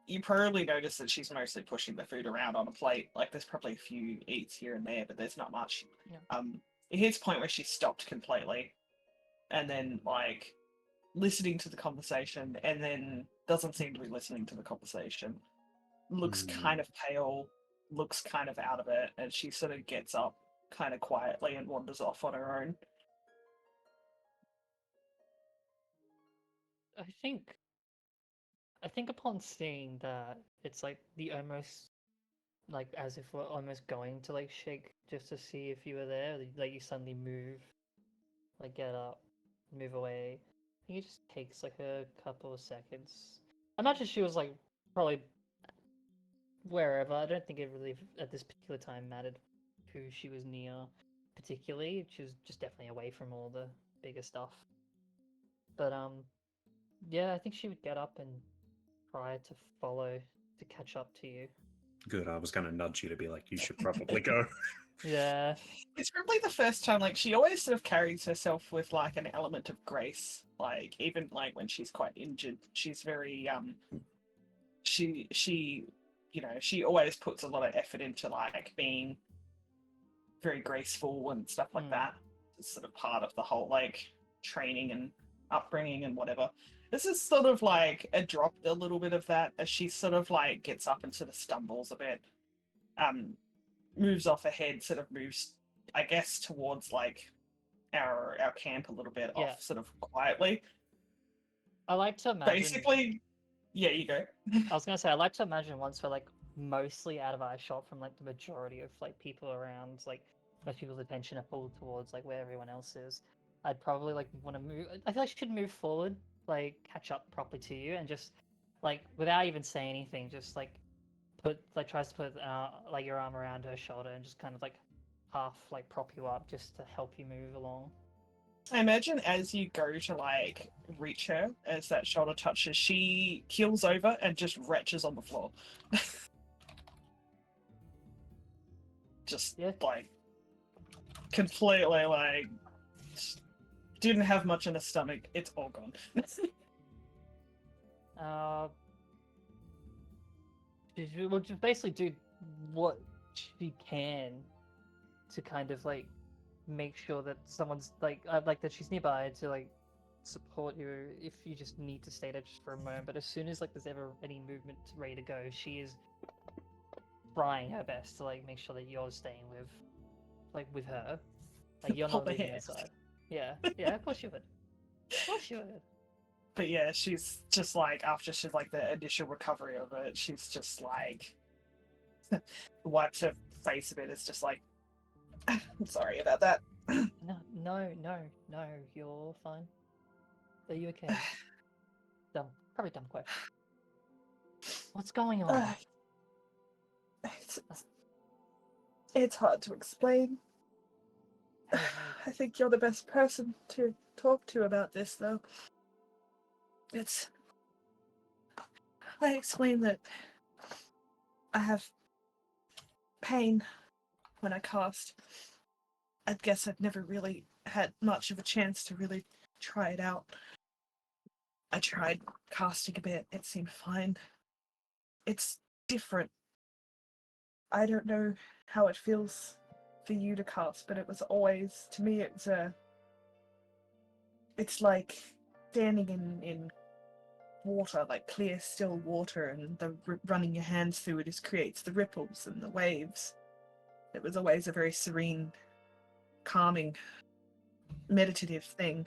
you probably notice that she's mostly pushing the food around on a plate. Like, there's probably a few eats here and there, but there's not much. Yeah. It hits a point where she stopped completely, and then, like, listening to the conversation, and then doesn't seem to be listening to the conversation. Looks kind of pale, looks kind of out of it, and she sort of gets up kind of quietly and wanders off on her own. I think upon seeing that, it's like the almost like as if we're almost going to like shake just to see if you were there. Like you suddenly move, like get up, move away. I think it just takes like a couple of seconds. I imagine she was like probably wherever. I don't think it really at this particular time mattered who she was near, particularly. She was just definitely away from all the bigger stuff. But yeah, I think she would get up and try to follow to catch up to you. Good. I was going to nudge you to be like, you should probably go. Yeah. It's probably the first time, like, she always sort of carries herself with, like, an element of grace. Like, even, like, when she's quite injured, she's very, she, you know, she always puts a lot of effort into, like, being very graceful and stuff like that. It's sort of part of the whole, like, training and upbringing and whatever. This is sort of, like, dropped a little bit of that as she sort of, like, gets up and sort of stumbles a bit. Moves off ahead, sort of moves, I guess, towards like our camp a little bit Yeah. off, sort of quietly. I like to imagine. Basically, yeah, you go. I was gonna say I like to imagine once we're like mostly out of eyeshot from like the majority of like people around, like most people's attention are pulled towards like where everyone else is. I'd probably like want to move. I feel like she should move forward, like catch up properly to you, and just like without even saying anything, just like tries to put like your arm around her shoulder and just kind of like half like prop you up just to help you move along. I imagine as you go to like reach her, as that shoulder touches, she keels over and just retches on the floor. Just like completely like didn't have much in her stomach. It's all gone. She will just basically do what she can to kind of like make sure that someone's like that she's nearby to like support you if you just need to stay there just for a moment. But as soon as like there's ever any movement ready to go, she is trying her best to like make sure that you're staying with her. Like you're not leaving her side. Yeah, of course you would. Of course you would. But yeah, she's just like, after she's like the initial recovery of it, she's just like wipes her face a bit. It's just like, I'm sorry about that. No, you're fine. Are you okay? Probably dumb question. What's going on? It's hard to explain. I think you're the best person to talk to about this, though. I explained that I have pain when I cast. I guess I've never really had much of a chance to really try it out. I tried casting a bit, it seemed fine. It's different. I don't know how it feels for you to cast, but it was always, to me, it's like standing in water, like clear, still water, and running your hands through it just creates the ripples and the waves. It was always a very serene, calming, meditative thing.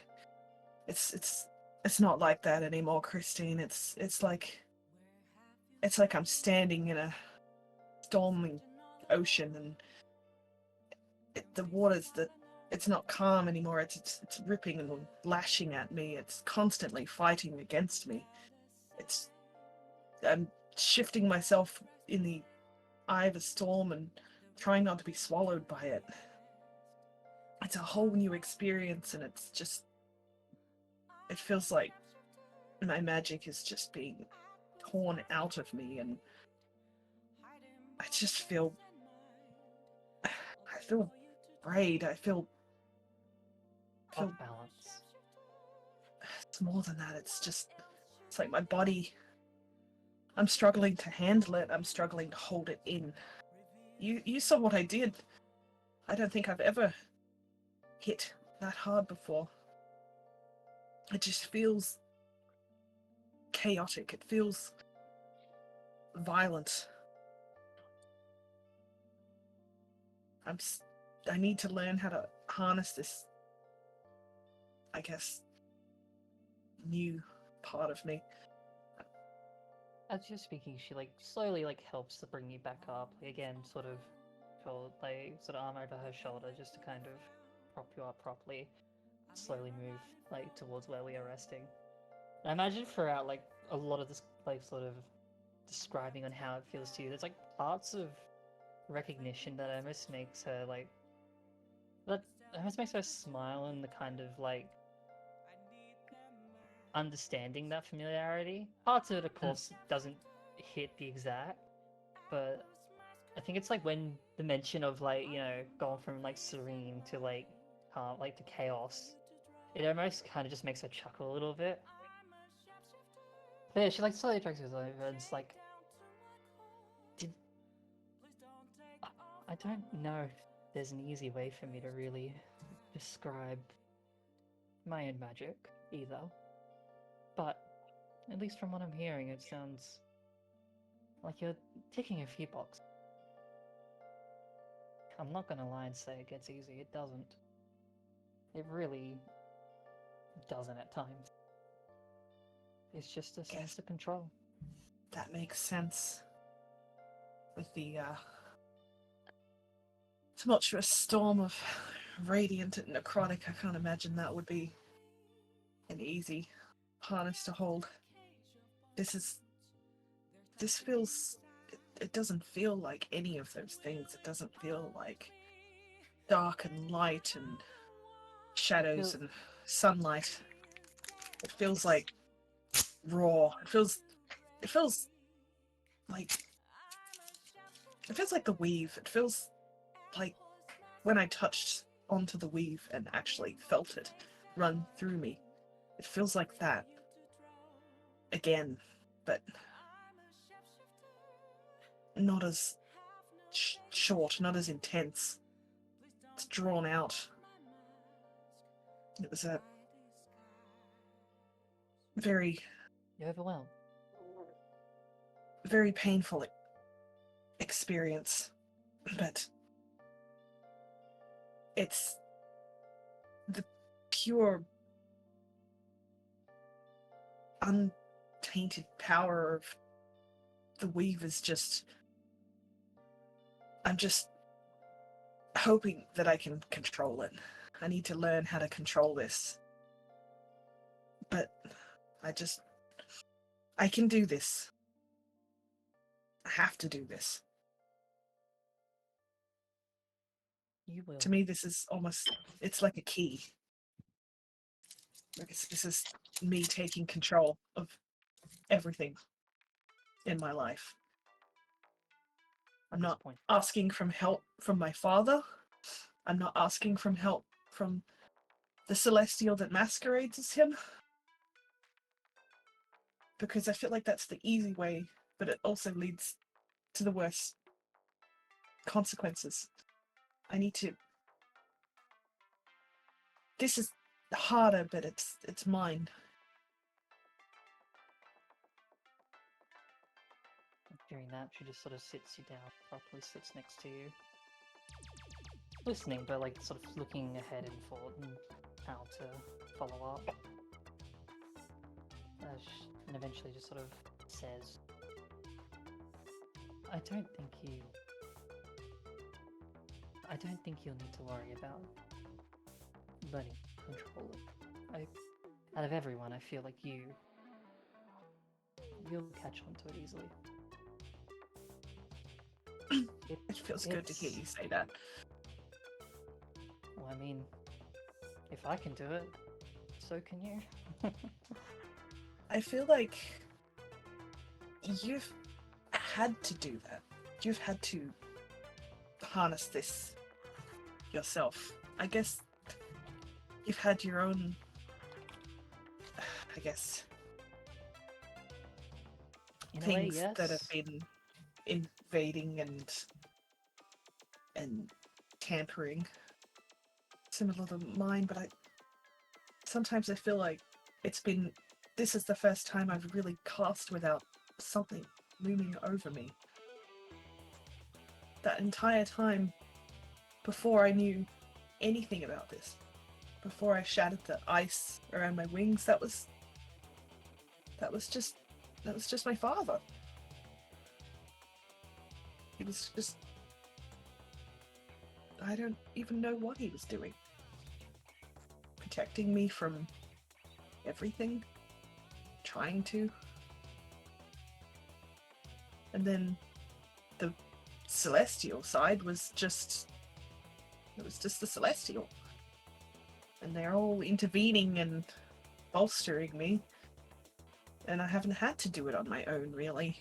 It's not like that anymore, Christine. It's like I'm standing in a stormy ocean, and the water's it's not calm anymore. It's ripping and lashing at me. It's constantly fighting against me. I'm shifting myself in the eye of a storm and trying not to be swallowed by it. It's a whole new experience, and it feels like my magic is just being torn out of me, and I just feel afraid. I feel off balance. It's more than that. It's like my body, I'm struggling to handle it. I'm struggling to hold it in. You saw what I did. I don't think I've ever hit that hard before. It just feels chaotic. It feels violent. I need to learn how to harness this, I guess, new part of me. As you're speaking, she like slowly like helps to bring you back up. Again, sort of sort of arm over her shoulder just to kind of prop you up properly. Slowly move like towards where we are resting. I imagine throughout like a lot of this like sort of describing on how it feels to you, there's like parts of recognition that almost makes her like that almost makes her smile in the kind of like understanding that familiarity. Parts of it, of course, doesn't hit the exact, but I think it's like when the mention of like, you know, going from like serene to like calm, like to chaos, it almost kind of just makes her chuckle a little bit. But yeah, she like slowly drags us over and it's like, did I don't know if there's an easy way for me to really describe my own magic either. But at least from what I'm hearing, it sounds like you're ticking a few boxes. I'm not gonna lie and say it gets easy. It doesn't. It really doesn't at times. It's just a sense of control. That makes sense. With the tumultuous storm of radiant and necrotic, I can't imagine that would be an easy harness to hold. This feels, it doesn't feel like any of those things. It doesn't feel like dark and light and shadows and sunlight. It feels like raw. It feels like the weave. It feels like when I touched onto the weave and actually felt it run through me. It feels like that again, but not as short, not as intense. It's drawn out. It was a very, You're overwhelmed. very painful experience, but it's the pure, untainted power of the weave is just... I'm just hoping that I can control it. I need to learn how to control this. But I can do this. I have to do this. You will. To me, this is almost, it's like a key. This is me taking control of everything in my life. I'm not asking for help from my father. I'm not asking for help from the celestial that masquerades as him. Because I feel like that's the easy way, but it also leads to the worst consequences. I need to... This is harder, but it's mine. During that, she just sort of sits you down, properly sits next to you. Listening, but like sort of looking ahead and forward and how to follow up. And eventually just sort of says, I don't think you'll need to worry about learning to control it. Out of everyone, I feel like you'll catch on to it easily. It feels good to hear you say that. Well, I mean, if I can do it, so can you. I feel like you've had to do that. You've had to harness this yourself. I guess you've had your own, In a things way, yes. that have been invading and tampering, similar to mine, but sometimes I feel like this is the first time I've really cast without something looming over me. That entire time before I knew anything about this, before I shattered the ice around my wings, that was That was just my father. He was just... I don't even know what he was doing. Protecting me from everything. Trying to. And then the celestial side was just... It was just the celestial. And they're all intervening and bolstering me. And I haven't had to do it on my own, really.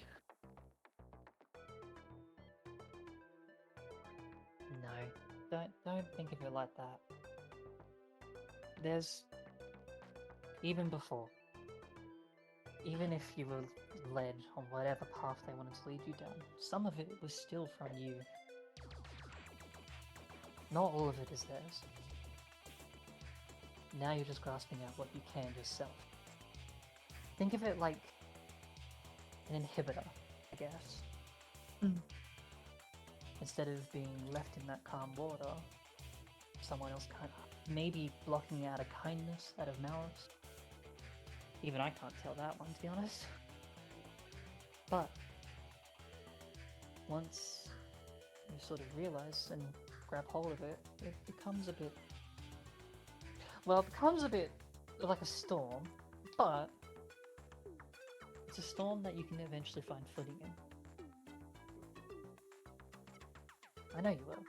No, don't think of it like that. There's... Even before, even if you were led on whatever path they wanted to lead you down, some of it was still from you. Not all of it is theirs. Now you're just grasping at what you can yourself. Think of it like an inhibitor, I guess. Mm. Instead of being left in that calm water, someone else kind of maybe blocking out a kindness out of malice. Even I can't tell that one, to be honest. But once you sort of realize and grab hold of it, it becomes a bit... Well, it becomes a bit like a storm, but it's a storm that you can eventually find footing in. I know you will.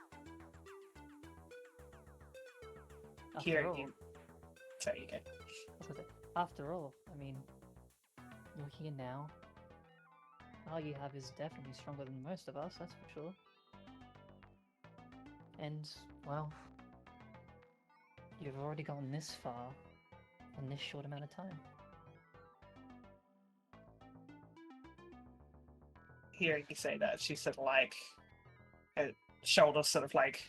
Here, all, you... Sorry, you go. after all, I mean, you're here now. All you have is definitely stronger than most of us, that's for sure. And, well, you've already gone this far in this short amount of time. Hearing you say that, she's sort of like... Her shoulders sort of like...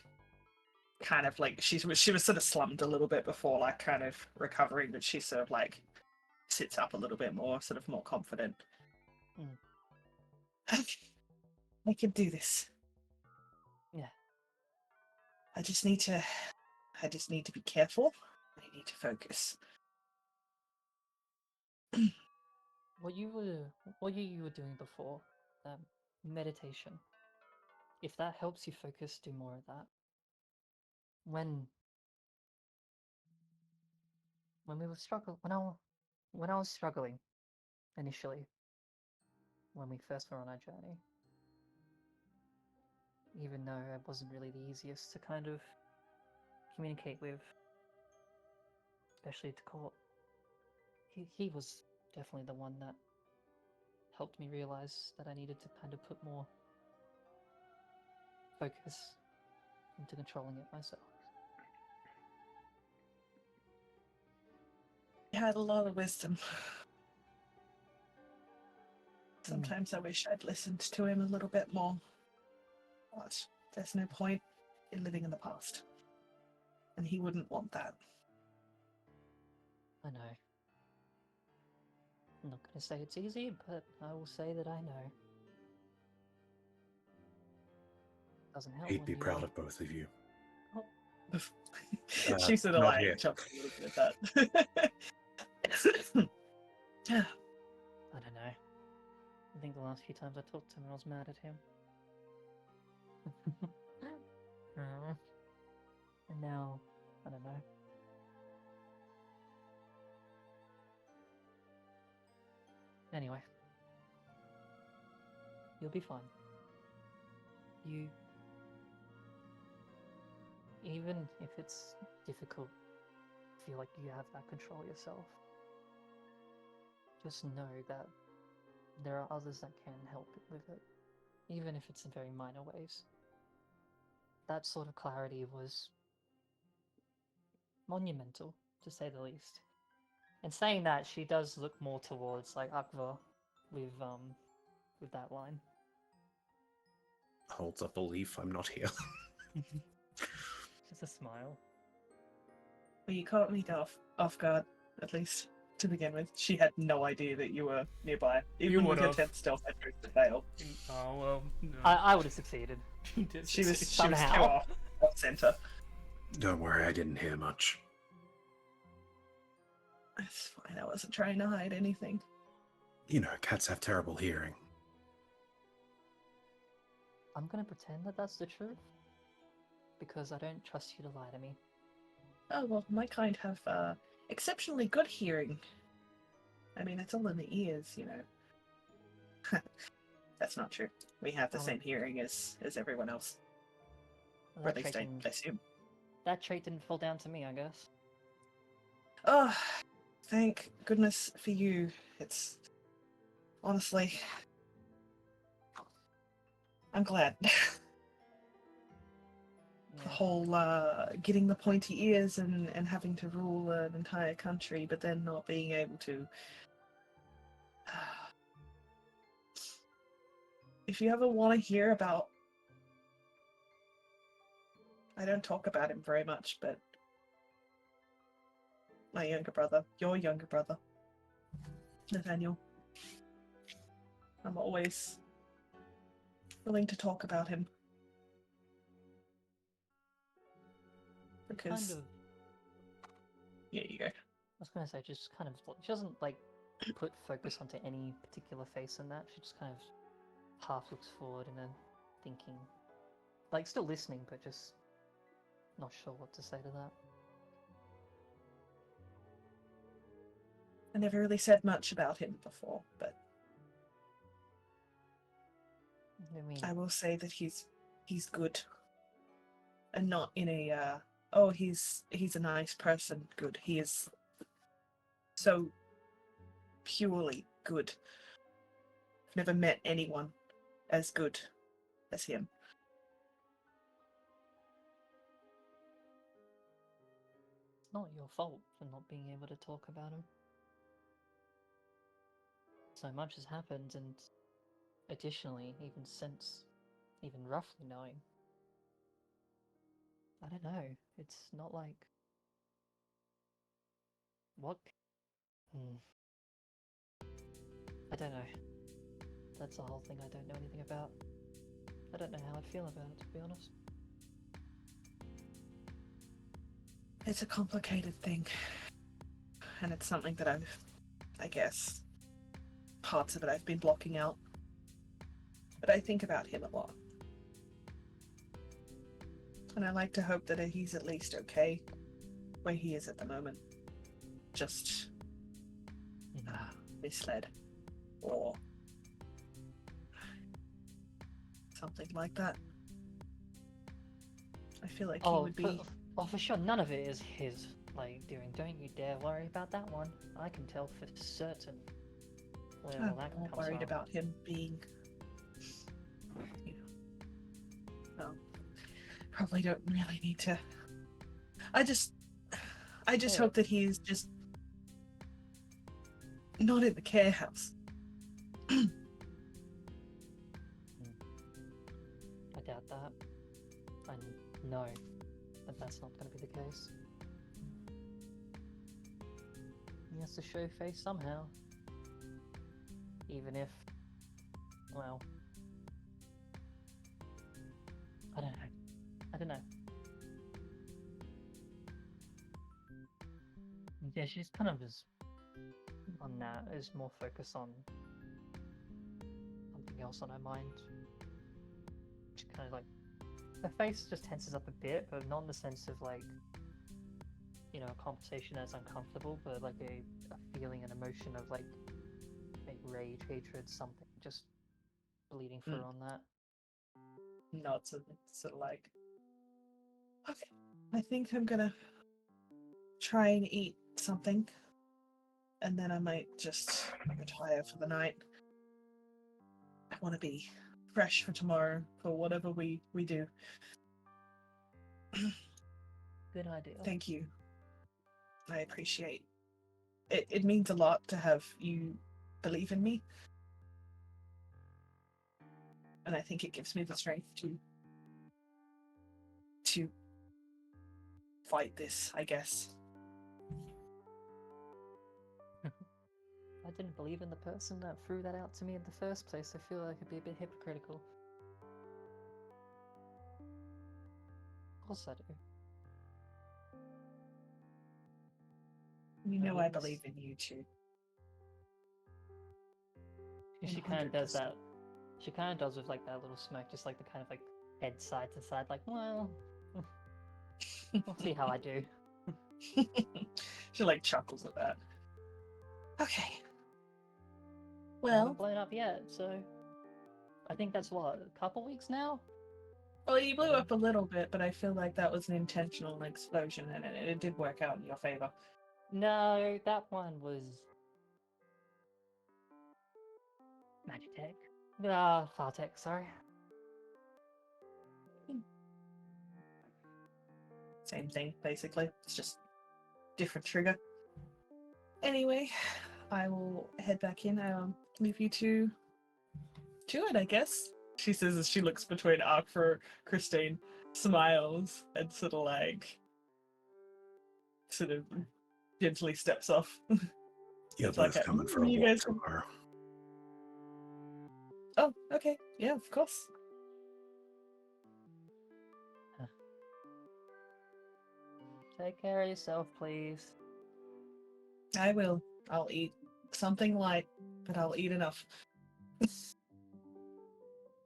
Kind of like... She was sort of slumped a little bit before, like, kind of recovering, but she sort of like... Sits up a little bit more, sort of more confident. I can do this. Yeah. I just need to be careful. I need to focus. What you were doing before, meditation. If that helps you focus, do more of that. When we were when I was struggling initially, when we first were on our journey, even though I wasn't really the easiest to kind of communicate with, especially to Court, he was definitely the one that helped me realize that I needed to kind of put more focus into controlling it myself. He had a lot of wisdom. Sometimes I wish I'd listened to him a little bit more. But there's no point in living in the past. And he wouldn't want that. I know. I'm not going to say it's easy, but I will say that I know. Doesn't help. He'd be proud of both of you. She sort of not like yet. chuckled a little bit at that. I don't know. I think the last few times I talked to him, I was mad at him. And now, I don't know. Anyway. You'll be fine. You... Even if it's difficult, feel like you have that control yourself. Just know that there are others that can help with it, even if it's in very minor ways. That sort of clarity was monumental, to say the least. And saying that, she does look more towards like Akva with that line. Holds up a leaf. I'm not here. Just a smile. Well, you caught me off guard, at least to begin with. She had no idea that you were nearby. Even with your 10th stealth entry to fail. Oh well, no. I would have succeeded. You did She was Somehow. too off center. Don't worry, I didn't hear much. That's fine. I wasn't trying to hide anything. You know, cats have terrible hearing. I'm gonna pretend that that's the truth because I don't trust you to lie to me. Oh, well, my kind have exceptionally good hearing. I mean, it's all in the ears, you know. That's not true. We have the Oh. same hearing as everyone else. Well, Or at that least trait I didn't, assume. that trait didn't fall down to me, I guess. Oh, thank goodness for you. It's honestly, I'm glad. The Yeah. whole getting the pointy ears and having to rule an entire country, but then not being able to. If you ever want to hear about, I don't talk about him very much, but my younger brother, your younger brother, Nathaniel. I'm always willing to talk about him. Because, Kind of. yeah, you go. I was gonna say, just kind of. She doesn't like put focus onto any particular face in that. She just kind of half looks forward and then thinking, like still listening, but just not sure what to say to that. I never really said much about him before, but I mean, I will say that he's good, and not in a oh he's a nice person good. He is so purely good. I've never met anyone as good as him. it's not your fault for not being able to talk about him. So much has happened, and additionally, even roughly knowing, I don't know. It's not like what. Hmm. I don't know. That's the whole thing I don't know anything about. I don't know how I feel about it, to be honest. It's a complicated thing, and it's something that I guess, parts of it I've been blocking out. But I think about him a lot. And I like to hope that he's at least okay where he is at the moment. Just misled. Or something like that. I feel like he would be... for sure, none of it is his doing. Don't you dare worry about that one. I can tell for certain where all I'm that more comes worried from. about him being, well, probably don't really need to. I just Yeah. hope that he's just not in the care house. I doubt that. I know that that's not going to be the case. He has to show face somehow. Even if, well, I don't know. Yeah, she's kind of just on that, is more focused on something else on her mind. She kind of her face just tenses up a bit, but not in the sense of a conversation that's uncomfortable, but like a feeling, an emotion of like rage, hatred, something just bleeding through on that. Nods and sort of like, okay, I think I'm gonna try and eat something, and then I might just retire for the night. I want to be fresh for tomorrow for whatever we do. Good idea. Thank you. I appreciate it. It means a lot to have you believe in me. And I think it gives me the strength to fight this, I guess. I didn't believe in the person that threw that out to me in the first place. I feel like I'd be a bit hypocritical. Of course I do. You know At I least- believe in you too. She kind of does 100%. that. She kind of does with like that little smirk, just like the kind of like head side to side, like, well, we'll see how I do. She like chuckles at that. Okay. I Well, haven't blown up yet, so I think that's what, a couple weeks now? you blew up a little bit, but I feel like that was an intentional explosion, and it did work out in your favor. No, that one was Magitech. Fartech, sorry. Same thing, basically. It's just different trigger. Anyway, I will head back in. Leave you to it, I guess. She says as she looks between Ark for Christine, smiles, and sort of gently steps off. You're It's like both coming for a you walk guys can- tomorrow. Oh, okay. Yeah, of course. Take care of yourself, please. I will. I'll eat something light, but I'll eat enough.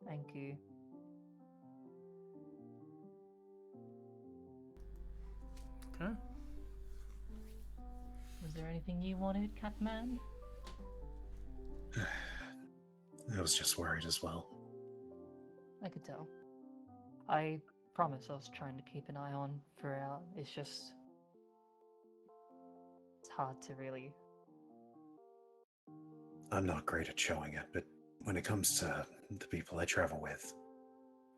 Thank you. Okay. Was there anything you wanted, Catman? I was just worried as well. I could tell. I promise I was trying to keep an eye on throughout. It's just... it's hard to really... I'm not great at showing it, but when it comes to the people I travel with,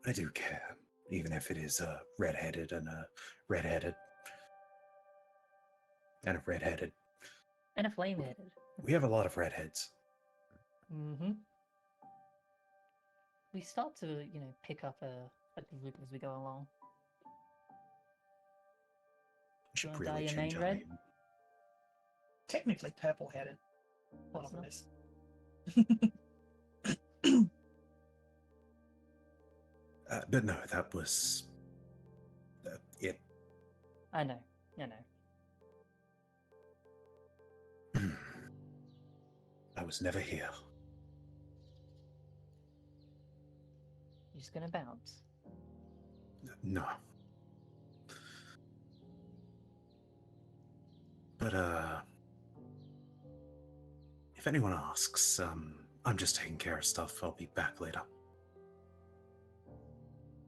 I do care, even if it is a redheaded and a redheaded and a redheaded. And a flame-headed. We have a lot of redheads. Mm-hmm. We start to, pick up a group as we go along. We should wanna dye really your change mane our red? name. Technically purple-headed. One of them That's is. But no, that was it. I know. I was never here. You're just gonna bounce. No. But if anyone asks, I'm just taking care of stuff. I'll be back later.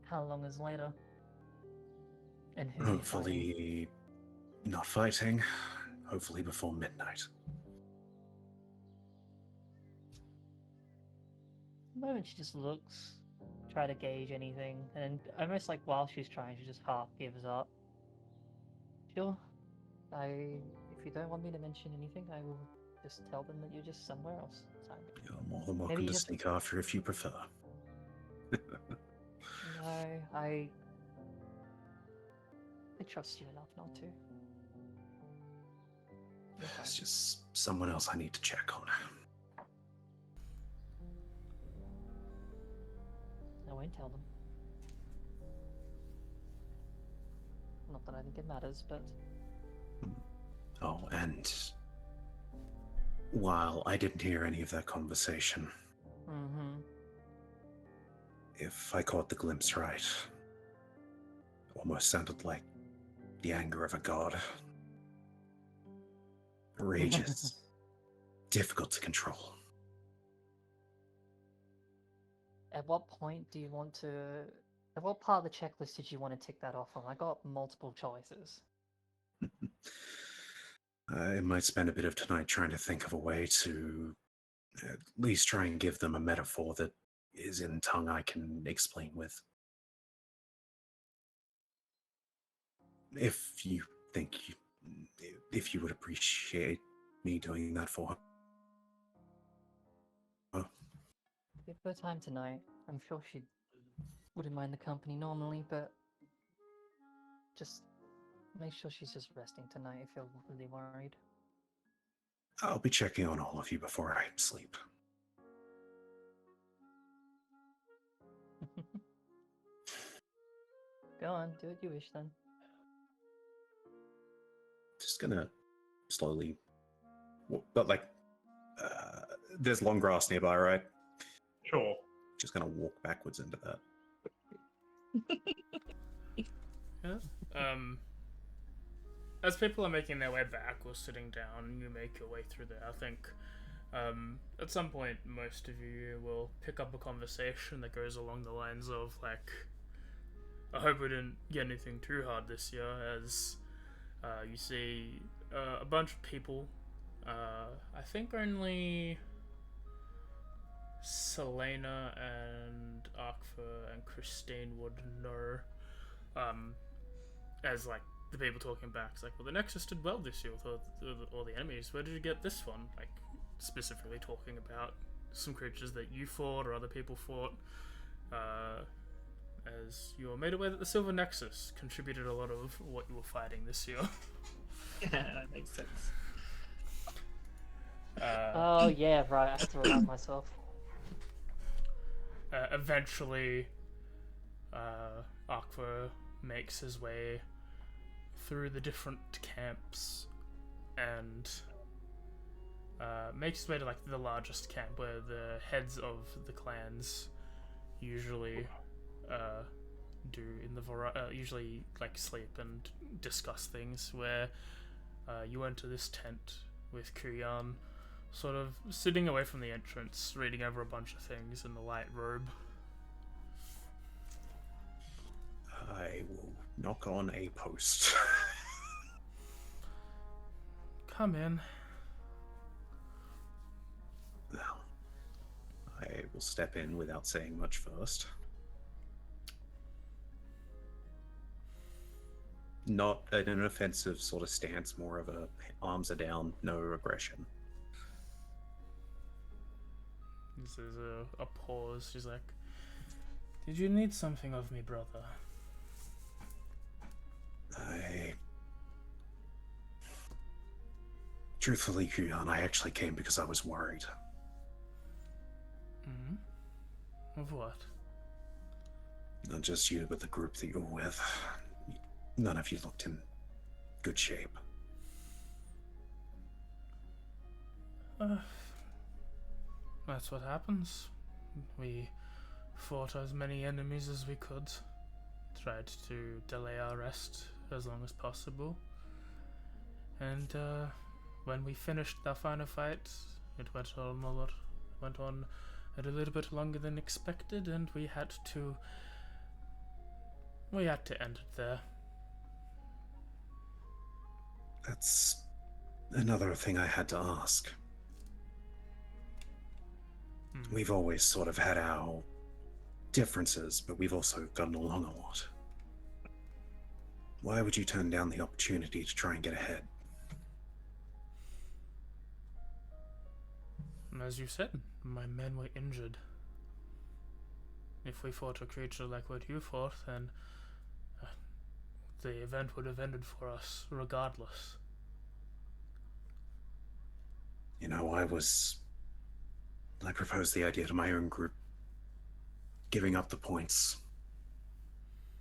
How long is later? And who are you fighting? Hopefully not fighting. Hopefully before midnight. The moment she just looks, try to gauge anything, and almost like while she's trying, she just half gives up. Sure. If you don't want me to mention anything, I will just tell them that you're just somewhere else. Sorry. You're more than welcome Maybe to just- sneak after if you prefer. No, I trust you enough not to. It's just someone else I need to check on. I won't tell them. Not that I think it matters, but Oh, and while I didn't hear any of that conversation, if I caught the glimpse right, it almost sounded like the anger of a god. Rage is difficult to control. At what point do you want to... At what part of the checklist did you want to tick that off on? I got multiple choices. I might spend a bit of tonight trying to think of a way to at least try and give them a metaphor that is in tongue I can explain with. If you think if you would appreciate me doing that for her. Give her time tonight. I'm sure she wouldn't mind the company normally, but just make sure she's just resting tonight if you're really worried. I'll be checking on all of you before I sleep. Go on, do what you wish then. Just gonna slowly, but like, There's long grass nearby, right? Sure. Just gonna walk backwards into that. Yeah. As people are making their way back or sitting down, you make your way through there. I think at some point, most of you will pick up a conversation that goes along the lines of, like, I hope we didn't get anything too hard this year, as you see a bunch of people. I think only Selena and Arkfa and Christine would know, as, like, the people talking back. It's like, well, the Nexus did well this year with all the enemies. Where did you get this one? Like, specifically talking about some creatures that you fought or other people fought. As you were made aware that the Silver Nexus contributed a lot of what you were fighting this year. Yeah, that makes sense. Oh yeah, right. I have to remind myself. Eventually, Aqua makes his way through the different camps and makes his way to, like, the largest camp where the heads of the clans usually do in the usually, like, sleep and discuss things. Where you enter this tent with Kuyan sort of sitting away from the entrance, reading over a bunch of things in the light robe. I will knock on a post. Come in. Well, I will step in without saying much first. Not in an offensive sort of stance, more of a arms are down, no aggression. This is a pause. She's like, did you need something of me, brother? Truthfully, Kuyan, I actually came because I was worried. Of what? Not just you, but the group that you're with. None of you looked in good shape. That's what happens. We fought as many enemies as we could. Tried to delay our rest as long as possible. And when we finished our final fight, it went on a little bit longer than expected, and we had to end it there. That's another thing I had to ask. We've always sort of had our differences, but we've also gotten along a lot. Why would you turn down the opportunity to try and get ahead? As you said, my men were injured. If we fought a creature like what you fought, then the event would have ended for us regardless. You know, I proposed the idea to my own group, giving up the points,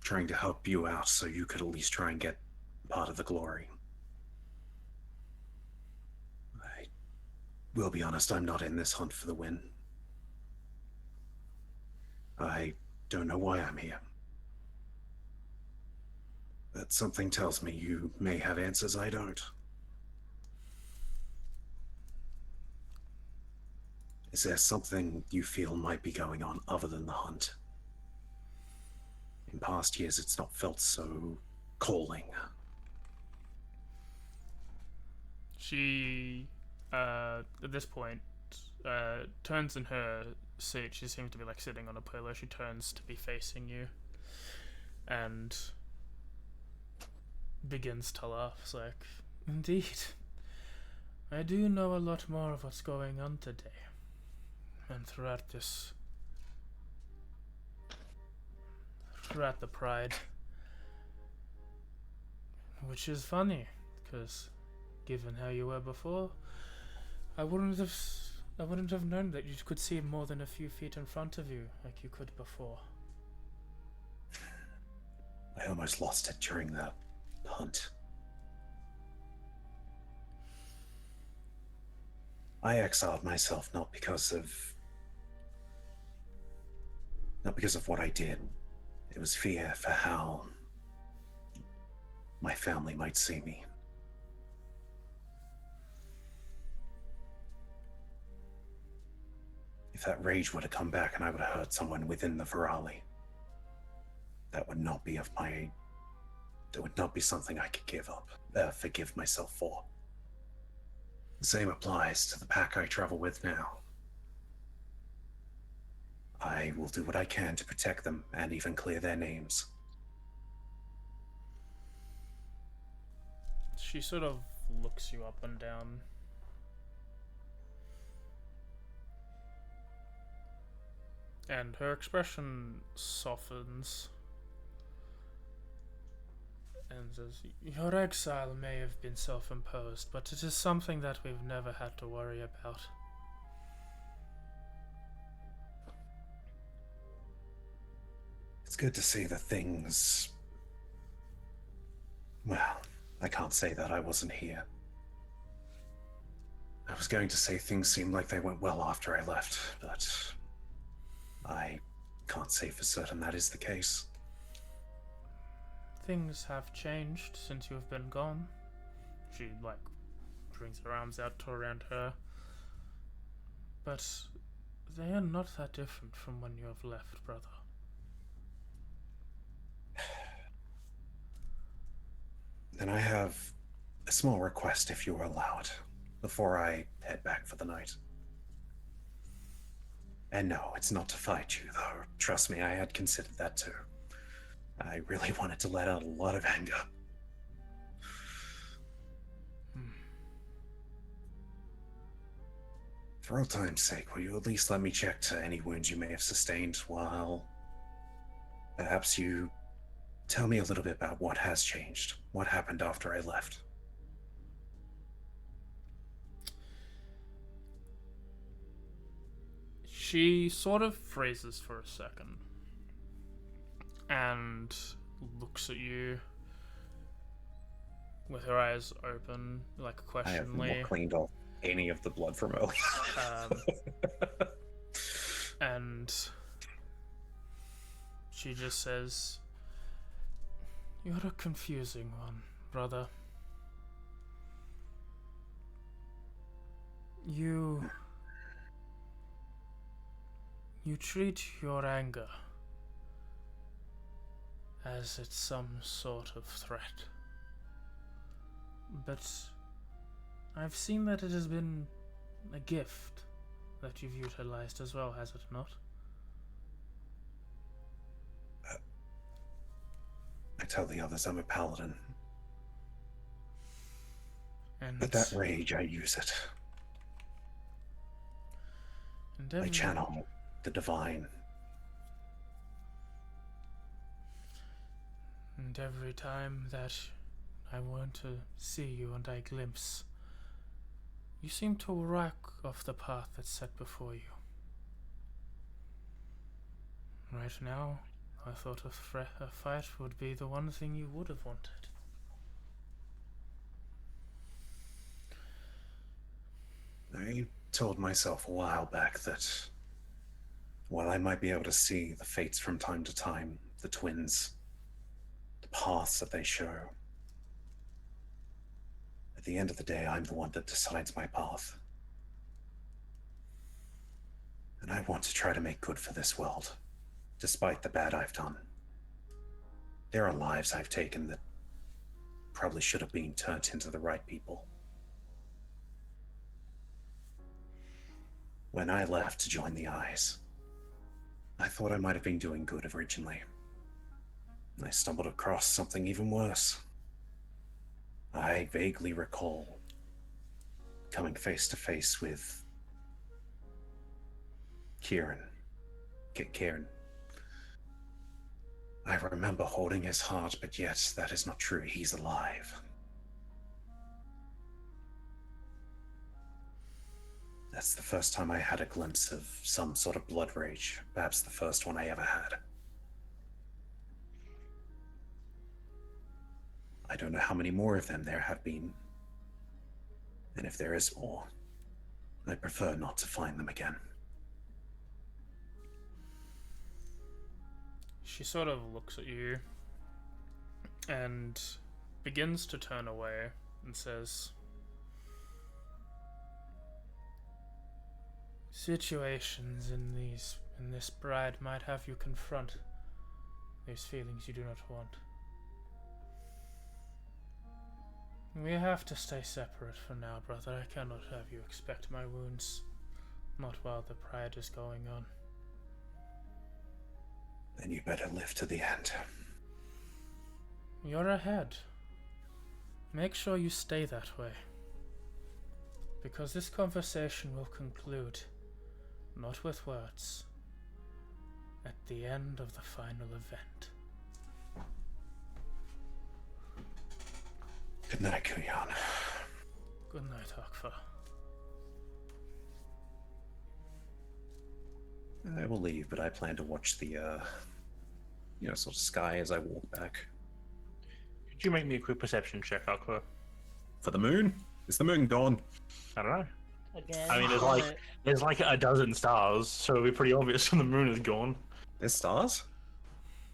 trying to help you out so you could at least try and get part of the glory. I will be honest, I'm not in this hunt for the win. I don't know why I'm here. But something tells me you may have answers I don't. Is there something you feel might be going on other than the hunt? In past years, it's not felt so calling. She, at this point, turns in her seat. She seems to be, like, sitting on a pillow. She turns to be facing you and begins to laugh. It's like, indeed, I do know a lot more of what's going on today. And throughout the Pride. Which is funny, because given how you were before, I wouldn't have known that you could see more than a few feet in front of you like you could before. I almost lost it during that hunt. I exiled myself not because of what I did. It was fear for how my family might see me. If that rage were to come back and I would have hurt someone within the Virali, that would not be something I could forgive myself for. The same applies to the pack I travel with now. I will do what I can to protect them and even clear their names. She sort of looks you up and down. And her expression softens and says, "Your exile may have been self-imposed, but it is something that we've never had to worry about." It's good to see that things... Well, I can't say that I wasn't here. I was going to say things seemed like they went well after I left, but I can't say for certain that is the case. Things have changed since you have been gone. She, brings her arms out to around her. But they are not that different from when you have left, brother. Then I have a small request, if you will allow it, before I head back for the night. And no, it's not to fight you, though. Trust me, I had considered that too. I really wanted to let out a lot of anger. For old time's sake, will you at least let me check to any wounds you may have sustained while perhaps you tell me a little bit about what has changed, what happened after I left? She sort of freezes for a second and looks at you with her eyes open, I have questioningly. not cleaned off any of the blood from earlier. And she just says, "You're a confusing one, brother. You treat your anger as it's some sort of threat. But I've seen that it has been a gift that you've utilized as well, has it not?" I tell the others I'm a paladin. And But that rage, I use it. I channel the divine. And every time that I want to see you and I glimpse, you seem to walk off the path that's set before you. Right now, I thought a fight would be the one thing you would have wanted. I told myself a while back that while I might be able to see the fates from time to time, the twins, the paths that they show, at the end of the day, I'm the one that decides my path. And I want to try to make good for this world, despite the bad I've done. There are lives I've taken that probably should have been turned into the right people. When I left to join the Eyes, I thought I might have been doing good originally. I stumbled across something even worse. I vaguely recall coming face to face with Kieran. I remember holding his heart, but yet that is not true. He's alive. That's the first time I had a glimpse of some sort of blood rage, perhaps the first one I ever had. I don't know how many more of them there have been, and if there is more, I prefer not to find them again. She sort of looks at you and begins to turn away and says, situations in this bride might have you confront these feelings you do not want. We have to stay separate for now, brother. I cannot have you expect my wounds, not while the pride is going on. Then you better live to the end. You're ahead. Make sure you stay that way. Because this conversation will conclude, not with words, at the end of the final event. Good night, Kuyan. Good night, Akfa. I will leave, but I plan to watch the, sort of sky as I walk back. Could you make me a quick perception check, Aqua? For the moon? Is the moon gone? I don't know. Again. I mean, there's like a dozen stars, so it'd be pretty obvious when the moon is gone. There's stars?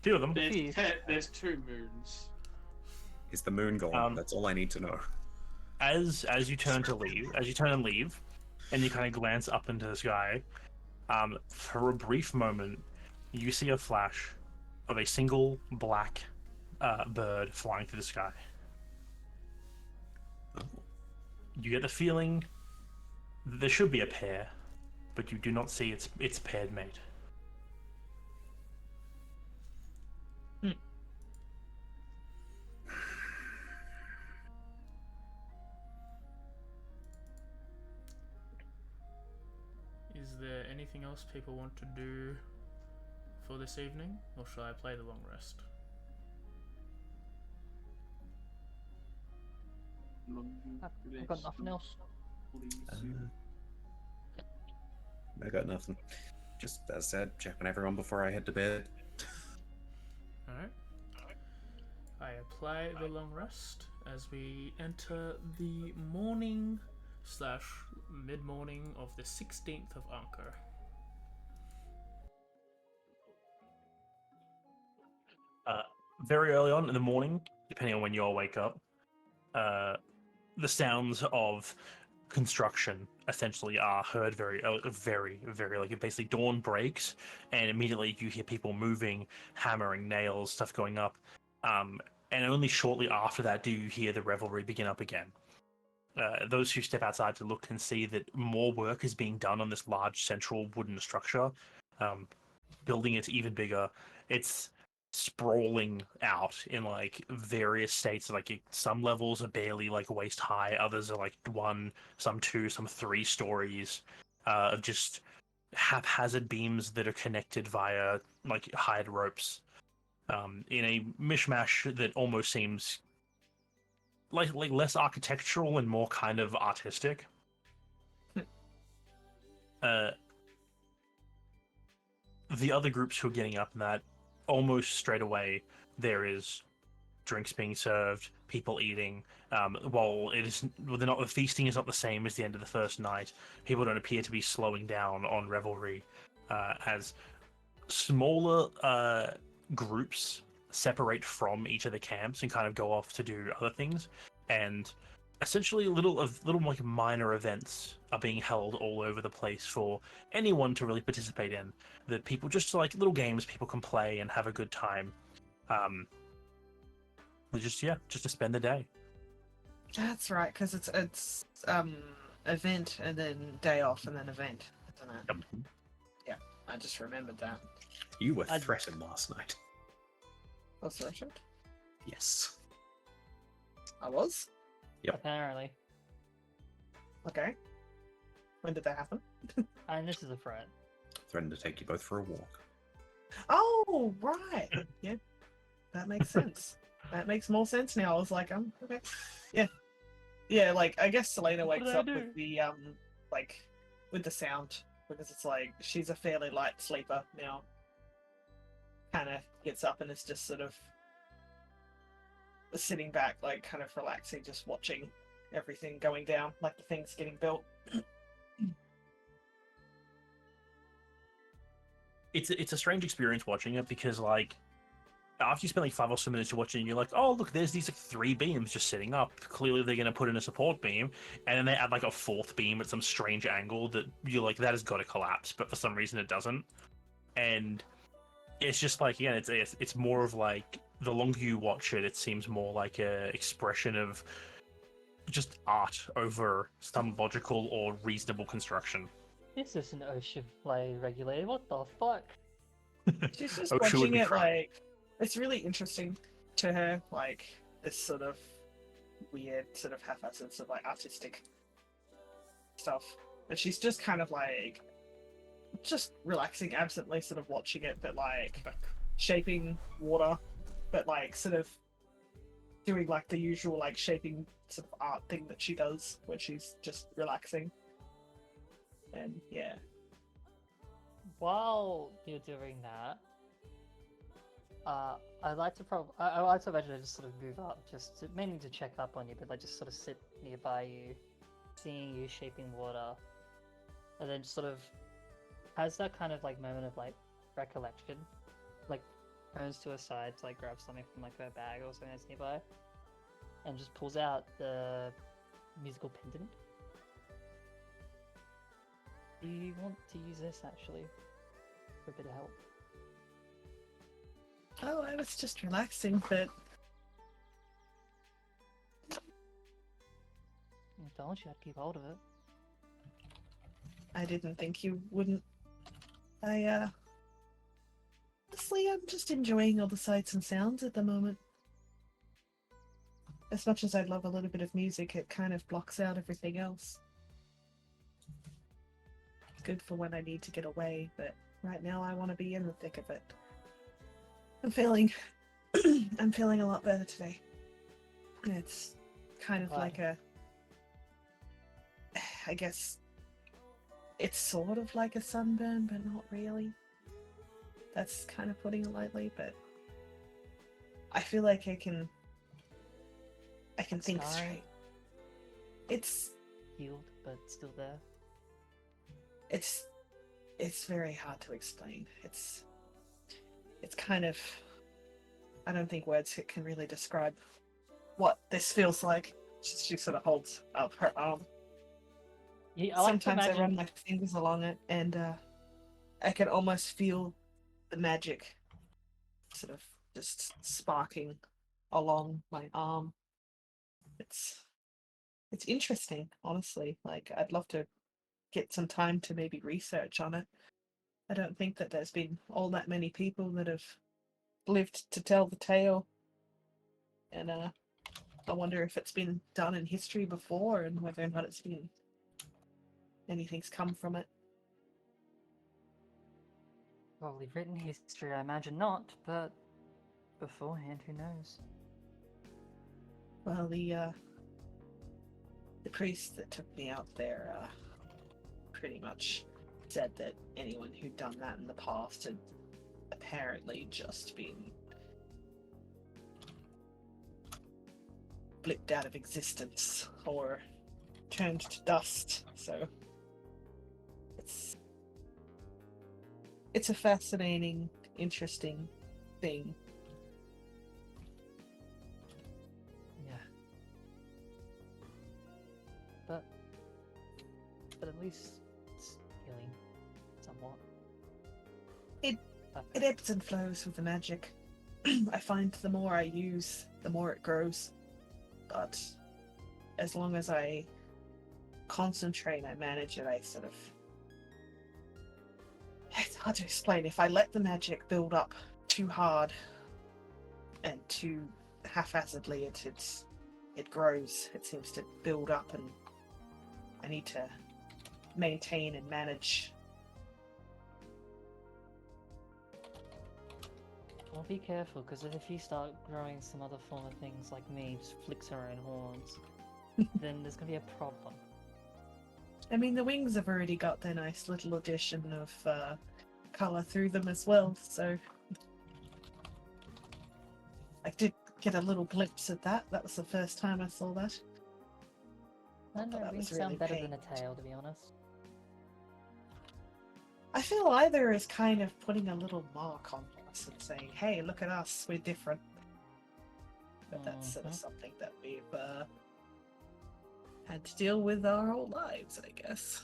Two of them. There's 2 moons. Is the moon gone? That's all I need to know. As you turn and leave, and you kind of glance up into the sky, for a brief moment, you see a flash of a single black bird flying through the sky. You get the feeling that there should be a pair, but you do not see its paired mate. Is there anything else people want to do for this evening, or shall I play the long rest? I've got nothing else. I got nothing. Just, as said, checking everyone before I head to bed. Alright. I apply the long rest as we enter the morning / mid-morning of the 16th of Anchor. Very early on in the morning, depending on when you all wake up, the sounds of construction essentially are heard very, very like basically dawn breaks, and immediately you hear people moving, hammering nails, stuff going up, and only shortly after that do you hear the revelry begin up again. Those who step outside to look can see that more work is being done on this large central wooden structure, building it even bigger. It's sprawling out in like various states. Like some levels are barely like waist high, others are like 1, some 2, some 3 stories of just haphazard beams that are connected via like hired ropes, in a mishmash that almost seems like less architectural and more kind of artistic. The other groups who are getting up in that, almost straight away, there is drinks being served, people eating. While the feasting is not the same as the end of the first night, people don't appear to be slowing down on revelry, as smaller groups separate from each of the camps and kind of go off to do other things, and essentially little like minor events are being held all over the place for anyone to really participate in, that people just like little games people can play and have a good time, just to spend the day. That's right, because it's event and then day off and then event, isn't it? Yep. Yeah, I just remembered that. You were threatened last night. I was threatened? Yes. I was? Apparently. Okay. When did that happen? And this is a threat. Threatened to take you both for a walk. Oh, right. Yeah, that makes sense. That makes more sense now. I was like, okay. Yeah, like, I guess Selena wakes up with the, with the sound, because it's like, she's a fairly light sleeper now. Kind of gets up and is just sort of sitting back, like, kind of relaxing, just watching everything going down, like the things getting built. it's a strange experience watching it because like after you spend like 5 or so minutes watching, you're like, oh look, there's these like 3 beams just sitting up. Clearly they're gonna put in a support beam, and then they add like a 4th beam at some strange angle that you're like, that has got to collapse, but for some reason it doesn't. And it's just like, again, it's more of like the longer you watch it, it seems more like a expression of just art over some logical or reasonable construction. This is an ocean play regulator. What the fuck? She's just OSHA would watching be it proud. like it's really interesting to her, like this sort of weird, sort of half-assed, sort of like artistic stuff. But she's just kind of like just relaxing absently, sort of watching it, but like shaping water, but like sort of doing like the usual like shaping sort of art thing that she does when she's just relaxing. And yeah. While you're doing that, I'd like to I like to imagine I just sort of move up, just to, mainly to check up on you, but like just sort of sit nearby you, seeing you shaping water, and then sort of has that kind of like moment of like recollection, like turns to her side to like grab something from like her bag or something that's nearby, and just pulls out the musical pendant. Do you want to use this actually for a bit of help? Oh, I was just relaxing, but I told you I'd keep hold of it. I didn't think you wouldn't. Honestly, I'm just enjoying all the sights and sounds at the moment. As much as I'd love a little bit of music, it kind of blocks out everything else. It's good for when I need to get away, but right now I want to be in the thick of it. I'm feeling a lot better today. It's kind of like I guess it's sort of like a sunburn, but not really. That's kind of putting it lightly, but I feel like I can think Scar straight. It's healed, but still there. it's very hard to explain. It's kind of, I don't think words can really describe what this feels like. She sort of holds up her arm. Yeah, I like to Sometimes I imagine... run my fingers along it, and I can almost feel the magic sort of just sparking along my arm. It's interesting, honestly. Like, I'd love to get some time to maybe research on it. I don't think that there's been all that many people that have lived to tell the tale. And I wonder if it's been done in history before and whether or not it's been anything's come from it. Probably written history, I imagine not, but beforehand, who knows? Well, the priest that took me out there pretty much said that anyone who'd done that in the past had apparently just been blipped out of existence or turned to dust. So it's a fascinating, interesting thing. Yeah. But at least it's healing somewhat. It ebbs and flows with the magic. I find the more I use, the more it grows. But as long as I concentrate, I manage it, I sort of... It's hard to explain. If I let the magic build up too hard and too haphazardly, it grows. It seems to build up, and I need to maintain and manage. Well, be careful, because if you start growing some other form of things like me, just flicks her own horns, then there's gonna be a problem. I mean, the wings have already got their nice little addition of colour through them as well, so I did get a little glimpse of that. That was the first time I saw that. I don't know, that wings was really sound better than pained. a tail, to be honest. I feel either is kind of putting a little mark on us and saying, "Hey, look at us, we're different." But that's sort of something that we've had to deal with our whole lives, I guess.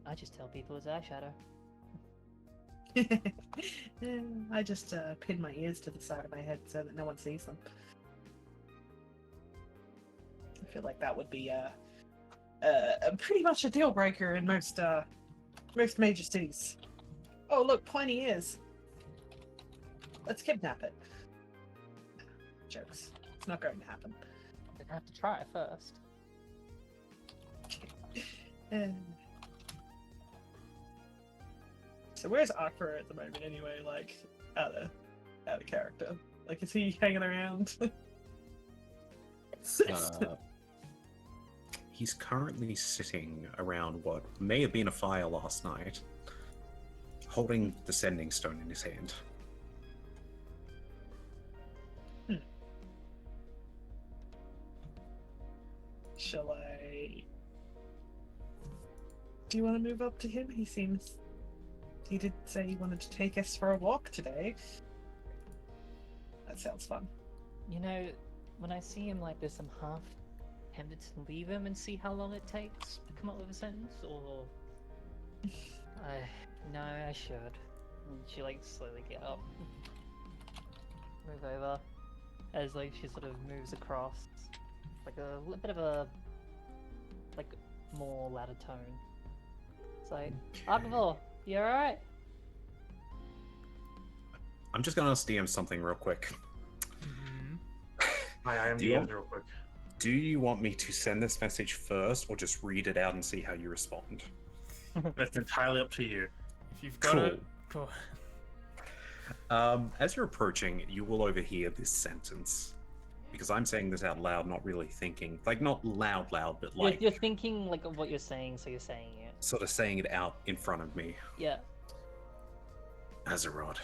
I just tell people it's eyeshadow. I just pin my ears to the side of my head so that no one sees them. I feel like that would be pretty much a deal breaker in most major cities. Oh, look, pointy ears. Let's kidnap it. Jokes. It's not going to happen. I'd have to try it first. So where's Akra at the moment anyway, like, out of character? Like, is he hanging around? He's currently sitting around what may have been a fire last night, holding the sending stone in his hand. Shall I... Do you want to move up to him? He did say he wanted to take us for a walk today. That sounds fun. You know, when I see him like this, I'm half tempted to leave him and see how long it takes to come up with a sentence, or... No, I should. And she, like, slowly get up. Move over. As, like, she sort of moves across. Like a bit of a... like, more louder tone. It's like, Agavor, you alright? I'm just gonna ask DM something real quick. I am Do you DM want- real quick. Do you want me to send this message first, or just read it out and see how you respond? That's entirely up to you. If you've got it, cool. As you're approaching, you will overhear this sentence. Because I'm saying this out loud, not really thinking. Like, not loud, but like... You're thinking, like, of what you're saying, so you're saying it. Sort of saying it out in front of me. Yeah. Azeroth,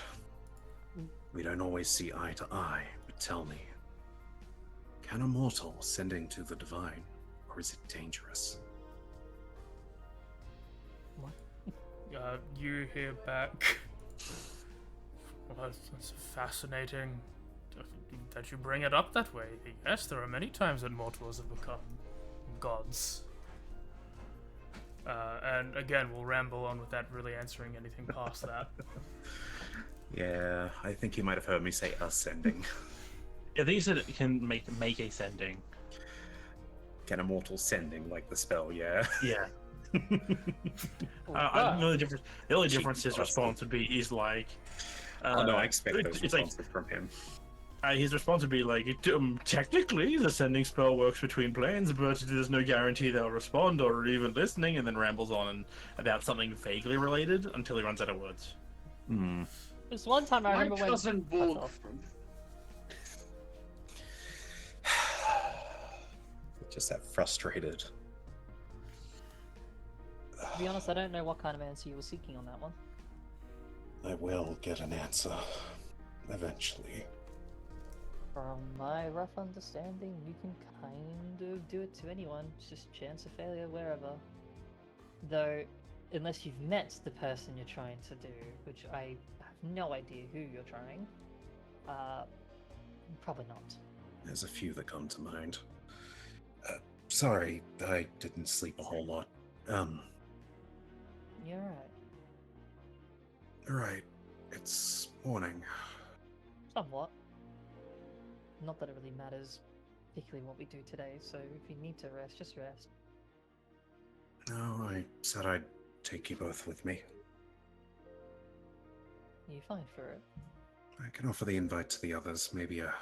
we don't always see eye to eye, but tell me, can a mortal sending to the divine, or is it dangerous? You hear back. Well, that's fascinating that you bring it up that way. Yes, there are many times that mortals have become gods. And again, we'll ramble on without really answering anything past that. Yeah, I think you might have heard me say ascending. Yeah, these are, can make a sending. Can a mortal sending, like the spell, yeah? Yeah. Oh, I don't know the difference. The only difference his Cheeky response would be is like. Oh no, I expect those it's like, responses from him. his response would be like, technically, the sending spell works between planes, but there's no guarantee they'll respond or even listening, and then rambles on about something vaguely related until he runs out of words. There's one time I My remember when... cousin That's Wolf. all. Just that frustrated. To be honest, I don't know what kind of answer you were seeking on that one. I will get an answer. Eventually. From my rough understanding, you can kind of do it to anyone. It's just chance of failure wherever. Though, unless you've met the person you're trying to do, which I have no idea who you're trying, probably not. There's a few that come to mind. Sorry, I didn't sleep a whole lot. You're right. Right. It's morning. Somewhat. Not that it really matters, particularly what we do today, so if you need to rest, just rest. No, I said I'd take you both with me. You're fine for it. I can offer the invite to the others. Maybe a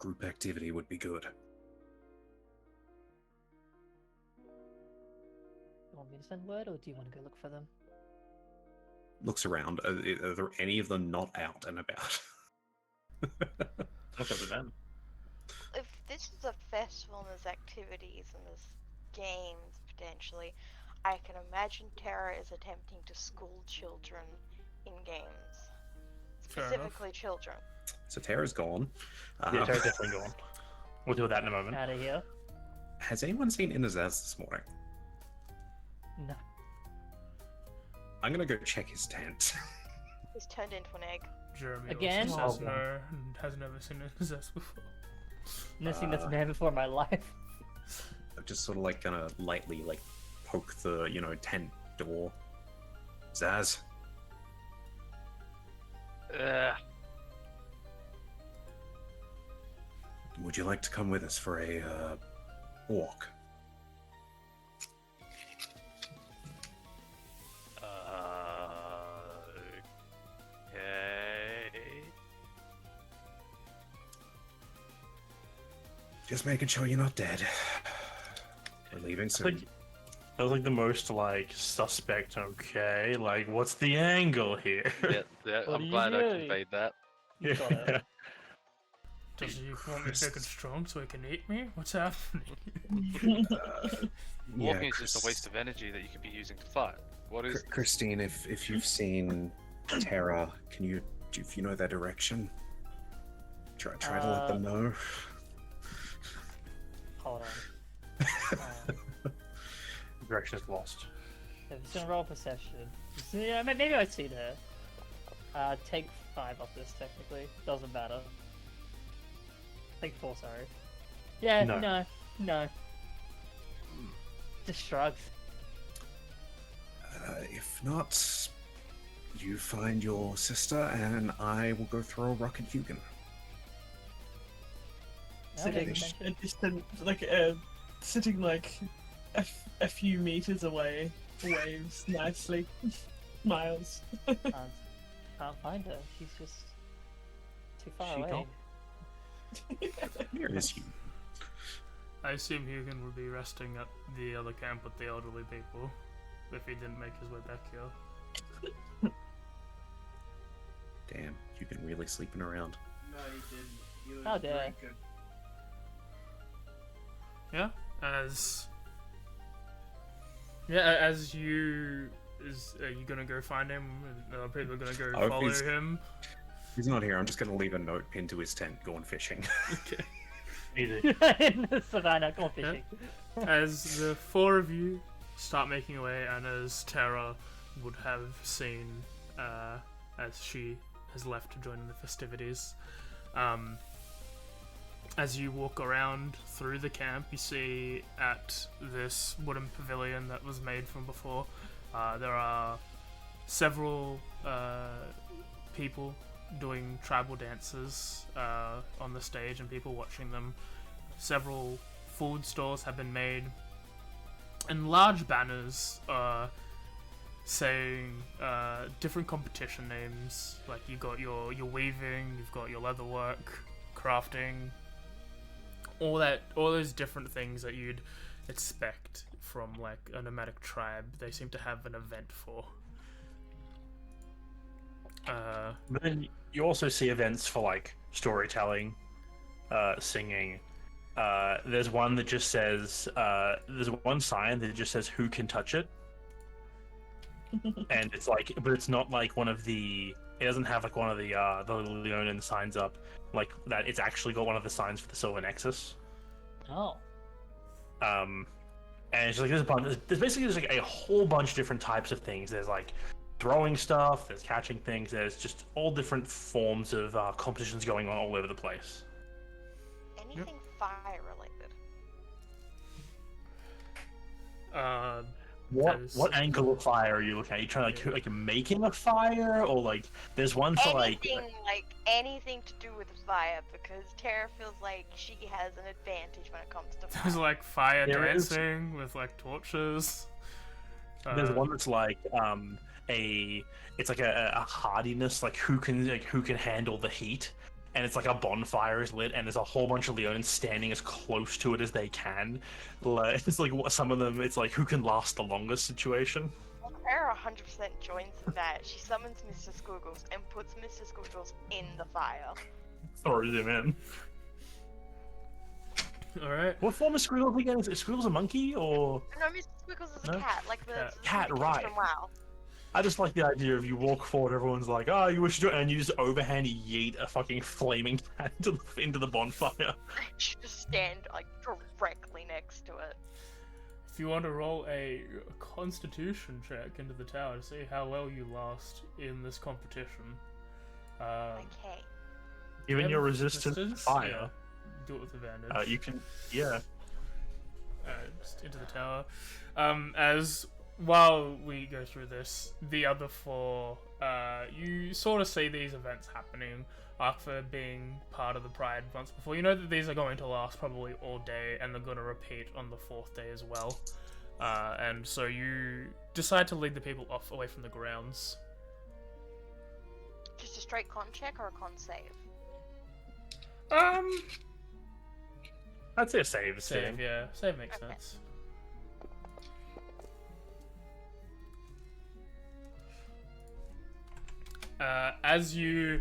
group activity would be good. You want me to send word, or do you want to go look for them? Looks around. Are there any of them not out and about? Look over them. If this is a festival and there's activities and there's games potentially, I can imagine Terra is attempting to school children in games. Fair enough. Specifically children. So Tara's gone. Yeah, Terra's definitely gone. We'll deal with that in a moment. Out of here? Has anyone seen Inazaz this morning? No. I'm gonna go check his tent. He's turned into an egg. Jeremy Again? also says Oh, no and has never seen it possessed before. Never seen this man before in my life. I'm just sort of like gonna lightly like poke the tent door. Zaz, would you like to come with us for a walk? Okay. Just making sure you're not dead. We're leaving I soon. think that was like the most like suspect. Okay, like what's the angle here? Yeah, What I'm do you glad I do? conveyed that. You got it. Does he want me big and strong so he can eat me? What's happening? Walking is just a waste of energy that you could be using to fight. What is? Christine, if you've seen Terra, if you know their direction, try to let them know. Hold on. Direction is lost. If it's gonna roll perception. Yeah, maybe I've seen her. Take 5 off this technically. Doesn't matter. Take 4, sorry. Yeah, no. Just shrugs. If not, you find your sister, and I will go throw a rock at Hugin. Sitting Okay, a distant, sitting like a few meters away, waves nicely, smiles. Can't find her. She's just too far She away. gone? Here is Hugin. I assume Hugin would be resting at the other camp with the elderly people if he didn't make his way back here. Damn, Hugin really sleeping around. No, he didn't. He was How dare. drinking. Yeah, as you are you gonna go find him? Are people gonna go Oh, follow he's- him? He's not here. I'm just gonna leave a note pinned to his tent, going fishing. Okay. Easy. In the savannah, go fishing. As the 4 of you start making away, and as Tara would have seen as she has left to join in the festivities, as you walk around through the camp, you see at this wooden pavilion that was made from before, there are several people doing tribal dances on the stage and people watching them. Several food stores have been made, and large banners saying different competition names. Like you got your weaving, you've got your leatherwork, crafting, all those different things that you'd expect from like a nomadic tribe. They seem to have an event for. But then you also see events for like storytelling, singing. There's one that just says there's one sign that just says "Who can touch it," and it's like, but it's not like one of the. It doesn't have like one of the Leonin signs up like that. It's actually got one of the signs for the Silver Nexus. Oh. And it's like there's a bunch. There's basically like a whole bunch of different types of things. There's like throwing stuff. There's catching things. There's just all different forms of competitions going on all over the place. Anything fire related? What angle of fire are you looking at? Are you trying to like making a fire, or like there's one for Anything to do with fire, because Tara feels like she has an advantage when it comes to fire. There's like fire There is. dancing with like torches. there's one that's like it's like a hardiness, like who can handle the heat, and it's like a bonfire is lit, and there's a whole bunch of Leonins standing as close to it as they can. Like, it's like some of them, it's like who can last the longest situation. Tara 100% joins in that. She summons Mr. Squiggles and puts Mr. Squiggles in the fire. Throws him in. All right. What form of Squiggles again? Is Squiggles a monkey or? No, Mr. Squiggles is a No? cat, like the Cat, the kid right. from WoW. I just like the idea of you walk forward, everyone's like, "Oh, you wish to," and you just overhand yeet a fucking flaming cat into the bonfire. She just stand like directly next to it. if you want to roll a Constitution check into the tower to see how well you last in this competition. Okay. Given have your resistance to resistance? fire, Yeah. Do it with advantage. you can, yeah. Just into the tower. As while we go through this, the other four, you sort of see these events happening. After being part of the Pride once before, you know that these are going to last probably all day, and they're going to repeat on the 4th day as well. And so you decide to lead the people off away from the grounds. Just a straight con check or a con save? I'd say a save. Save, yeah, save makes Okay. sense. As you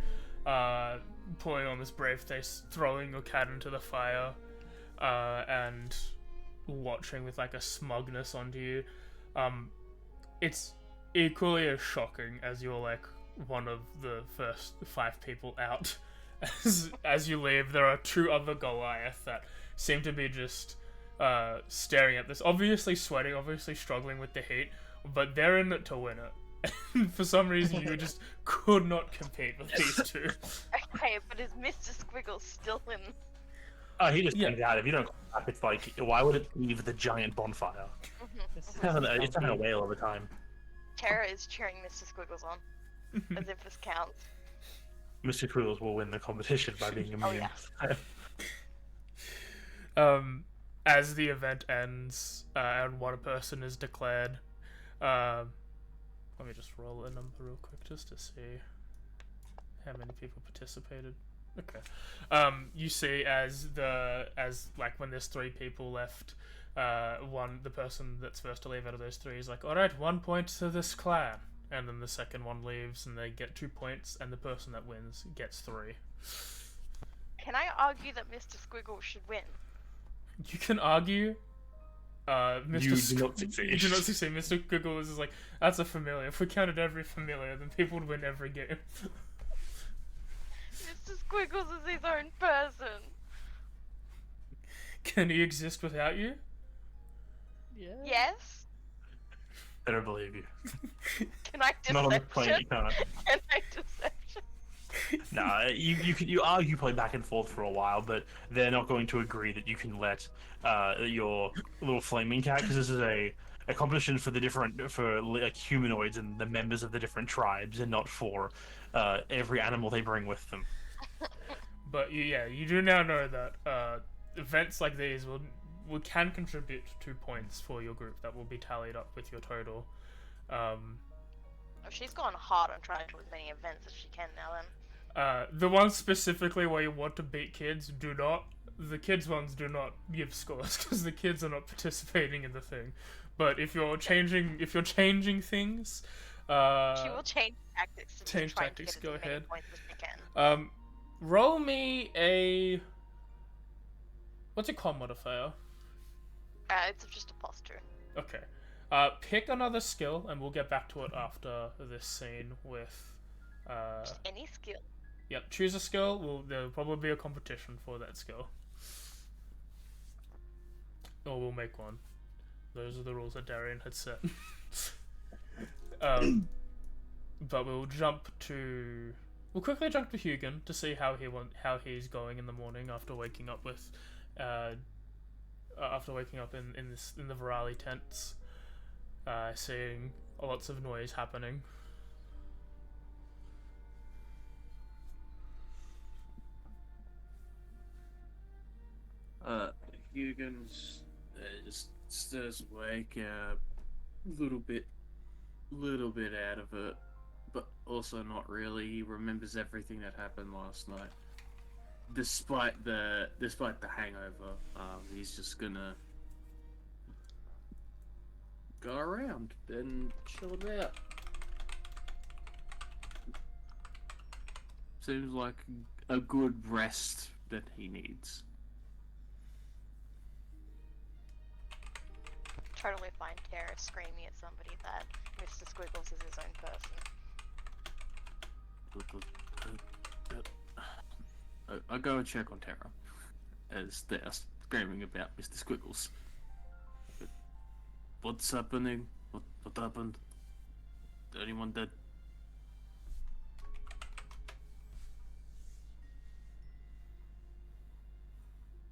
putting on this brave face, throwing your cat into the fire, and watching with like a smugness onto you, it's equally as shocking as you're like one of the first 5 people out. As you leave, there are 2 other Goliath that seem to be just staring at this, obviously sweating, obviously struggling with the heat, but they're in it to win it. For some reason, you just could not compete with these 2. Okay, but is Mr. Squiggle still in? Oh, he just Yeah. hangs out. If you don't come back, it's like, why would it leave the giant bonfire? It's having a whale all the time. Tara is cheering Mr. Squiggles on, as if this counts. Mr. Quills will win the competition by being immune. yeah. As the event ends, and one person is declared, let me just roll a number real quick just to see how many people participated. Okay. You see as like when there's 3 people left, the person that's first to leave out of those 3 is like, alright, 1 point to this clan. And then the second one leaves and they get 2 points, and the person that wins gets 3. Can I argue that Mr. Squiggle should win? You can argue. Mr. You do not succeed. You do not succeed. Mr. Google is like, that's a familiar. If we counted every familiar, then people would win every game. Mr. Squiggles is his own person. Can he exist without you? Yeah. Yes? I don't believe you. Can I deception? Not on the plane, you can't. Can I deception? Nah, you argue probably back and forth for a while, but they're not going to agree that you can let your little flaming cat, because this is a competition for like humanoids and the members of the different tribes, and not for every animal they bring with them. But you do now know that events like these can contribute 2 points for your group that will be tallied up with your total. She's gone hard on trying to do as many events as she can now then. The ones specifically where you want to beat kids, the kids ones do not give scores because the kids are not participating in the thing. But if you're changing things, She will change tactics to change try tactics, to get go as many ahead. points as she can. Roll me a, what's a con modifier? It's just a +2. Okay. Pick another skill, and we'll get back to it after this scene with. Just any skill. Yep, choose a skill. There'll probably be a competition for that skill. Or we'll make one. Those are the rules that Darian had set. But we'll quickly jump to Hugin to see how he's going in the morning after waking up with, in the Virali tents, seeing lots of noise happening. Hugin's just stirs awake, a little bit out of it, but also not really. He remembers everything that happened last night. Despite the hangover, he's just gonna go around and chill about. Seems like a good rest that he needs. Totally fine Tara screaming at somebody that Mr. Squiggles is his own person. I'll go and check on Tara as they're screaming about Mr. Squiggles. What's happening? What happened? Anyone dead?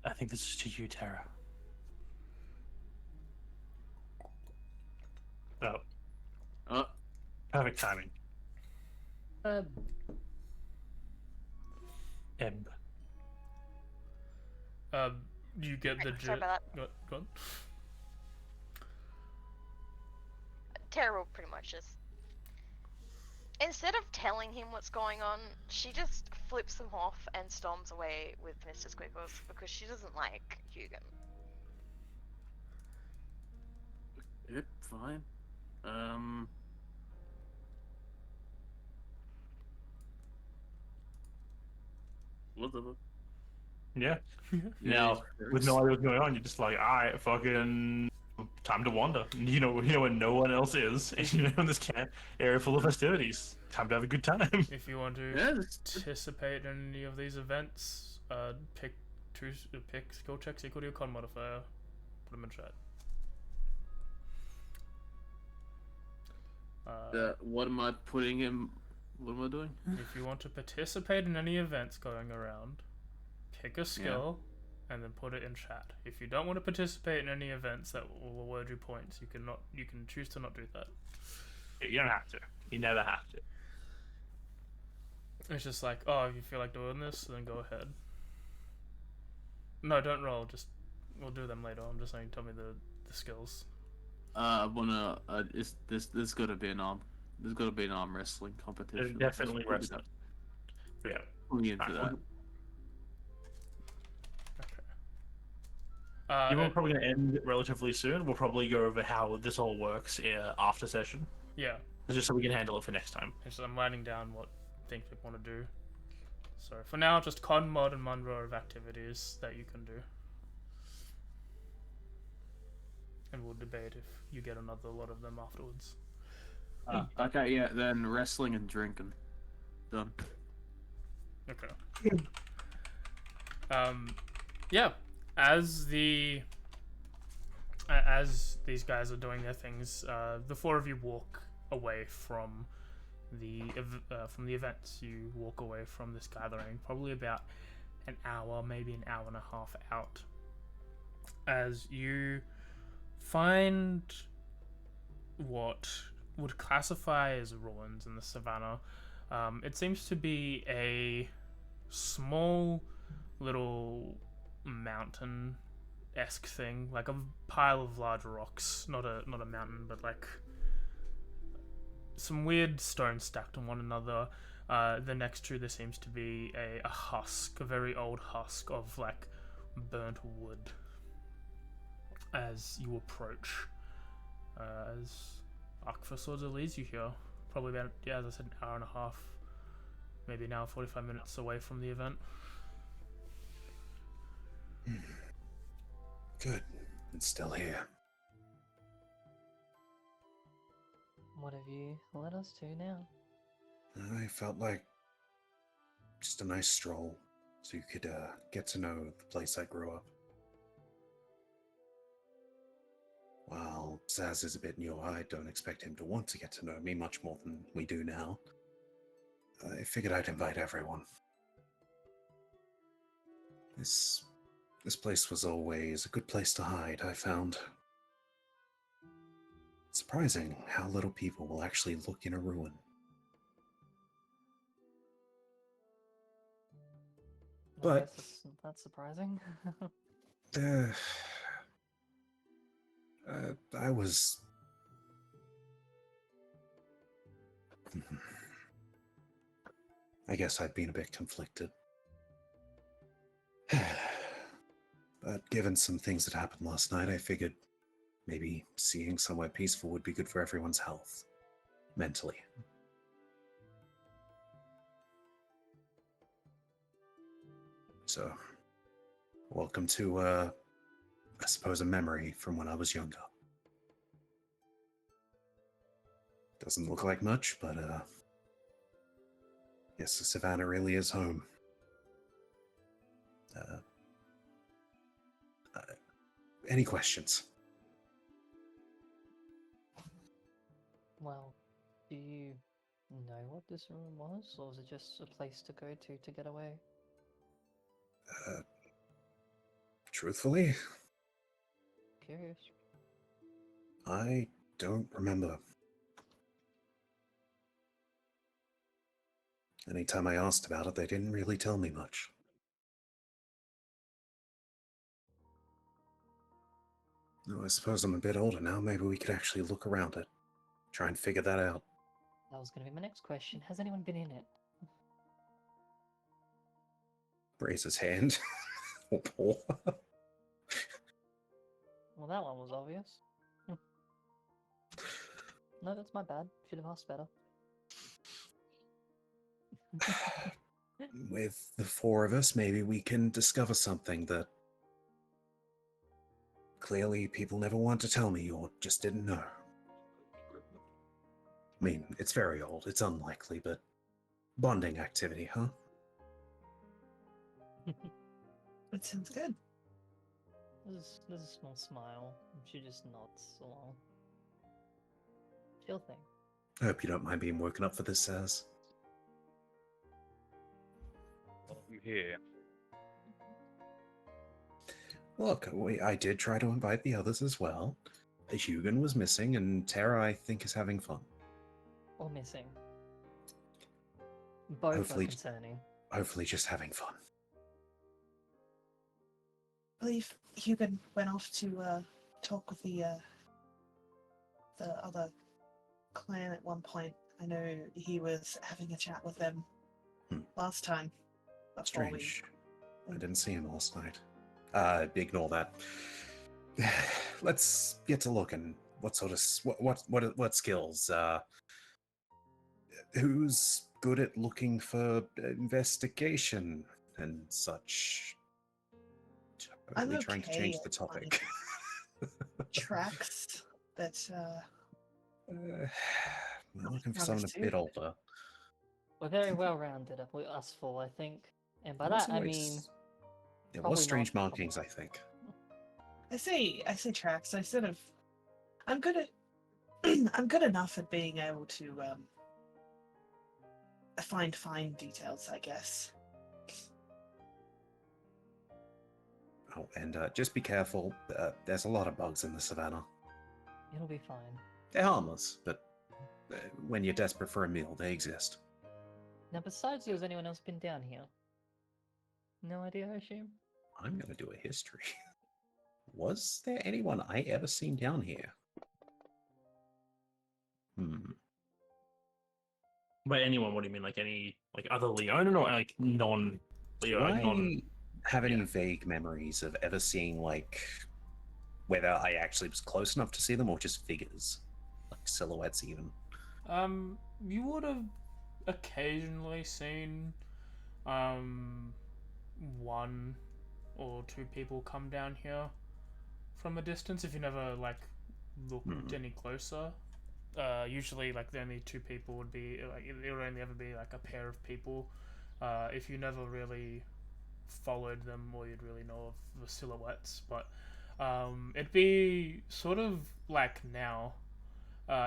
I think this is to you, Tara. Oh, Uh, perfect timing. Um, Ebb. You get the Sorry about that. Go on. Tara will pretty much just, instead of telling him what's going on, she just flips him off and storms away with Mr. Squiggles because she doesn't like Hugin. yep, fine. Whatever. Yeah. Yeah, Now, with no idea what's going on, you're just like, alright, fucking time to wander. You know when no one else is, and you know in this area full of festivities. Time to have a good time. If you want to Yeah, participate in any of these events, pick skill checks equal to your con modifier. Put them in chat. what am I putting in? What am I doing? If you want to participate in any events going around, pick a skill and then put it in chat. If you don't want to participate in any events that will award you points, you can choose to not do that. You don't have to. You never have to. It's just like, oh, if you feel like doing this, then go ahead. No, don't roll. Just we'll do them later. I'm just saying, tell me the skills. I wanna. There's gotta be an arm. There's gotta be an arm wrestling competition. Definitely wrestling. Yeah. Put me into that. Okay. We're probably going to end relatively soon. We'll probably go over how this all works after session, Yeah. just so we can handle it for next time. So I'm writing down what things people want to do. So for now, just con, mod, and Munro of activities that you can do. And we'll debate if you get another lot of them afterwards. Okay, yeah. Then wrestling and drinking. Done. Okay. Yeah. As these guys are doing their things, the four of you walk away from the events. You walk away from this gathering, probably about an hour, maybe an hour and a half out, as you find what would classify as ruins in the savannah. It seems to be a small little mountain-esque thing, like a pile of large rocks, not a mountain, but like some weird stones stacked on one another. The next to there seems to be a husk, a very old husk of like burnt wood. As you approach, as Akfa sort of leads you here, probably about, as I said, an hour and a half, maybe an hour 45 minutes away from the event. Good. It's still here. what have you led us to now? I felt like just a nice stroll, so you could get to know the place I grew up. While Zaz is a bit new, I don't expect him to want to get to know me much more than we do now. I figured I'd invite everyone. This place was always a good place to hide, I found. It's surprising how little people will actually look in a ruin. But That's surprising. I was... I guess I've been a bit conflicted. But given some things that happened last night, I figured maybe seeing somewhere peaceful would be good for everyone's health. Mentally. So, welcome to, I suppose, a memory from when I was younger. Doesn't look like much, but, yes, the Savannah really is home. Any questions? Well, do you know what this room was, or was it just a place to go to get away? Truthfully, Curious. I don't remember. Anytime I asked about it, they didn't really tell me much. Oh, I suppose I'm a bit older now. Maybe we could actually look around it. Try and figure that out. That was going to be my next question. Has anyone been in it? Raise his hand. Well, that one was obvious. No, that's my bad. Should have asked better. With the four of us, maybe we can discover something that clearly people never want to tell me or just didn't know. I mean, it's very old, it's unlikely, but bonding activity, huh? That sounds good. There's a small smile. She just nods along. Chill thing. I hope you don't mind being woken up for this, Saz. I'm here. Look, I did try to invite the others as well. Hugan was missing, and Tara, I think, is having fun. Or missing. Both Hopefully- are concerning. Hopefully just having fun. I believe Hugan went off to talk with the other clan at one point. I know he was having a chat with them last time. before we- Strange. I didn't see him last night. Ignore that. Let's get to looking. What sort of what skills? Who's good at looking for investigation and such? I'm Totally trying to okay change at the topic. tracks that I'm looking for Not someone us a bit too. older. We're very well rounded up with us four, I think. And by It was that I always- mean it probably was strange not- markings, I think. I say tracks. I sort of I'm good at I'm good enough at being able to find fine details, I guess. Oh, and just be careful. There's a lot of bugs in the savannah. it'll be fine. They're harmless, but when you're desperate for a meal, they exist. Now besides you, has anyone else been down here? No idea, I assume? I'm going to do a history. Was there anyone I ever seen down here? By anyone, what do you mean? Like any other Leonin or like non Do Leo? I Non. have any yeah. vague memories of ever seeing, whether I actually was close enough to see them or just figures? Like silhouettes, even? You would have occasionally seen one or two people come down here from a distance if you never looked any closer. Usually the only two people would be it would only ever be a pair of people. If you never really followed them, or you'd really know of the silhouettes, but it'd be sort of like now,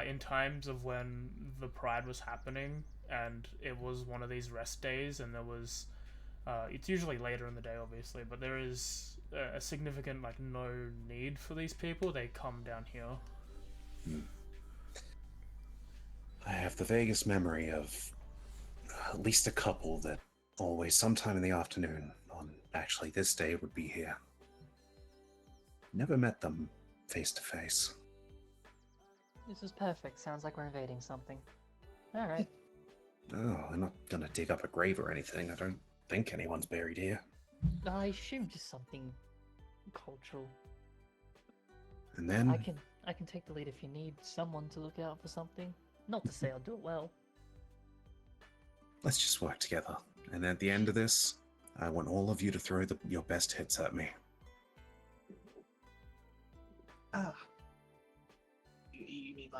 in times of when the Pride was happening and it was one of these rest days, and there was it's usually later in the day obviously, but there is a significant no need for these people. They come down here. I have the vaguest memory of at least a couple that always sometime in the afternoon on actually this day would be here. Never met them face to face. This is perfect. Sounds like we're invading something. Alright. Oh, I'm not gonna dig up a grave or anything. I don't think anyone's buried here. I assume just something cultural. And then I can take the lead if you need someone to look out for something. Not to say I'll do it well. let's just work together. And at the end of this, I want all of you to throw your best hits at me. You mean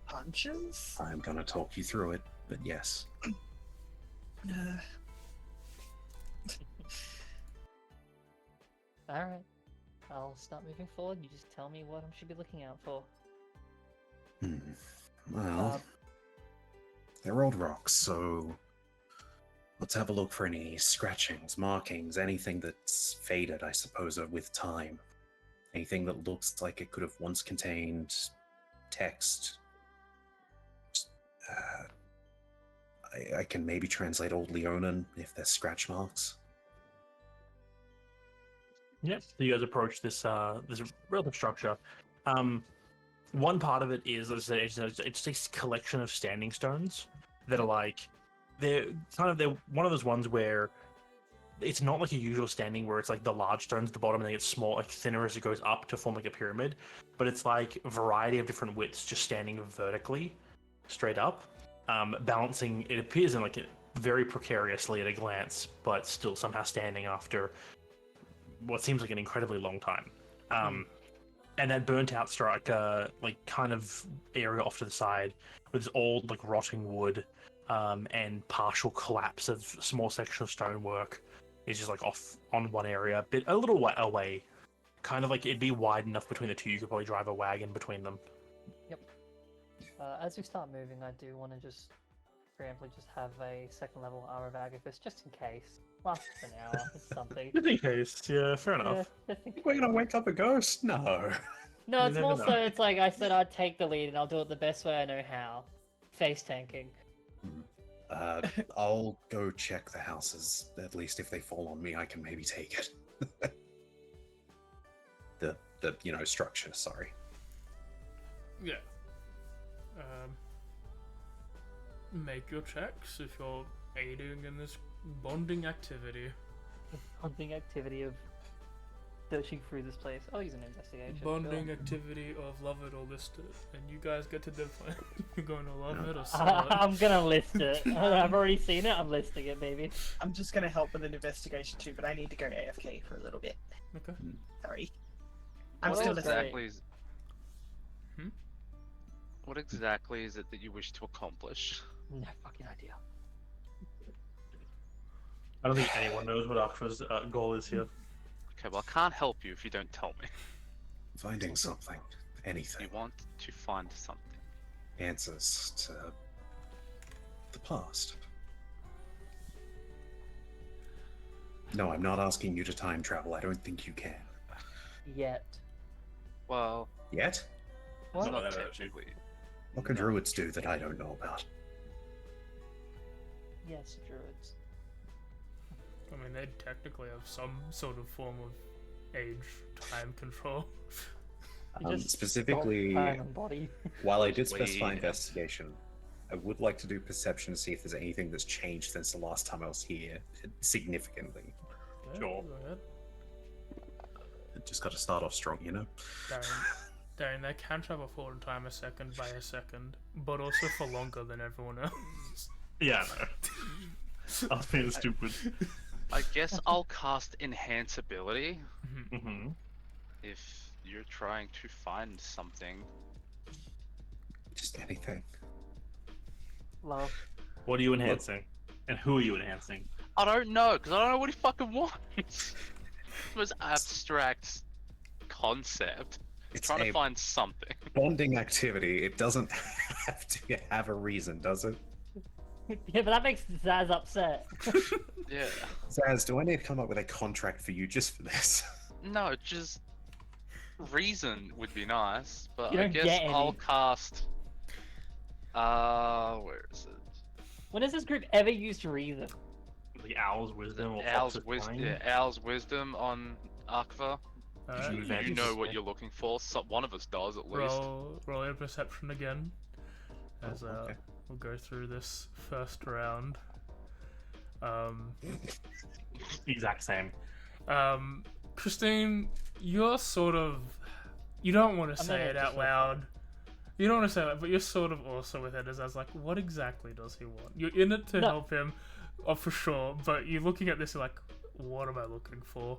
punches? I'm gonna talk you through it, but yes. Alright. I'll start moving forward. You just tell me what I should be looking out for. Well, they're old rocks, so let's have a look for any scratchings, markings, anything that's faded, I suppose, with time. Anything that looks like it could have once contained text. I can maybe translate Old Leonin if there's scratch marks. Yep. So you guys approach this this relative structure. One part of it is, as I said, it's a collection of standing stones that are like they're one of those ones where it's not like a usual standing where it's like the large stones at the bottom and they get small, like thinner as it goes up to form like a pyramid, but it's like a variety of different widths just standing vertically, straight up, balancing. It appears in like very precariously at a glance, but still somehow standing after what seems like an incredibly long time. And that burnt out like kind of area off to the side with this old like rotting wood and partial collapse of small section of stonework is just like off on one area, a little way away. Kind of like it'd be wide enough between the two, you could probably drive a wagon between them. Yep. As we start moving, I do want to just preemptively just have a second level Hour of Agathis, just in case. Lasts an hour or something. Just in case, yeah, fair enough. We're gonna wake up a ghost? No. No, You it's never more know. so, it's like I said I'd take the lead and I'll do it the best way I know how. Face tanking. I'll go check the houses. At least if they fall on me, I can maybe take it. the structure. Sorry. Yeah. Make your checks if you're aiding in this bonding activity. Hunting activity of searching through this place. I'll use an investigation. Bonding sure. activity of love it or list it, and you guys get to define if you're going to love it or sell it. I'm gonna list it. I've already seen it. I'm listing it, baby. I'm just gonna help with an investigation too, but I need to go AFK for a little bit. Okay. Sorry. I'm What still else listening. exactly is... What exactly is it that you wish to accomplish? No fucking idea. I don't think anyone knows what Akfa's goal is here. Okay, well, I can't help you if you don't tell me. Finding something. Anything. You want to find something. Answers to the past. No, I'm not asking you to time travel. I don't think you can. Yet. Well, Yet? What? not that technically. What can druids do that I don't know about? Yes, druids. I mean, they technically have some sort of form of age time control. You just Specifically, stop time and body. while I did specify Wait. investigation, I would like to do perception to see if there's anything that's changed since the last time I was here significantly. Yeah, Sure. Go ahead. Just got to start off strong, you know? Darren, they can travel forward in time a second by a second, but also for longer than everyone else. Yeah, no. I was being stupid. I guess I'll cast Enhance Ability Mm-hmm. if you're trying to find something. Just anything. Love. What are you enhancing? And who are you enhancing? I don't know, because I don't know what he fucking wants. It was abstract concept. It's Trying a to find something. bonding activity. It doesn't have to have a reason, does it? Yeah, but that makes Zaz upset. Yeah. Zaz, do I need to come up with a contract for you just for this? No, just reason would be nice, but You I don't guess get any. I'll cast. Where is it? When has this group ever used reason? The owl's wisdom or Owl's Fox's wisdom. mind? Yeah, Owl's wisdom on Akva. Alright, You You advantage know is what there. you're looking for. One of us does at least. roll your perception again, as okay. we'll go through this first round. Exact same. Christine, you're sort of... You don't want to I'm say gonna it just out loud. You don't want to say that, but you're sort of also with it as I was like, what exactly does he want? You're in it to No. help him, for sure, but you're looking at this, you're like, what am I looking for?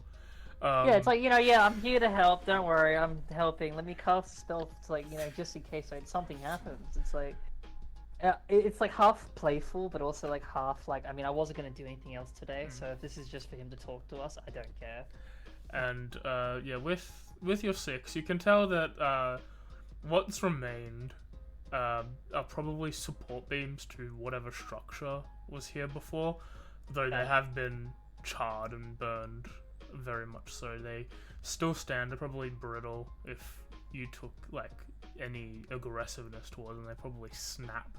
Yeah, it's like, yeah, I'm here to help. Don't worry, I'm helping. Let me cast a spell. It's like, just in case something happens. It's like, it's like half playful, but also like half like, I mean, I wasn't gonna do anything else today, so if this is just for him to talk to us, I don't care. And yeah, with your 6, you can tell that what's remained are probably support beams to whatever structure was here before, though they Okay. have been charred and burned very much so. They still stand. They're probably brittle. If you took like any aggressiveness towards them, they probably snap.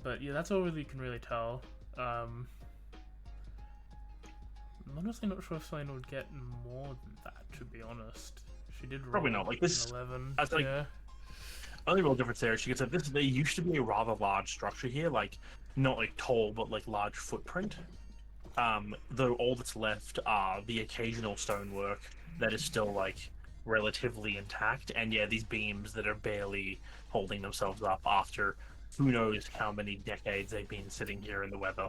But yeah, that's all you can really tell. I'm honestly not sure if Selena would get more than that, to be honest. She did roll Probably not, like, this- an 11. that's, like, yeah. Only real difference there, she gets that there used to be a rather large structure here, like not like tall, but like large footprint. Though all that's left are the occasional stonework that is still like relatively intact, and yeah, these beams that are barely holding themselves up after who knows how many decades they've been sitting here in the weather.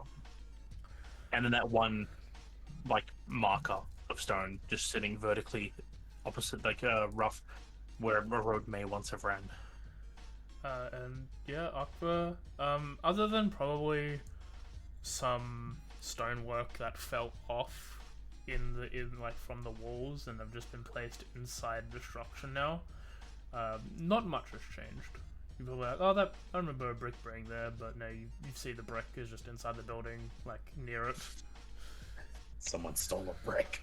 And then that one like marker of stone just sitting vertically opposite like a rough where a road may once have ran. And yeah, Aqua, other than probably some stonework that fell off in like from the walls and have just been placed inside the structure now, not much has changed. You're probably like, oh, I remember a brick being there, but no, you see the brick is just inside the building, like near it. Someone stole a brick.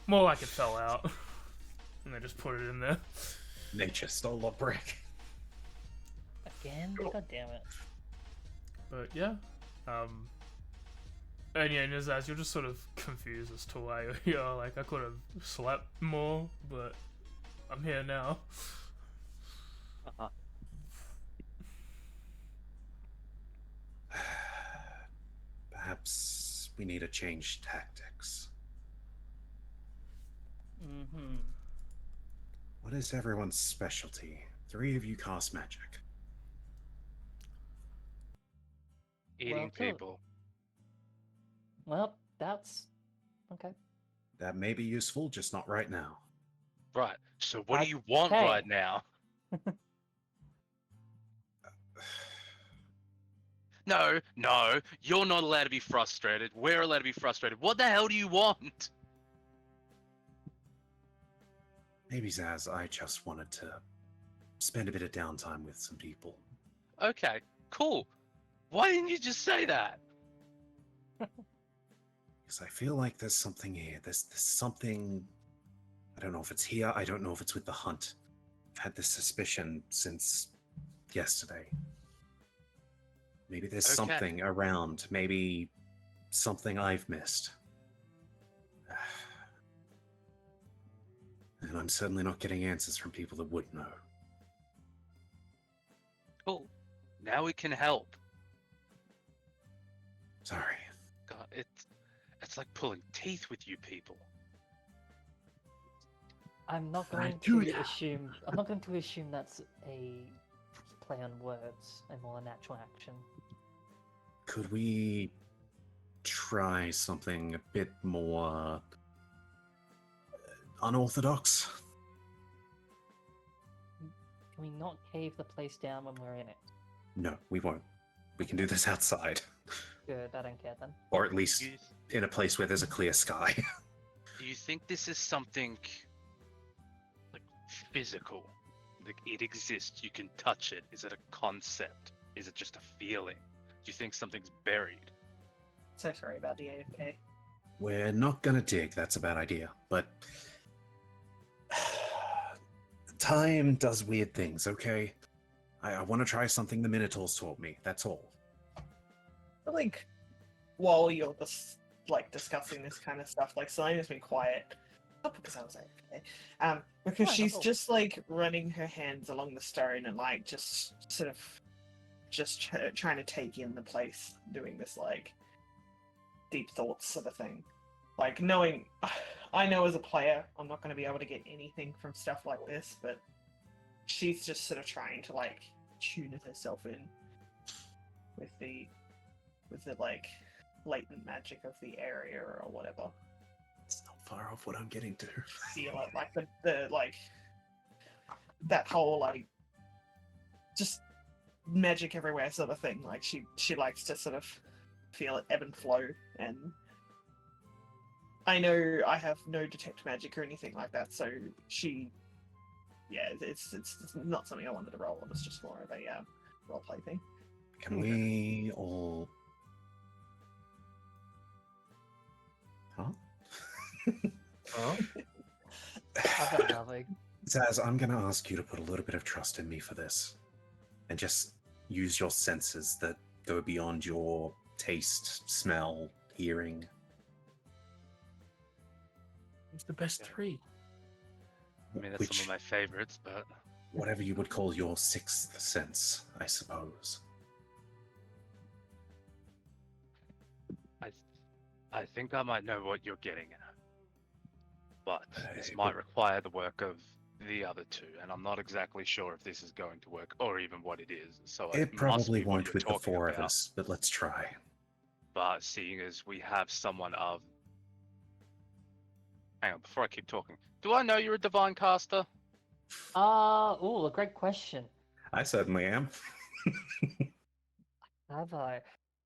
More like it fell out, and they just put it in there. Nature stole a brick. Again? God damn it. But yeah, and yeah, and as you're just sort of confused as to why you're like, I could have slept more, but I'm here now. Uh-huh. Perhaps we need to change tactics. Mm-hmm. What is everyone's specialty? 3 of you cast magic. Eating Well, people. Well, that's okay. That may be useful, just not right now. Right. So what do you want Okay. right now? No, you're not allowed to be frustrated. We're allowed to be frustrated. What the hell do you want? Maybe, Zaz, I just wanted to spend a bit of downtime with some people. Okay, cool. Why didn't you just say that? Because I feel like there's something here. There's something... I don't know if it's here. I don't know if it's with the hunt. I've had this suspicion since yesterday. Maybe there's Okay. something around. Maybe something I've missed. And I'm certainly not getting answers from people that would know. Cool. Now we can help. Sorry. God, it's like pulling teeth with you people. I'm not I going do to now. assume. I'm not going to assume that's a play on words and more an actual action. Could we try something a bit more unorthodox? Can we not cave the place down when we're in it? No, we won't. We can do this outside. Good, I don't care then. Or at least You, in a place where there's a clear sky. do you think this is something like physical? Like it exists, you can touch it. Is it a concept? Is it just a feeling? Do you think something's buried? So sorry about the AFK. We're not gonna dig, that's a bad idea. But time does weird things, okay? I want to try something the Minotaurs taught me, that's all. I think while you're just like discussing this kind of stuff, like Selena's been quiet. Not because I was AFK. Because Why she's not? just like running her hands along the stone and like just sort of just trying to take in the place, doing this like deep thoughts sort of thing. Like knowing, I know as a player, I'm not going to be able to get anything from stuff like this, but she's just sort of trying to like tune herself in with the like latent magic of the area or whatever. It's not far off what I'm getting to. Feel it like the like that whole like just magic everywhere sort of thing. Like she likes to sort of feel it ebb and flow, and I know I have no detect magic or anything like that, so she, yeah, it's not something I wanted to roll. It was just more of a role play thing. Can we all? Huh? I've got nothing. Zaz, I'm going to ask you to put a little bit of trust in me for this, and just use your senses that go beyond your taste, smell, hearing. It's the best three. I mean, that's some of my favorites, but Whatever you would call your sixth sense, I suppose. I think I might know what you're getting at. But this It might would- require the work of the other two, and I'm not exactly sure if this is going to work or even what it is. So It must probably be what won't you're with the talking four of about. us, but let's try. But seeing as we have someone of... Hang on, before I keep talking. Do I know you're a divine caster? A great question. I certainly am. Have I?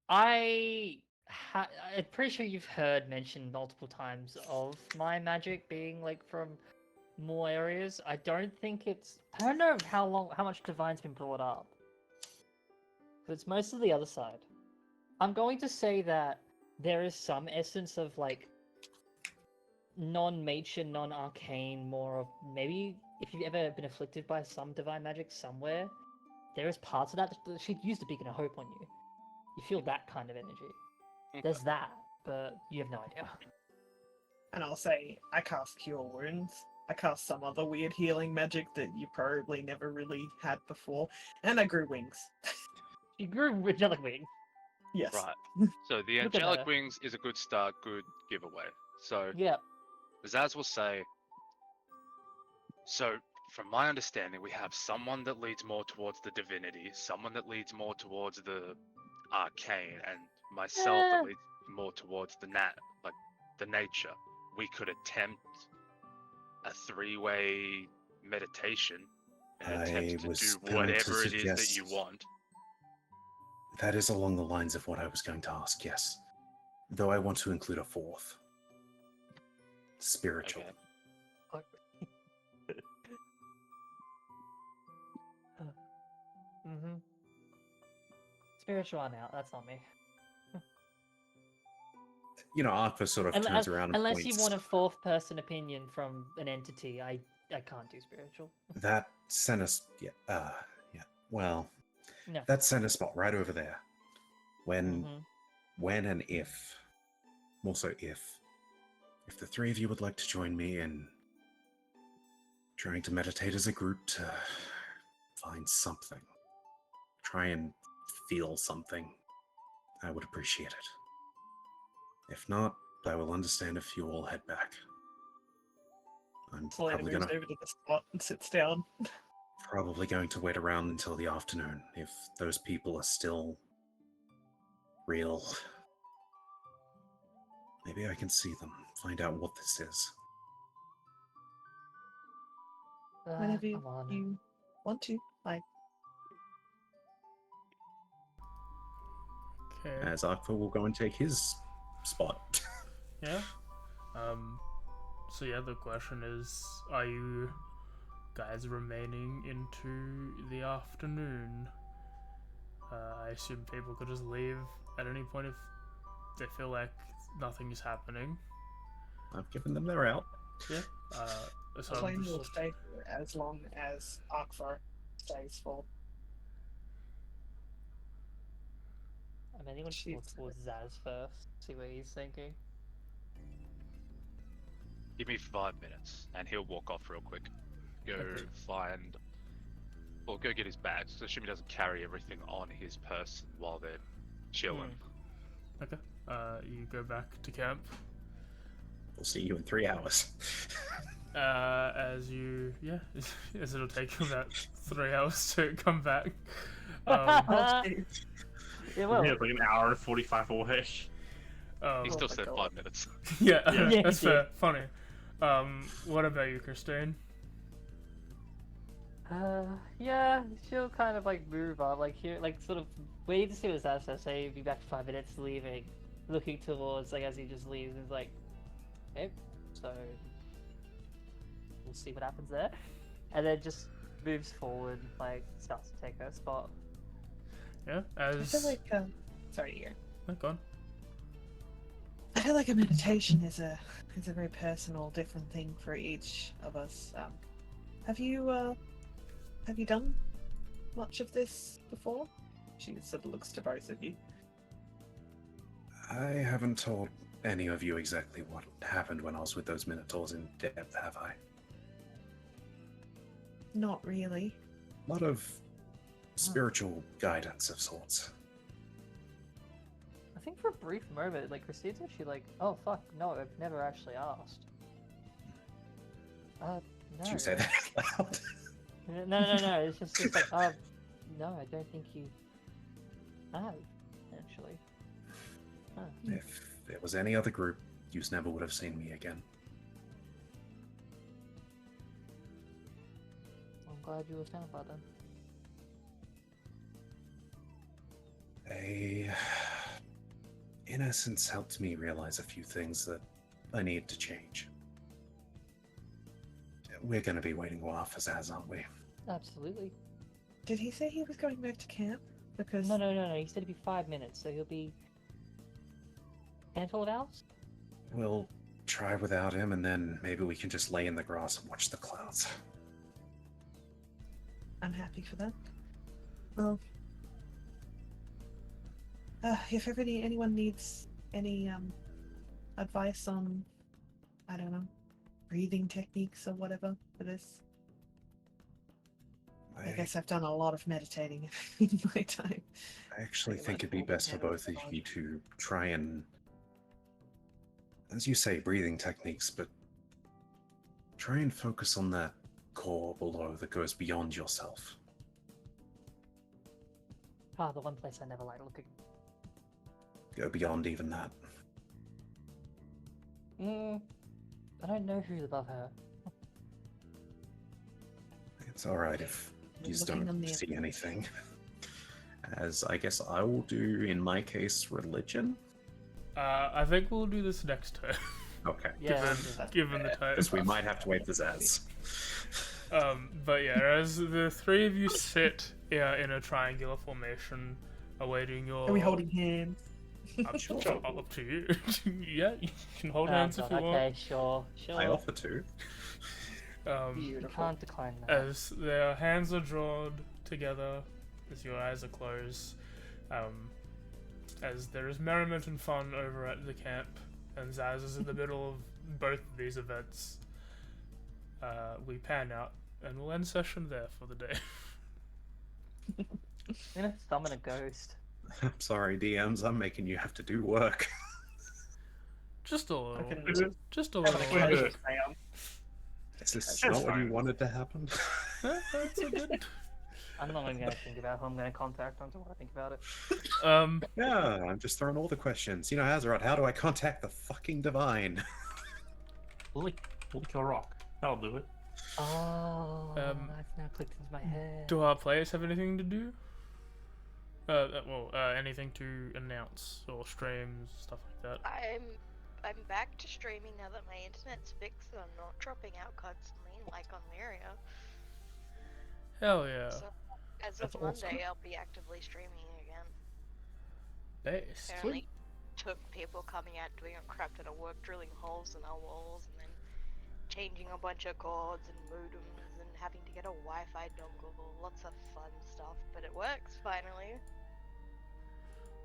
I'm pretty sure you've heard mentioned multiple times of my magic being like from more areas. I don't know how much divine's been brought up. But it's most of the other side. I'm going to say that there is some essence of like non-mature, non-arcane, more of maybe if you've ever been afflicted by some divine magic somewhere, there is parts of that she'd use the beacon of hope on you. You feel that kind of energy. There's that, but you have no idea. And I'll say, I cast Cure Wounds. I cast some other weird healing magic that you probably never really had before. And I grew wings. You grew angelic wings. Yes. Right. So the Look at angelic her. wings is a good start, good giveaway. So Yeah. Zaz will say, so from my understanding, we have someone that leads more towards the divinity, someone that leads more towards the arcane, and myself that leads more towards the the nature. We could attempt a three-way meditation and I attempt to was do going to whatever it is that suggest- you want. That is along the lines of what I was going to ask, yes. Though I want to include a fourth. Spiritual. Okay. Mm-hmm. Spiritual on out. That's not me. You know, Arthur sort of turns around and Unless points. you want a fourth person opinion from an entity, I can't do spiritual. That sent us... Yeah, well... No. That sent a spot right over there. When and if... More so if the three of you would like to join me in trying to meditate as a group to find something, try and feel something, I would appreciate it. If not, I will understand if you all head back. I'm Selena probably moves gonna over to the spot and sits down. probably going to wait around until the afternoon if those people are still real. Maybe I can see them, find out what this is. Whenever Come on. you want to. Like, Okay. As Arthur will go and take his spot. Yeah. So yeah, the question is, are you guys remaining into the afternoon? I assume people could just leave at any point if they feel like nothing is happening. I've given them their out. Yeah. So I'm Selena will just, stay here as long as Akvar stays full. I mean, you want to look She's- towards Zaz first, see what he's thinking. Give me 5 minutes, and he'll walk off real quick. Go find, or go get his bags. So assume he doesn't carry everything on his person while they're chilling. okay. You go back to camp. We'll see you in 3 hours. As it'll take you about 3 hours to come back. Um, Yeah, well, Yeah, it's like an hour and 45 away. He still said God. 5 minutes. yeah, Yeah, that's he did. fair. Funny. What about you, Christine? yeah, she'll kind of like move on, like here, like sort of waiting to see what Zaz says. Say, be back in 5 minutes, leaving, looking towards, like as he just leaves, and is like, Okay, so we'll see what happens there. And then just moves forward, like starts to take her spot. Yeah, I feel as like, sorry, Ian. oh, go on. I feel like a meditation is a very personal, different thing for each of us. Have you done much of this before? She sort of looks to both of you. I haven't told any of you exactly what happened when I was with those Minotaurs in depth, have I? Not really. A lot of spiritual guidance of sorts. I think for a brief moment, like Christine's actually like, "Oh fuck, no, I've never actually asked." No. Did you say that out loud? No. It's just like, no, I don't think you have actually. Huh. If there was any other group, you never would have seen me again. I'm glad you were found by then. They, in essence, helped me realize a few things that I need to change. We're going to be waiting a while for Zaz, aren't we? Absolutely. Did he say he was going back to camp? Because No. He said it'd be 5 minutes, so he'll be handful of hours. We'll try without him, and then maybe we can just lay in the grass and watch the clouds. I'm happy for that. Well, if anyone needs any advice on, I don't know, breathing techniques or whatever for this, I guess I've done a lot of meditating in my time. I actually Pretty think much it'd be all best for the both of you to try and, as you say, breathing techniques, but try and focus on that core below that goes beyond yourself. The one place I never like looking. Go beyond even that. I don't know who's above her. It's alright if you just Looking on don't the see anything. As I guess I will do, in my case, religion? I think we'll do this next turn. Okay. Yeah. Given the time. Because we might have to wait for Zaz. But yeah, as the three of you sit in a triangular formation, awaiting your. Are we holding hands? I'm sure. Up to you. Yeah, you can hold Oh, hands God, if you okay, want. sure. I offer to. You can't decline that. As their hands are drawn together, as your eyes are closed, as there is merriment and fun over at the camp, and Zaz is in the middle of both of these events, we pan out, and we'll end session there for the day. I'm gonna summon a ghost. I'm sorry, DMs, I'm making you have to do work. Just a little. Fucking- Just a Have little. a closure, Sam. Is this That's not what fine. you wanted to happen? That's a good. I'm not even gonna think about who I'm gonna contact until I think about it. Yeah, I'm just throwing all the questions. You know, Azeroth, how do I contact the fucking divine? Lick a rock. That'll do it. Oh, Um, that's now clicked into my head. Do our players have anything to do? Anything to announce or streams, stuff like that. I'm back to streaming now that my internet's fixed and I'm not dropping out constantly like on Lyria. Hell yeah. So as That's of awesome. Monday, I'll be actively streaming again. Based. Apparently, took people coming out doing a crap ton of work, drilling holes in our walls, and then changing a bunch of cords and modems, and having to get a Wi-Fi dongle. Lots of fun stuff, but it works finally.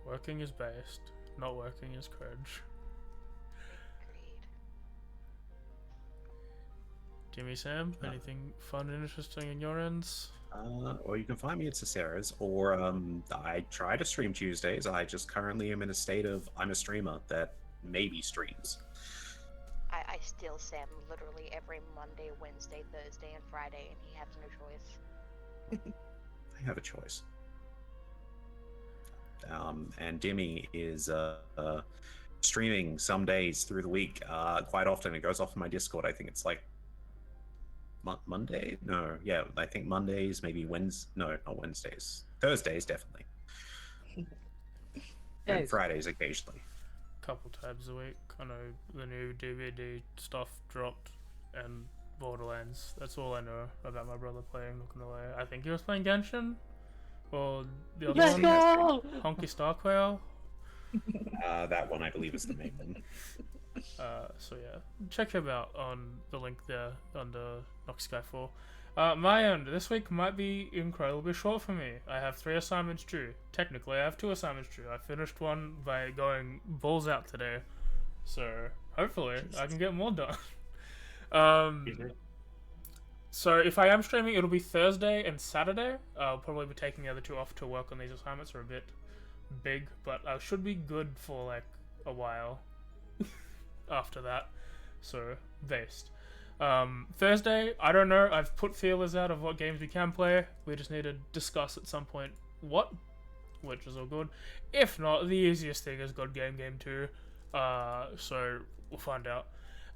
Working is based. Not working is courage. Agreed. Jimmy, Sam, anything fun and interesting in your ends? Or you can find me at Cicera's, or I try to stream Tuesdays. I just currently am in a state of I'm a streamer that maybe streams. I steal Sam literally every Monday, Wednesday, Thursday, and Friday, and he has no choice. I have a choice. And Dimmy is streaming some days through the week. Quite often it goes off in my Discord. I think it's like Monday? No, yeah, I think Mondays, maybe Wednesdays. No, not Wednesdays. Thursdays, definitely. And Yes. Fridays occasionally. couple times a week. I know the new DVD stuff dropped, and Borderlands. That's all I know about my brother playing. Not gonna lie. I think he was playing Genshin, or the other Let's one, go! Honky Star Quail. That one I believe is the main one. So yeah, check him out on the link there under Nox Skyfall. My end this week might be incredibly short for me. I have 3 assignments due. Technically, I have 2 assignments due. I finished one by going balls out today, so hopefully I can get more done. So if I am streaming, it'll be Thursday and Saturday. I'll probably be taking the other 2 off to work on these assignments. Are a bit big, but I should be good for like a while after that. So based. Thursday, I don't know. I've put feelers out of what games we can play. We just need to discuss at some point what, which is all good. If not, the easiest thing is God Game 2. So we'll find out.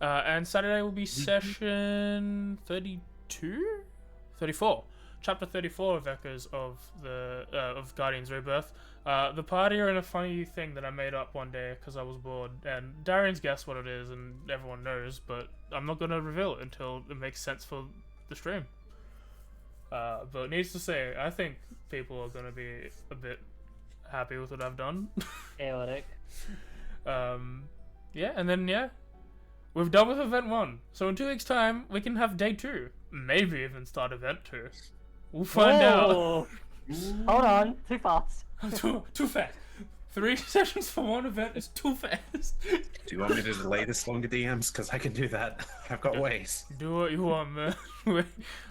And Saturday will be session 32? 34. Chapter 34 of Echoes of the of Guardians Rebirth. The party are in a funny thing that I made up one day because I was bored, and Darian's guessed what it is, and everyone knows, but I'm not going to reveal it until it makes sense for the stream. But needs to say, I think people are going to be a bit happy with what I've done. Chaotic. Yeah, and then, yeah, we've done with Event 1, so in 2 weeks' time, we can have Day 2. Maybe even start Event 2. We'll find out. Whoa. Hold on, too fast. Too fast. 3 sessions for 1 event is too fast. Do you want me to delay this longer, DMs? Because I can do that. I've got ways. Do what you want, man.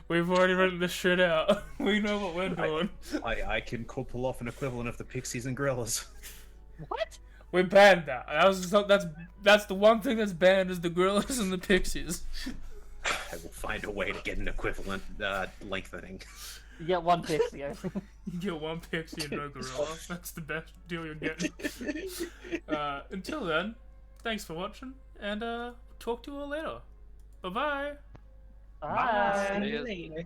We've already written this shit out. We know what we're doing. I can pull off an equivalent of the Pixies and Gorillas. What? We banned that. That's the one thing that's banned is the Gorillas and the Pixies. I will find a way to get an equivalent lengthening. You get 1 pixie. You get 1 Pixie and no Gorilla. That's the best deal you're getting. Until then, thanks for watching, and talk to you all later. Bye-bye. Bye. See you later.